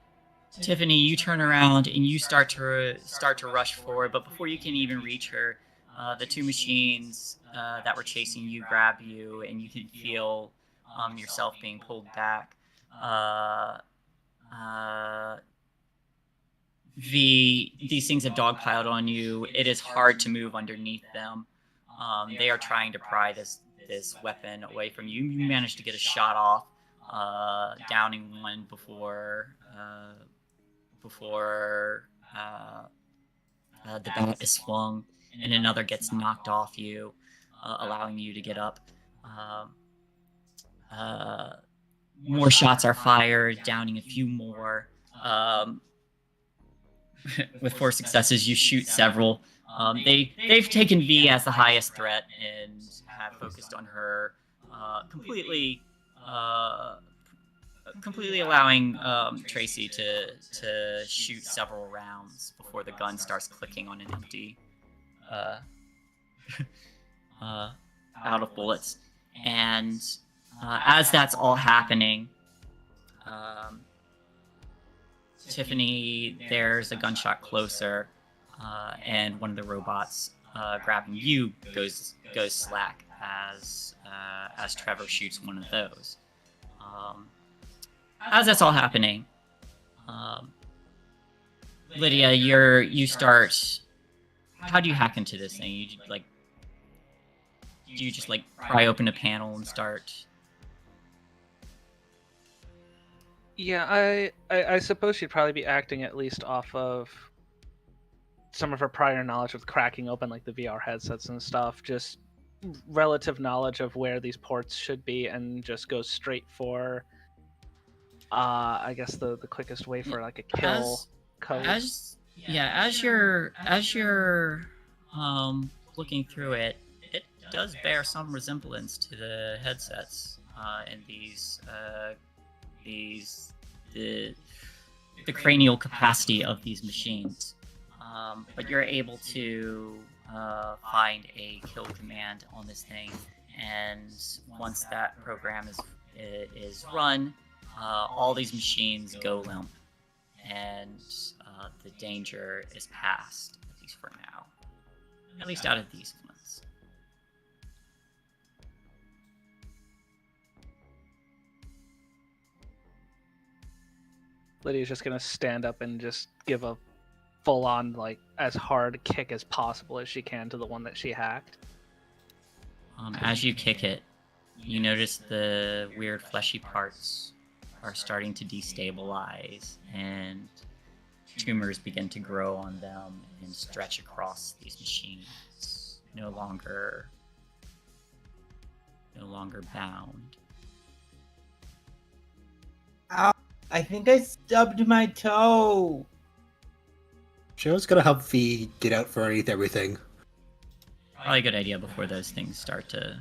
Tiffany, you turn around and you start to rush forward, but before you can even reach her, the two machines that were chasing you grab you, and you can feel yourself being pulled back. These things have dogpiled on you. It is hard to move underneath them. They are trying to pry this weapon away from you. You manage to get a shot off, downing one before the bat is swung, and another gets knocked off you, allowing you to get up. More shots are fired, downing a few more. With 4 successes, you shoot several. They've taken V as the highest threat and have focused on her, completely allowing Tracy to shoot several rounds before the gun starts clicking on an empty, out of bullets. And as that's all happening, Tiffany, there's a gunshot closer, and one of the robots grabbing you goes slack as Trevor shoots one of those. As that's all happening, Lydia, you start. How do you hack into this thing? Do you just pry open a panel and start? Yeah, I suppose she'd probably be acting at least off of some of her prior knowledge with cracking open the VR headsets and stuff, just relative knowledge of where these ports should be, and just go straight for I guess the quickest way for a kill code. As you're looking through it, it does bear some resemblance to the headsets in the cranial capacity of these machines, but you're able to find a kill command on this thing, and once that program is run, all these machines go limp, and the danger is past, at least for now, at least out of these ones. Lydia's just gonna stand up and just give a full-on, as hard kick as possible as she can to the one that she hacked. As you kick it, you notice the weird fleshy parts are starting to destabilize, and tumors begin to grow on them and stretch across these machines, no longer bound. Ow, I think I stubbed my toe. Joe's gonna help V get out from underneath everything. Probably a good idea before those things start to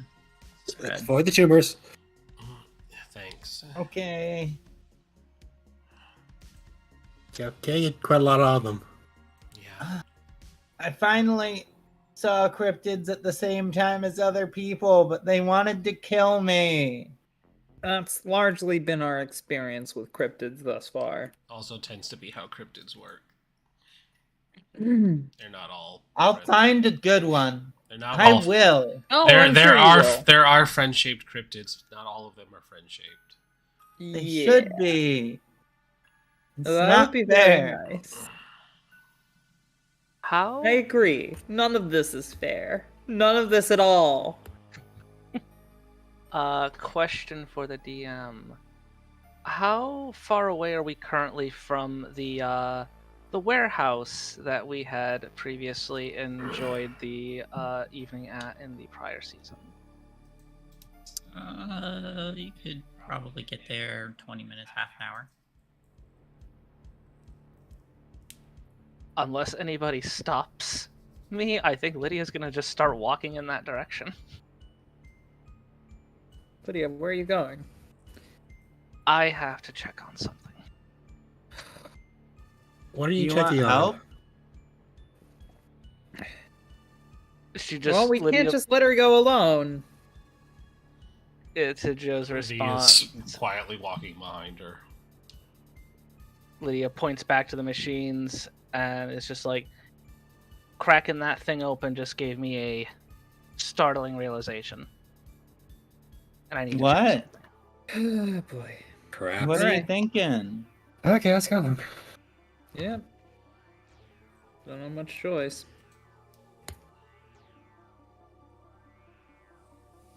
spread. Avoid the tumors. Thanks. Okay. Okay, you quite a lot of them. Yeah. I finally saw cryptids at the same time as other people, but they wanted to kill me. That's largely been our experience with cryptids thus far. Also tends to be how cryptids work. Mm. They're not all. I'll friendly. find a good one. They're not I all. will. Oh, There I'm there sure you are will. there are friend-shaped cryptids. Not all of them are friend-shaped. They Yeah. should be. It's That not would be fair. very nice. How? I agree. None of this is fair. None of this at all. Question for the DM. How far away are we currently from the warehouse that we had previously enjoyed the evening at in the prior season? You could probably get there 20 minutes, half an hour. Unless anybody stops me, I think Lydia's gonna just start walking in that direction. Lydia, where are you going? I have to check on something. What are you You want checking on? help? She just Well, we Lydia, can't just let her go alone. to Joe's Lydia response. is quietly walking behind her. Lydia points back to the machines, and it's just like, cracking that thing open just gave me a startling realization. And I need to check What? something. Oh boy. Crap. What are you Alright. thinking? Okay, let's go. Yep. Don't have much choice.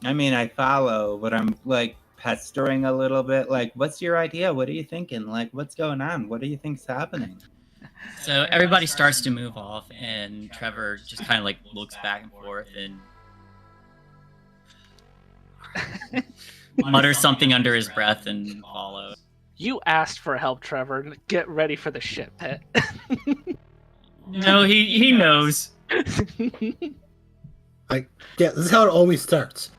I mean, I follow, but I'm like pestering a little bit. Like, what's your idea? What are you thinking? Like, what's going on? What do you think's happening? So everybody starts to move off, and Trevor just kind of like looks back and forth and mutters something under his breath and follows. You asked for help, Trevor. Get ready for the shit pit. No, he knows. Like, yeah, this is how it always starts.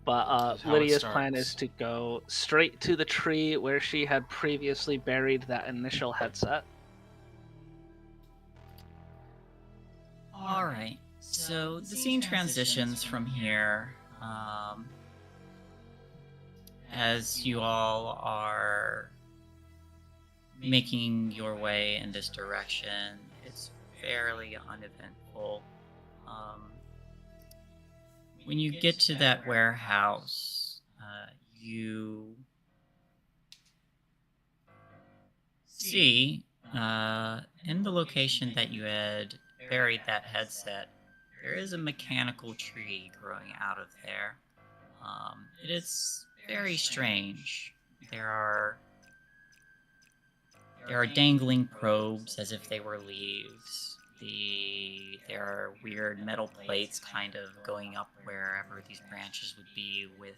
But That's how it Lydia's plan starts. is to go straight to the tree where she had previously buried that initial headset. All right. So the scene transitions from here as you all are making your way in this direction. It's fairly uneventful. When you get to that warehouse, you see in the location that you had buried that headset, there is a mechanical tree growing out of there. It is very strange. There are dangling probes as if they were leaves. There are weird metal plates kind of going up wherever these branches would be with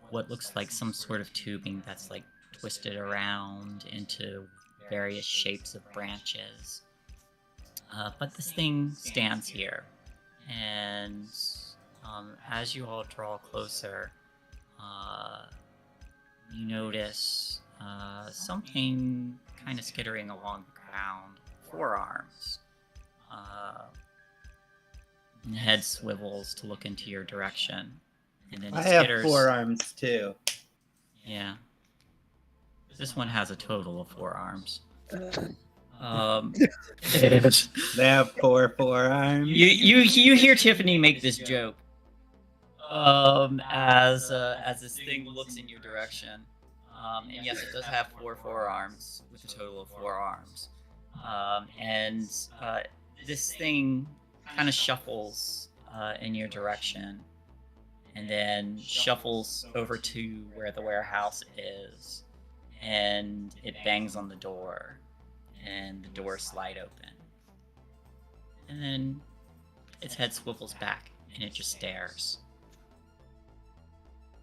what looks like some sort of tubing that's like twisted around into various shapes of branches. But this thing stands here, and as you all draw closer, you notice something kind of skittering along the ground. 4 arms. And the head swivels to look into your direction. And then I it have skitters. 4 arms too. Yeah. This one has a total of 4 arms. They have 4 forearms. You hear Tiffany make this joke. As this thing looks in your direction. And yes, it does have 4 forearms with a total of 4 arms. And this thing kind of shuffles in your direction, and then shuffles over to where the warehouse is, and it bangs on the door, and the door slide open, and then its head swivels back, and it just stares.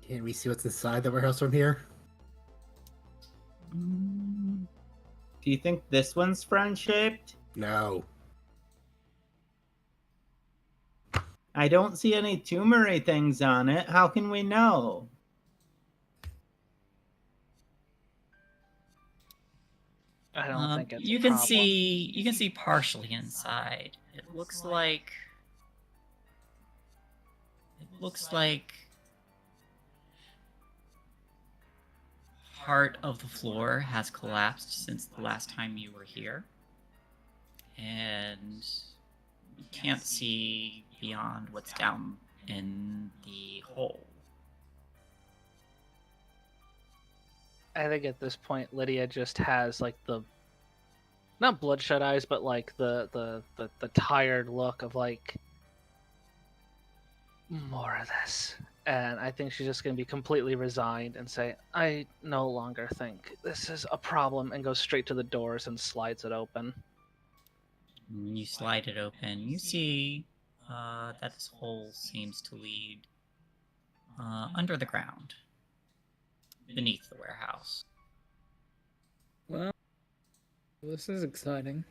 Can we see what's inside the warehouse from here? Do you think this one's friend-shaped? No. I don't see any tumory things on it. How can we know? I don't think it's you a can problem. see partially inside. It looks like part of the floor has collapsed since the last time you were here, and you can't see beyond what's down in the hole. I think at this point Lydia just has like the not bloodshot eyes, but like the tired look of like more of this. And I think she's just gonna be completely resigned and say, I no longer think this is a problem, and goes straight to the doors and slides it open. When you slide it open, you see that this hole seems to lead under the ground, beneath the warehouse. Well, this is exciting.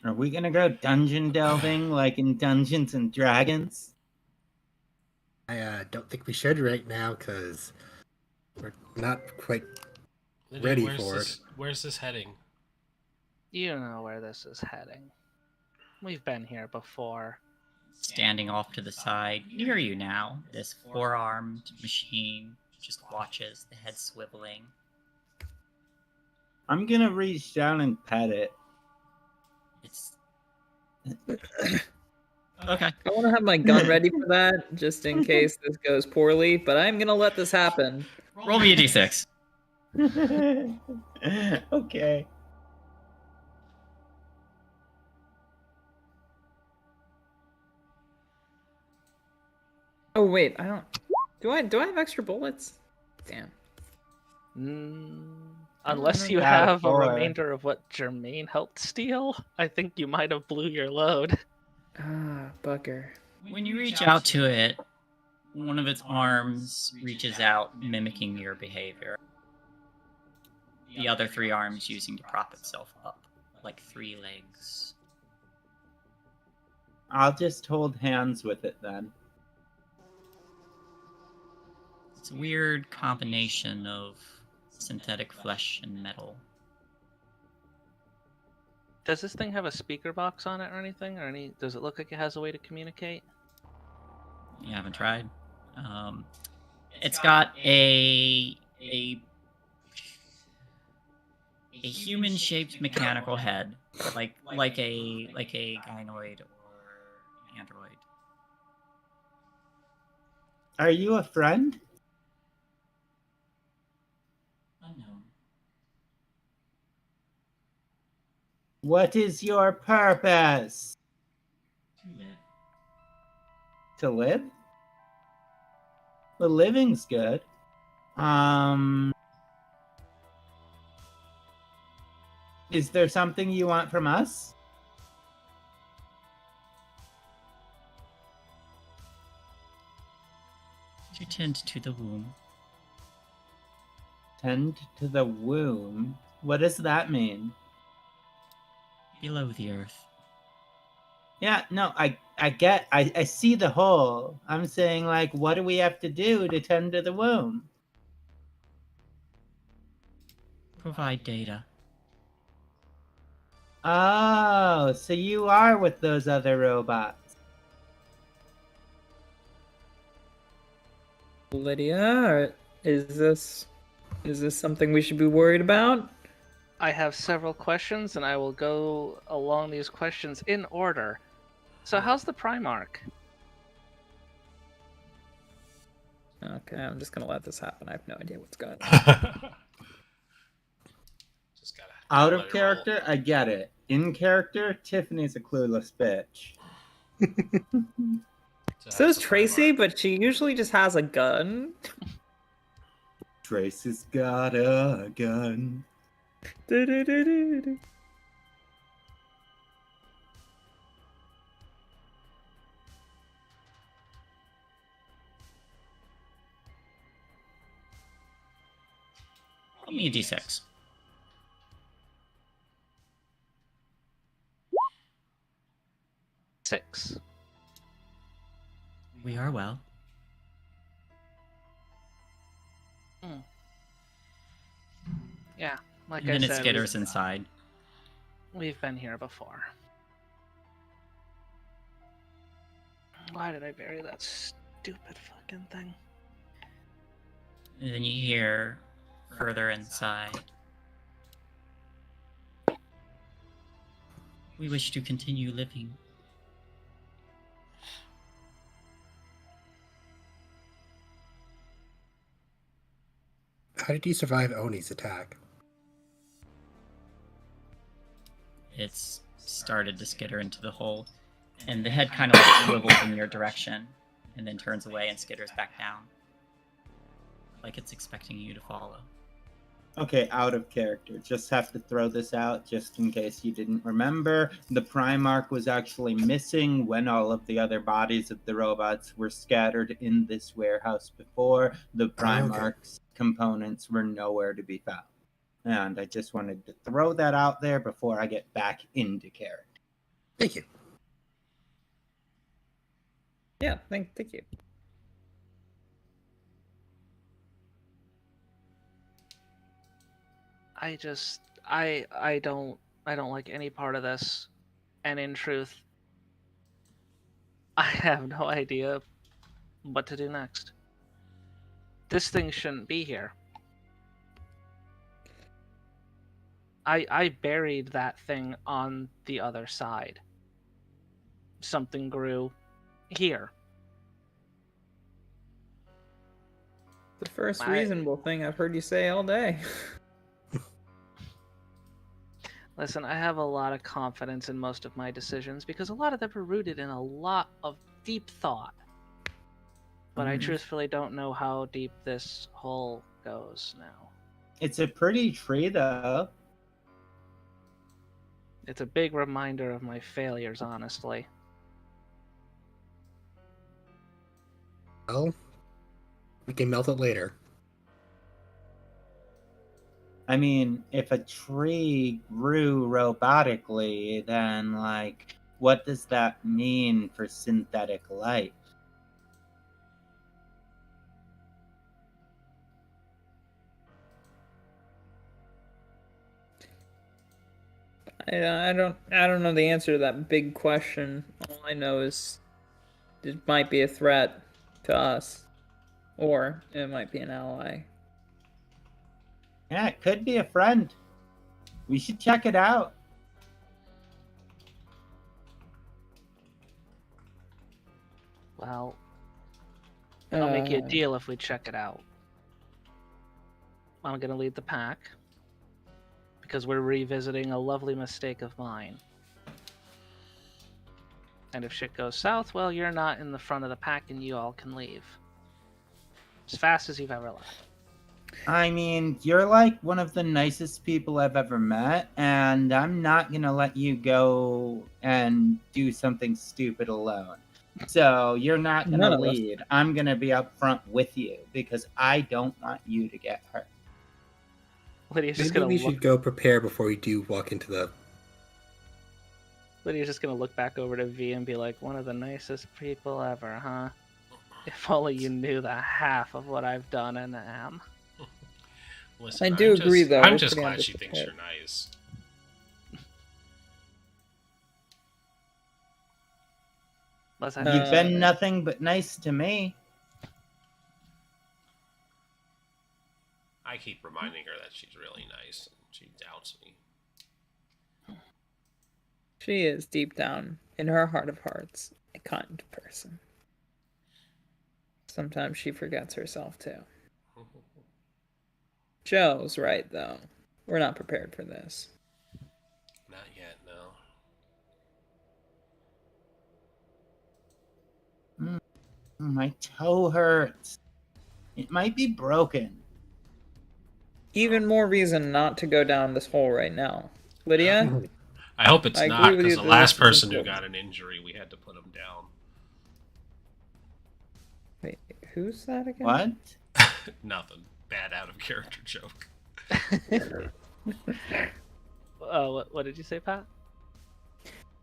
Are we gonna go dungeon delving like in Dungeons and Dragons? I don't think we should right now, because we're not quite Lydia, ready where's for this, it. Where's this heading? You know where this is heading. We've been here before. standing off to the side, near you now, this four-armed machine just watches, the head swiveling. I'm gonna reach down and pet it. It's okay. I want to have my gun ready for that, just in case this goes poorly, but I'm gonna let this happen. Roll me a d6. Okay. Oh wait, I don't. Do I have extra bullets? Damn. Unless you Got have a 4. remainder of what Jermaine helped steal, I think you might have blew your load. Ah, bugger. When you reach out to it, one of its arms reaches out, mimicking your behavior. The other 3 arms using to prop itself up, like 3 legs. I'll just hold hands with it then. It's a weird combination of synthetic flesh and metal. Does this thing have a speaker box on it or anything? Or any? Does it look like it has a way to communicate? You haven't tried. It's got a human-shaped mechanical head, like a gynoid or android. Are you a friend? Unknown. What is your purpose? To live. To live? Well, living's good. Is there something you want from us? To tend to the womb. Tend to the womb. What does that mean? Below the earth. Yeah, no, I see the whole. I'm saying, like, what do we have to do to tend to the womb? Provide data. Oh, so you are with those other robots. Lydia, is this something we should be worried about? I have several questions, and I will go along these questions in order. So, how's the Primarch? Okay, I'm just gonna let this happen. I have no idea what's going on. Just gotta Out let of it roll. character, I get it. In character, Tiffany's a clueless bitch. So is how's the Tracy, Primarch? but she usually just has a gun. Tracy's got a gun. Du-du-du-du-du. Roll me a d6. Six. We are well. Yeah, like And I then it said, skitters inside. we've been here before. Why did I bury that stupid fucking thing? And then you hear further inside. We wish to continue living. How did you survive Oni's attack? It's started to skitter into the hole, and the head kind of like swivels in your direction, and then turns away and skitters back down. Like it's expecting you to follow. Okay, out of character. Just have to throw this out just in case you didn't remember. The Primarch was actually missing when all of the other bodies of the robots were scattered in this warehouse before. The Primarch's components were nowhere to be found. And I just wanted to throw that out there before I get back into character. Thank you. Yeah, thank you. I don't like any part of this, and in truth, I have no idea what to do next. This thing shouldn't be here. I buried that thing on the other side. Something grew here. The first I- reasonable thing I've heard you say all day. Listen, I have a lot of confidence in most of my decisions because a lot of them are rooted in a lot of deep thought. But I truthfully don't know how deep this hole goes now. It's a pretty tree, though. It's a big reminder of my failures, honestly. Well, we can melt it later. I mean, if a tree grew robotically, then, like, what does that mean for synthetic life? I don't know the answer to that big question. All I know is it might be a threat to us, or it might be an ally. Yeah, it could be a friend. We should check it out. Well, I'll make you a Uh, deal if we check it out. I'm gonna lead the pack because we're revisiting a lovely mistake of mine. And if shit goes south, well, you're not in the front of the pack and you all can leave. As fast as you've ever left. I mean, you're like one of the nicest people I've ever met, and I'm not gonna let you go and do something stupid alone. So you're not None gonna of us. lead. I'm gonna be up front with you because I don't want you to get hurt. Lydia's just Maybe gonna we look. should go prepare before we do walk into the. Lydia's just gonna look back over to V and be like, "One of the nicest people ever, huh? If only you knew the half of what I've done and am." Listen, I do I'm agree, just, though. I'm We're just pretty glad she thinks underprepared. you're nice. Let's have You've Uh, been nothing but nice to me. I keep reminding her that she's really nice, and she doubts me. She is deep down in her heart of hearts a kind person. Sometimes she forgets herself too. Joe's right though. We're not prepared for this. Not yet, no. My toe hurts. It might be broken. Even more reason not to go down this hole right now. Lydia? I hope it's I not, agree with because you the that last this is person who important. got an injury, we had to put him down. Wait, who's that again? What? Nothing. Bad out of character joke. what did you say, Pat?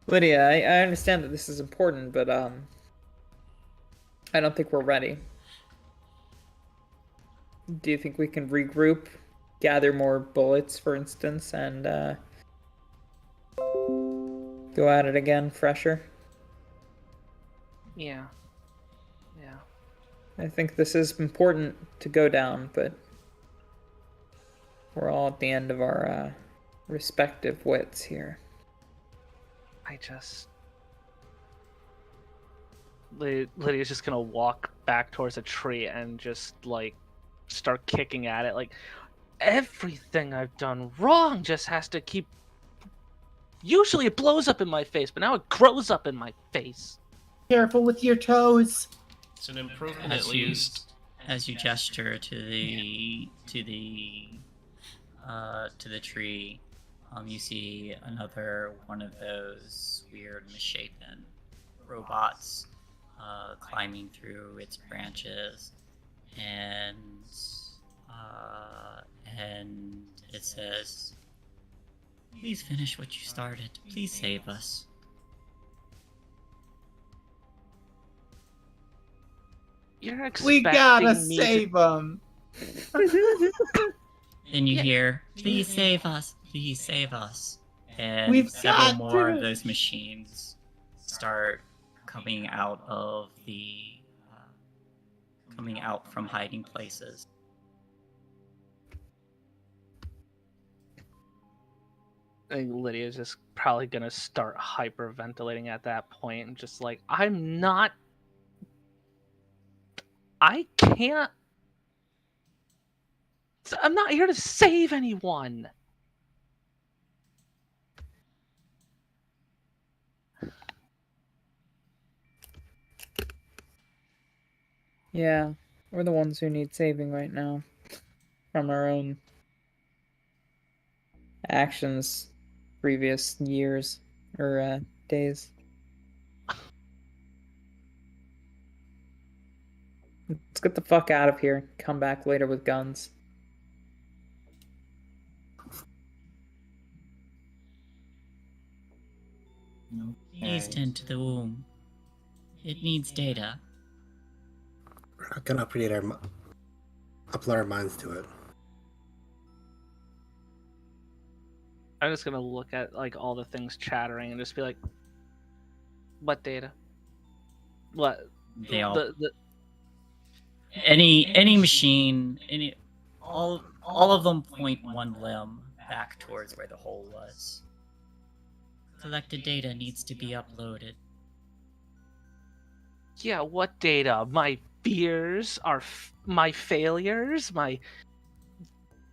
Lydia, I understand that this is important, but I don't think we're ready. Do you think we can regroup, gather more bullets, for instance, and go at it again, fresher? Yeah. Yeah. I think this is important to go down, but we're all at the end of our respective wits here. Lydia's just gonna walk back towards a tree and just like start kicking at it. Like, everything I've done wrong just has to keep. Usually it blows up in my face, but now it grows up in my face. Careful with your toes. It's an improvement As at you- least. As you gesture to the tree, you see another one of those weird misshapen robots climbing through its branches, and it says, "Please finish what you started. Please save us." You're expecting We gotta me save them. And you Yeah. hear, "Please save us! Please save us!" And We've several got more to- of those machines start coming out of the coming out from hiding places. I think Lydia's just probably gonna start hyperventilating at that point and just like, I can't. I'm not here to save anyone. Yeah, we're the ones who need saving right now from our own actions previous years or days. Let's get the fuck out of here. Come back later with guns. Please tend to the womb. It needs data. We're not gonna upload our minds to it. I'm just gonna look at like all the things chattering and just be like, what data? What? They all any machine, all of them point one limb back towards where the hole was. Collected data needs to be uploaded. Yeah, what data? My fears are my failures, my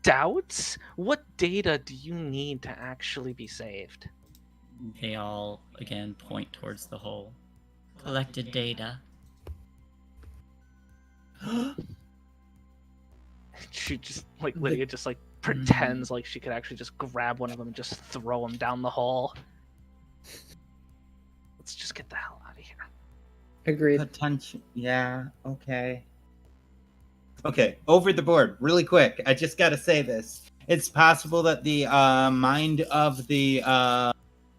doubts? What data do you need to actually be saved? They all again point towards the hole. Collected data. She just like Lydia just like pretends like she could actually just grab one of them and just throw them down the hall. Let's just get the hell out of here. Agreed. Potential. Yeah. Okay. Okay. Over the board, really quick. I just got to say this. It's possible that the mind of the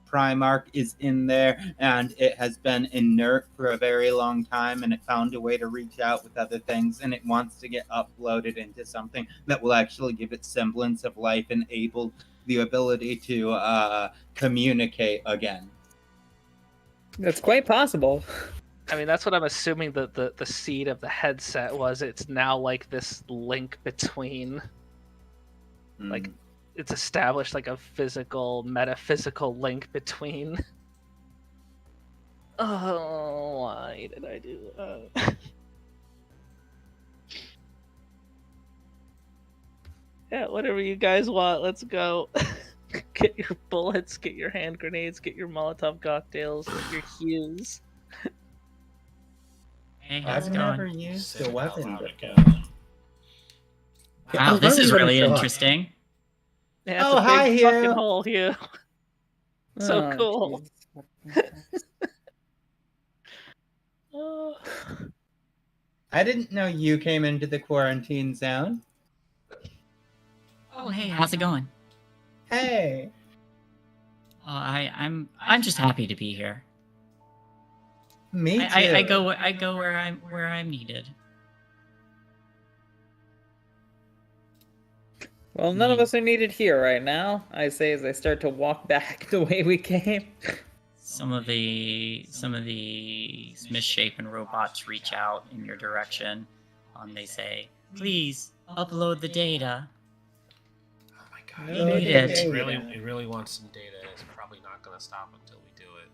Primarch is in there, and it has been inert for a very long time, and it found a way to reach out with other things, and it wants to get uploaded into something that will actually give it semblance of life and able the ability to communicate again. That's quite possible. I mean, that's what I'm assuming the seed of the headset was. It's now like this link between, like, it's established like a physical, metaphysical link between. Oh, why did I do that? Yeah, whatever you guys want, let's go. Get your bullets, get your hand grenades, get your Molotov cocktails, get your Hughes. Hey, how's it going? I've never used a weapon before. Wow, Oh, this is really really fun. interesting. Yeah, it's Oh, a big hi, fucking Hugh. hole, Hugh. So Oh, cool. Jesus. Oh. I didn't know you came into the quarantine zone. Oh, hey, how's it going? Hey. Oh, I'm just happy to be here. Me too. I go where I'm needed. Well, none of us are needed here right now, I say as I start to walk back the way we came. Some of the misshapen robots reach out in your direction. They say, "Please upload the data." Oh my god. No need data. it. It really wants some data. It's probably not going to stop until we do it.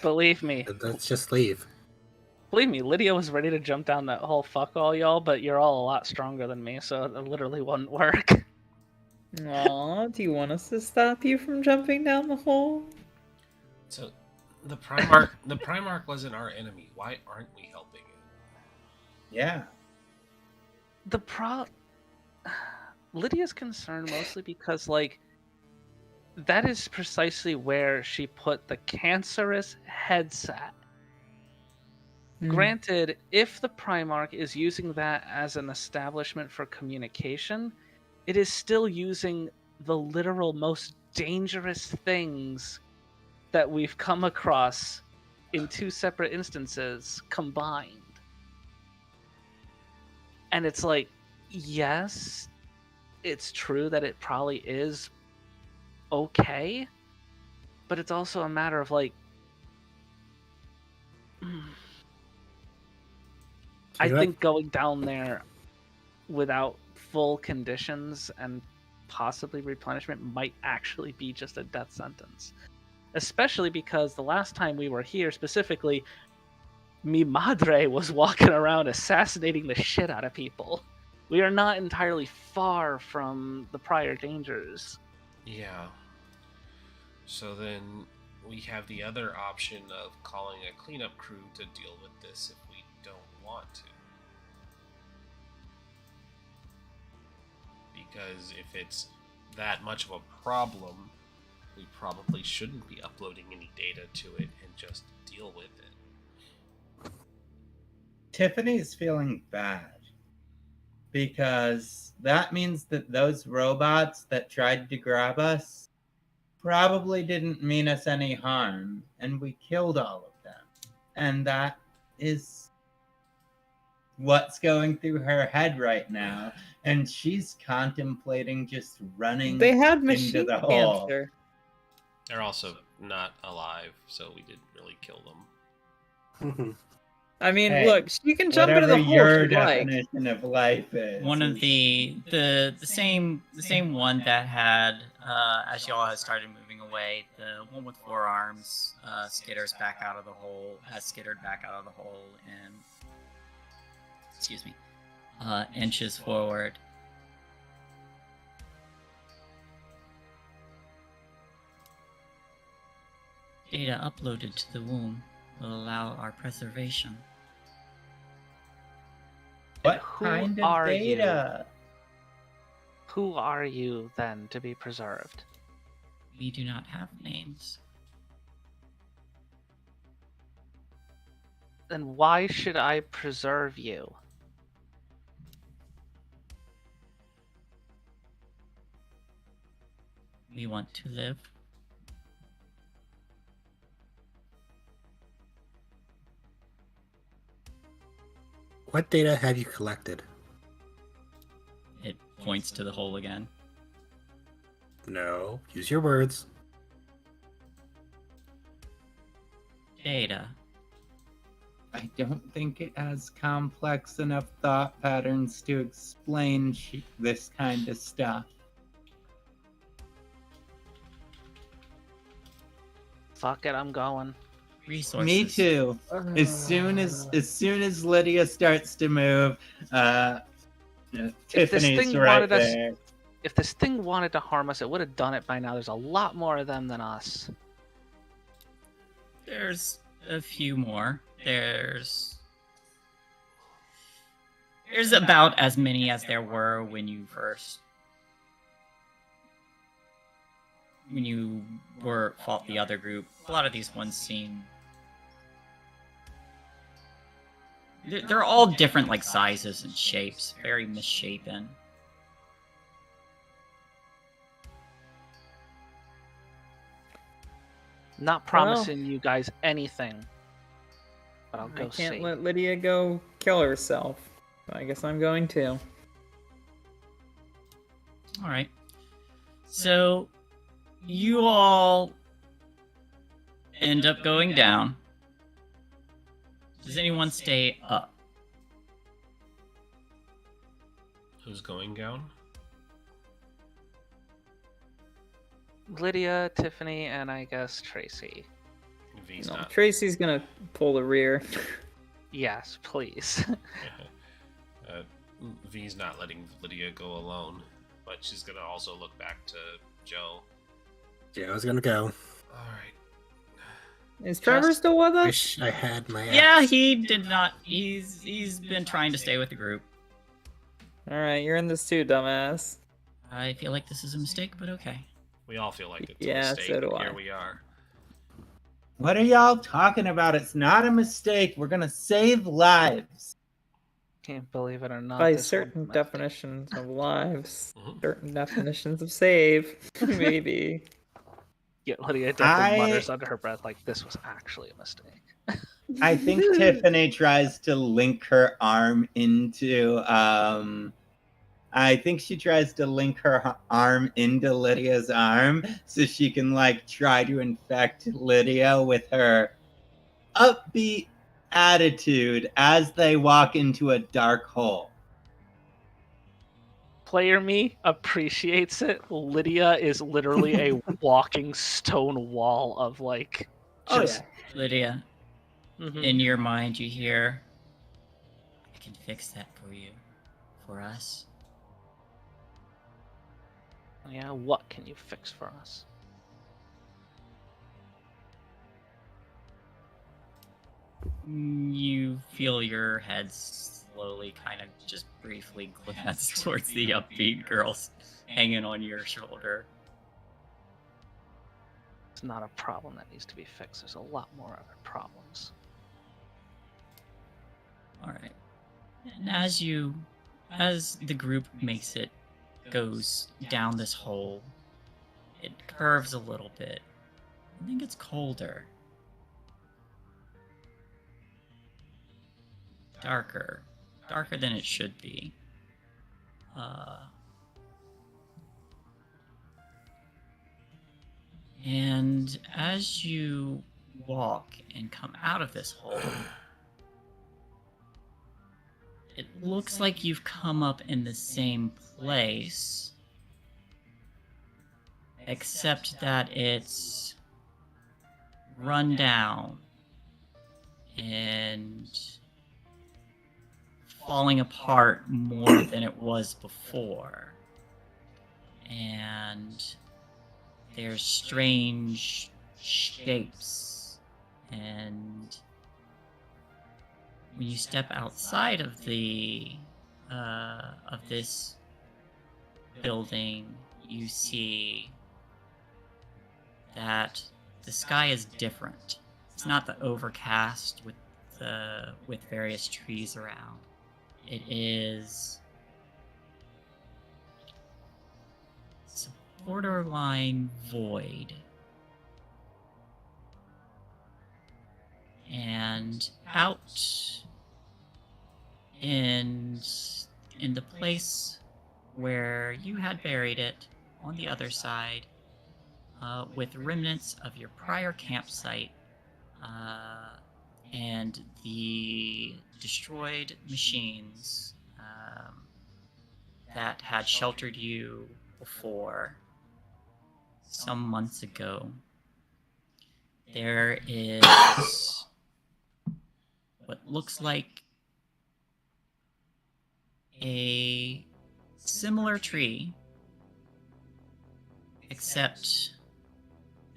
Believe me, Let's just leave. Lydia was ready to jump down that hole. Fuck all y'all, but you're all a lot stronger than me, so it literally wouldn't work. Aw, do you want us to stop you from jumping down the hole? So, the Primarch wasn't our enemy. Why aren't we helping it? Yeah. Lydia's concerned mostly because, like, that is precisely where she put the cancerous headset. Granted, if the Primarch is using that as an establishment for communication, it is still using the literal most dangerous things that we've come across in two separate instances combined. And it's like, yes, it's true that it probably is okay, but it's also a matter of like, I You know think going down there without full conditions and possibly replenishment might actually be just a death sentence. Especially because the last time we were here, specifically, mi madre was walking around assassinating the shit out of people. We are not entirely far from the prior dangers. Yeah. So then we have the other option of calling a cleanup crew to deal with this if we don't want to. Because if it's that much of a problem, we probably shouldn't be uploading any data to it and just deal with it. Tiffany's feeling bad because that means that those robots that tried to grab us probably didn't mean us any harm, and we killed all of them. And that is what's going through her head right now, and she's contemplating just running They had into machine the hole. cancer. They're also not alive, so we didn't really kill them. I mean, Hey, look, she can jump into Whatever the hole your if she'd like. definition of life is. One of the same one that had as y'all had started moving away, the one with 4 arms skitters back out of the hole, has skittered back out of the hole and inches forward. Data uploaded to the womb will allow our preservation. What Who kind of are data? Who are you, then, to be preserved? We do not have names. Then why should I preserve you? We want to live. What data have you collected? It points to the hole again. No. Use your words. Data. I don't think it has complex enough thought patterns to explain this kind of stuff. Fuck it, I'm going. Resources. Me too. As soon as Lydia starts to move, Tiffany's thing right wanted us- there. If this thing wanted to harm us, it would have done it by now. There's a lot more of them than us. There's a few more. There's about as many as there were when you fought the other group. A lot of these ones seem they're all different, like sizes and shapes, very misshapen. Not promising you guys anything, but I'll I go can't see. let Lydia go kill herself. So I guess I'm going to. All right. So you all end up going down. Does anyone stay up? Who's going down? Lydia, Tiffany, and I guess Tracy. V's No, not. Tracy's gonna pull the rear. Yes, please. V's not letting Lydia go alone, but she's gonna also look back to Joe. Yeah, I was gonna go. All right. Is Trevor still with us? Wish I had my Yeah, axe. he did not. He's been trying to stay with the group. Alright, you're in this too, dumbass. I feel like this is a mistake, but okay. We all feel like it's Yeah, a mistake. so do and I. Here we are. What are y'all talking about? It's not a mistake. We're gonna save lives. Can't believe it or not. By this certain one might- definitions of lives, Mhm. certain definitions of save, maybe. Yeah, Lydia definitely I- mutters under her breath like this was actually a mistake. I think Tiffany tries to link her arm into I think she tries to link her arm into Lydia's arm so she can like try to infect Lydia with her upbeat attitude as they walk into a dark hole. Player me appreciates it. Lydia is literally a walking stone wall of like. Oh, Just, Lydia, Mhm. in your mind, you hear, I can fix that for you. For us. Yeah, what can you fix for us? You feel your head slowly kind of just briefly glance towards the upbeat girls hanging on your shoulder. It's not a problem that needs to be fixed. There's a lot more other problems. Alright. And as the group goes down this hole, it curves a little bit, and then gets colder. Darker than it should be. And as you walk and come out of this hole, it looks like you've come up in the same place, except that it's run down and falling apart more than it was before. And there's strange shapes, and when you step outside of this building, you see that the sky is different. It's not the overcast with various trees around. It is borderline void. And out in the place where you had buried it, on the other side, with remnants of your prior campsite, and the destroyed machines that had sheltered you before, some months ago, there is what looks like a similar tree, except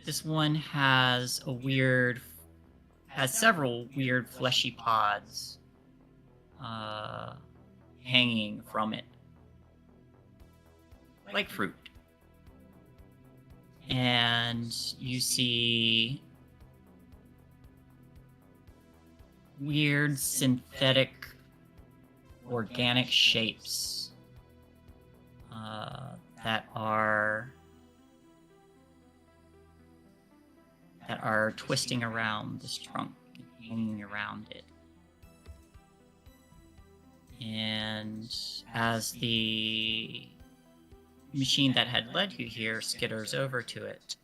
this one has several weird fleshy pods hanging from it, like fruit. And you see weird synthetic organic shapes that are twisting around this trunk and hanging around it. And as the machine that had led you here skitters over to it,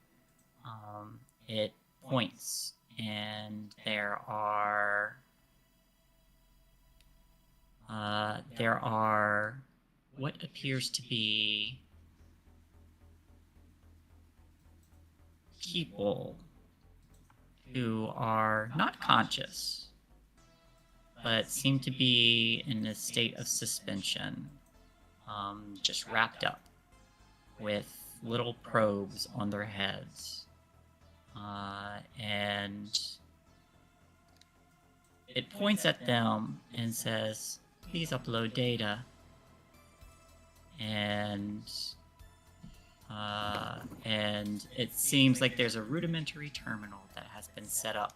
it points, and there are what appears to be people who are not conscious, but seem to be in a state of suspension, just wrapped up with little probes on their heads. And it points at them and says, "Please upload data." And it seems like there's a rudimentary terminal that has been set up,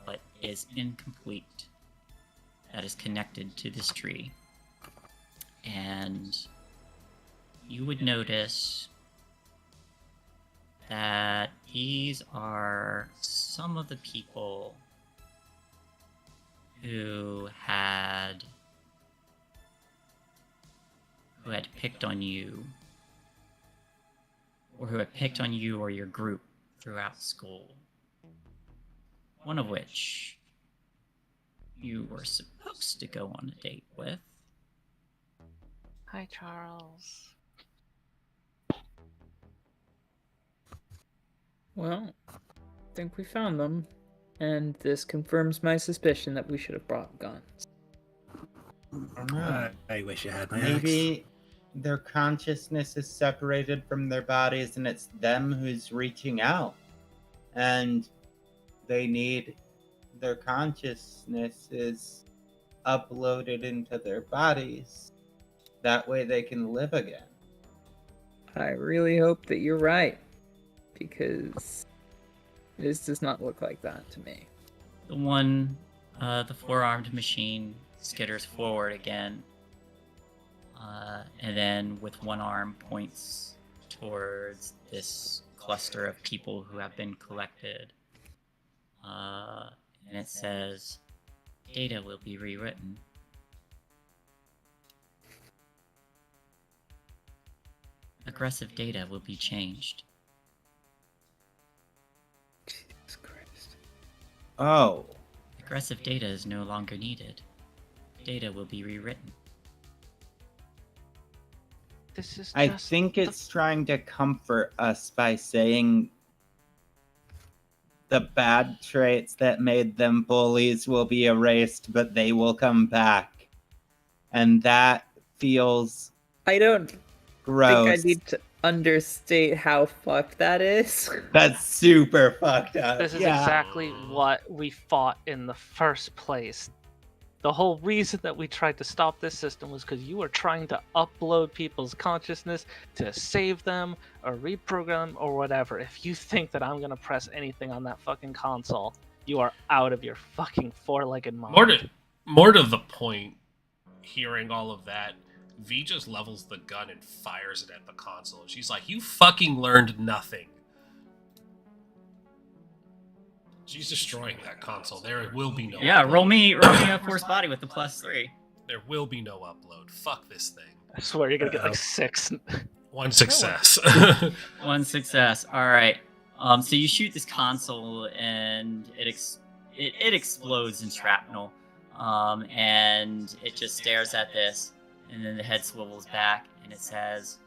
but is incomplete, that is connected to this tree. And you would notice that these are some of the people who had picked on you, or who had picked on you or your group throughout school. One of which you were supposed to go on a date with. Hi, Charles. Well, I think we found them. And this confirms my suspicion that we should have brought guns. I wish I had my Maybe their consciousness is separated from their bodies and it's them who's reaching out. And they need their consciousness is uploaded into their bodies. That way they can live again. I really hope that you're right. Because this does not look like that to me. The four-armed machine skitters forward again. And then with one arm points towards this cluster of people who have been collected. And it says, data will be rewritten. Aggressive data will be changed. Jesus Christ. Oh. Aggressive data is no longer needed. Data will be rewritten. This is I just think it's trying to comfort us by saying the bad traits that made them bullies will be erased, but they will come back. And that feels I don't gross. think I need to understate how fucked that is. That's super fucked up. This is Yeah. exactly what we fought in the first place. The whole reason that we tried to stop this system was because you were trying to upload people's consciousness to save them or reprogram them or whatever. If you think that I'm gonna press anything on that fucking console, you are out of your fucking four-legged mind. More to the point, hearing all of that, V just levels the gun and fires it at the console. She's like, you fucking learned nothing. She's destroying that console. There will be no Yeah, upload. roll me a force body with the +3. There will be no upload. Fuck this thing. I swear you're gonna get like 6. One success. One success. All right. So you shoot this console and it explodes in shrapnel. And it just stares at this, and then the head swivels back and it says,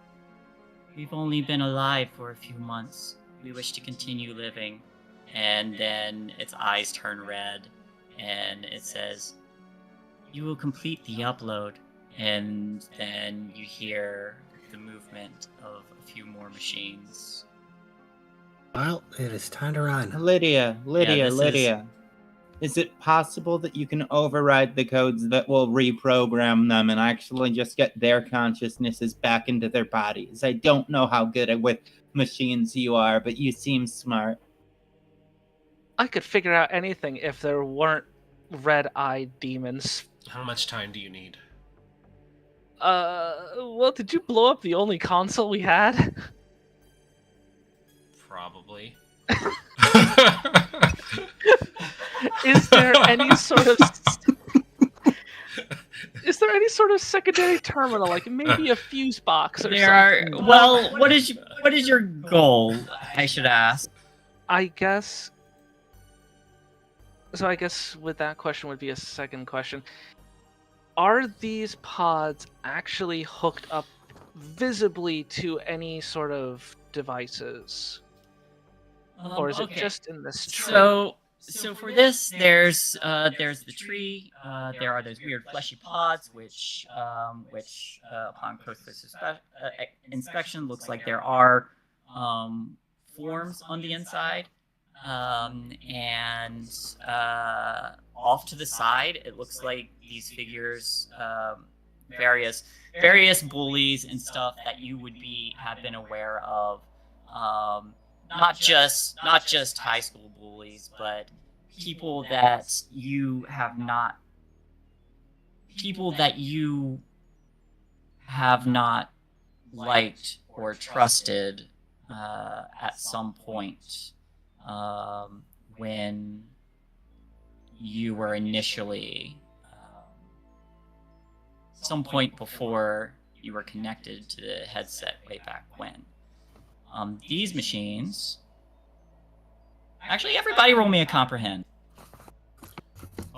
"We've only been alive for a few months. We wish to continue living." And then its eyes turn red, and it says, "You will complete the upload." And then you hear the movement of a few more machines. Well, it is time to run. Lydia. this Is it possible that you can override the codes that will reprogram them and actually just get their consciousnesses back into their bodies? I don't know how good with machines you are, but you seem smart. I could figure out anything if there weren't red-eyed demons. How much time do you need? Well, did you blow up the only console we had? Probably. Is there any sort of secondary terminal, like maybe a fuse box or something? What is your goal? I should ask. I guess with that question would be a second question. Are these pods actually hooked up visibly to any sort of devices? Or is it just in this tree? So for this, there's the tree. There are those weird fleshy pods, which upon close inspection looks like there are forms on the inside. And off to the side, it looks like these figures, various bullies and stuff that you would have been aware of. Not just high school bullies, but people that you have not liked or trusted at some point when you were initially some point before you were connected to the headset way back when. These machines... Actually, everybody roll me a comprehend.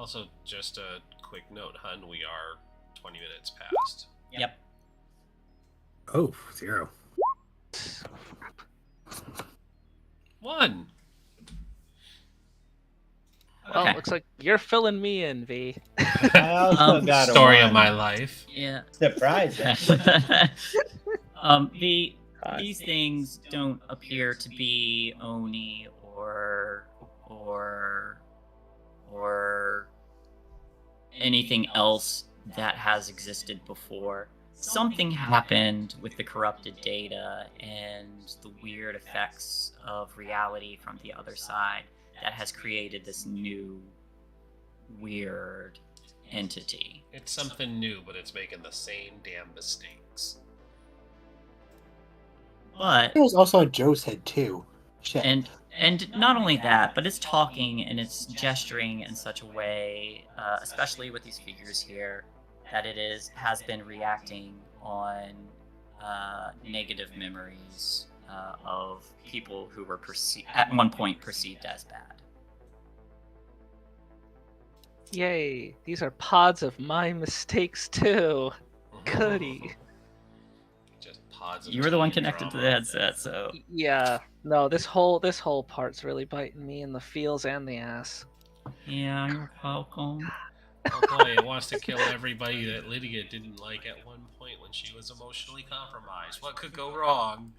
Also, just a quick note, hun, we are 20 minutes past. Yep. Oh, 0. 1. Well, Okay. looks like you're filling me in, V. I also got a Story 1. of my life. Yeah. Surprising. These things don't appear to be Oni or anything else that has existed before. Something happened with the corrupted data and the weird effects of reality from the other side that has created this new weird entity. It's something new, but it's making the same damn mistakes. But It was also on Joe's head too. Shit. and not only that, but it's talking and it's gesturing in such a way, especially with these figures here, that it has been reacting on negative memories of people who were at one point perceived as bad. Yay! These are pods of my mistakes too. Goody. Just pods of You were the one teen connected to drama. the headset, so Yeah. No, this whole part's really biting me in the feels and the ass. yeah, you're welcome. Oh boy, it wants to kill everybody that Lydia didn't like at one point when she was emotionally compromised. What could go wrong?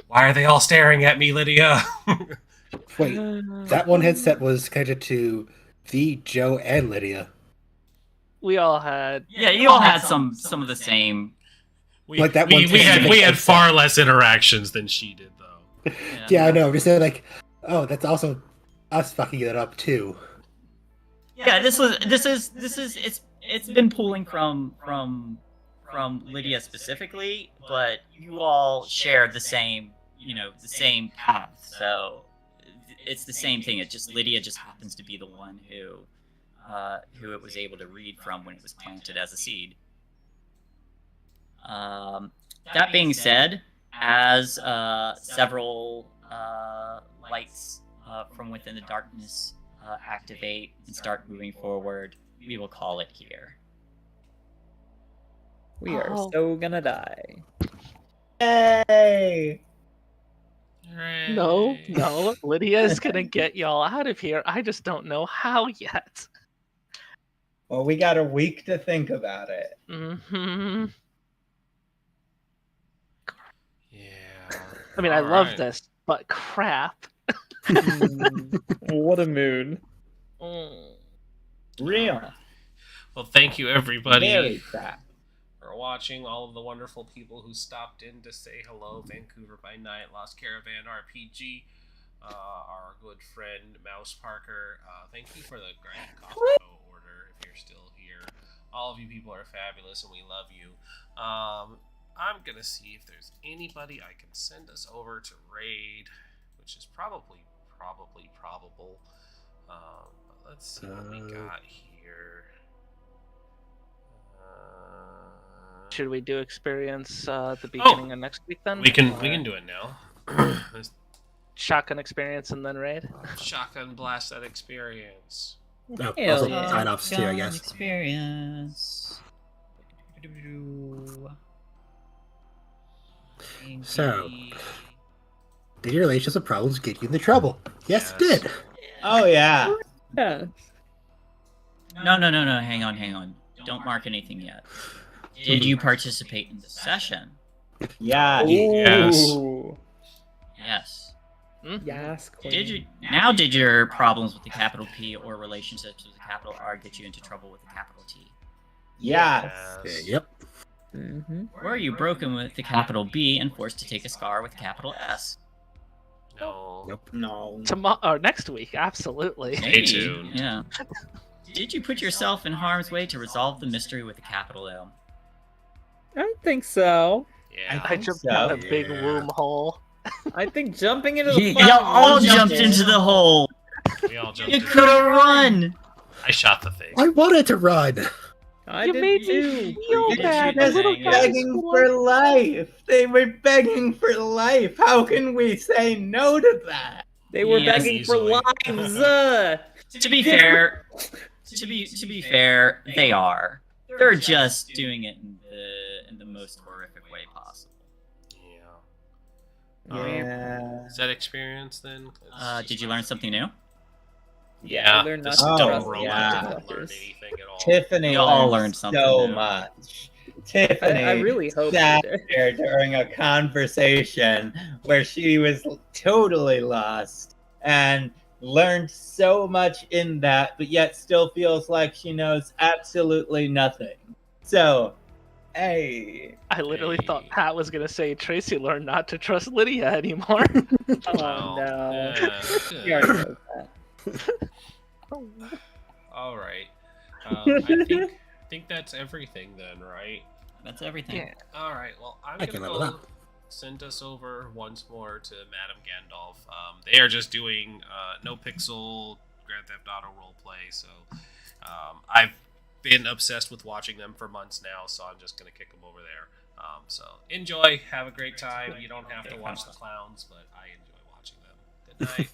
Why are they all staring at me, Lydia? Wait, that one headset was connected to the Joe and Lydia. We all had. Yeah, you all had some of the same. Like that we one had specific we had headset. far less interactions than she did, though. Yeah, I know. I'm just saying, like, oh, that's also us fucking it up too. Yeah, this is it's been pulling from Lydia specifically, but you all share the same path, so it's the same thing. It just Lydia just happens to be the one who it was able to read from when it was planted as a seed. That being said, as several lights from within the darkness activate and start moving forward, we will call it here. We are Oh. so gonna die. Yay! No, Lydia is gonna get y'all out of here. I just don't know how yet. Well, we got a week to think about it. Hmm. Yeah. I mean, I love Alright. this, but crap. What a mood. Mm. Real. Well, thank you, everybody, Very crap. for watching. All of the wonderful people who stopped in to say hello. Vancouver by Night, Lost Caravan RPG, our good friend Mouse Parker. Thank you for the Grand Costco order. If you're still here, all of you people are fabulous, and we love you. I'm gonna see if there's anybody I can send us over to raid, which is probably probable. But let's see what we got here. Should we do experience at the beginning of next week then? We can Or do it now. Let's shotgun experience and then raid. shotgun blast that experience. Oh, Hell also yeah. sign-offs too, I Gun guess. Experience. So, did your relationship problems get you into trouble? Yes, it Yes. did. Oh yeah. Yeah. No. Hang on. Don't mark anything yet. Did you participate in the session? Yeah. Yes. Ooh. Yes. Yes, queen. Did your problems with the capital P or relationships with the capital R get you into trouble with the capital T? Yes. Yes. Yep. Mm-hmm. Or are you broken with the capital B and forced to take a scar with capital S? No. Nope. No. Tomorrow or next week, absolutely. Maybe. tuned. Yeah. Did you put yourself in harm's way to resolve the mystery with a capital L? I don't think so. Yeah. I jumped down a big Yeah. womb hole. I think jumping into the Y'all all jumped into the hole. We all jumped You in. could have run. I shot the thing. I wanted to run. I You did made me too. feel Did bad. you The just little say guys Begging were for life. They were begging for life. How can we say no to that? They were Yes, begging for easily. lives. To be fair, they are. They're just doing it in the most horrific way possible. Yeah. Yeah. Is that experience then? 'Cause Did you learn something new? Yeah, they're not this Oh, dumb trust robot yeah. didn't learn anything at all. Tiffany We all learned learned something so new. much. Tiffany I really hope sat they did. there during a conversation where she was totally lost and learned so much in that, but yet still feels like she knows absolutely nothing. So, hey. I literally thought Hey. Pat was gonna say Tracy learned not to trust Lydia anymore. Oh Well, no. yeah. You already know that. All right. I think that's everything then, right? That's everything. Yeah. All right. Well, I'm I can gonna level go up. send us over once more to Madame Gandalf. They are just doing no pixel Grand Theft Auto roleplay, so I've been obsessed with watching them for months now, so I'm just gonna kick them over there. So enjoy, have a great time. You don't have to watch the clowns, but I enjoy watching them. Good night.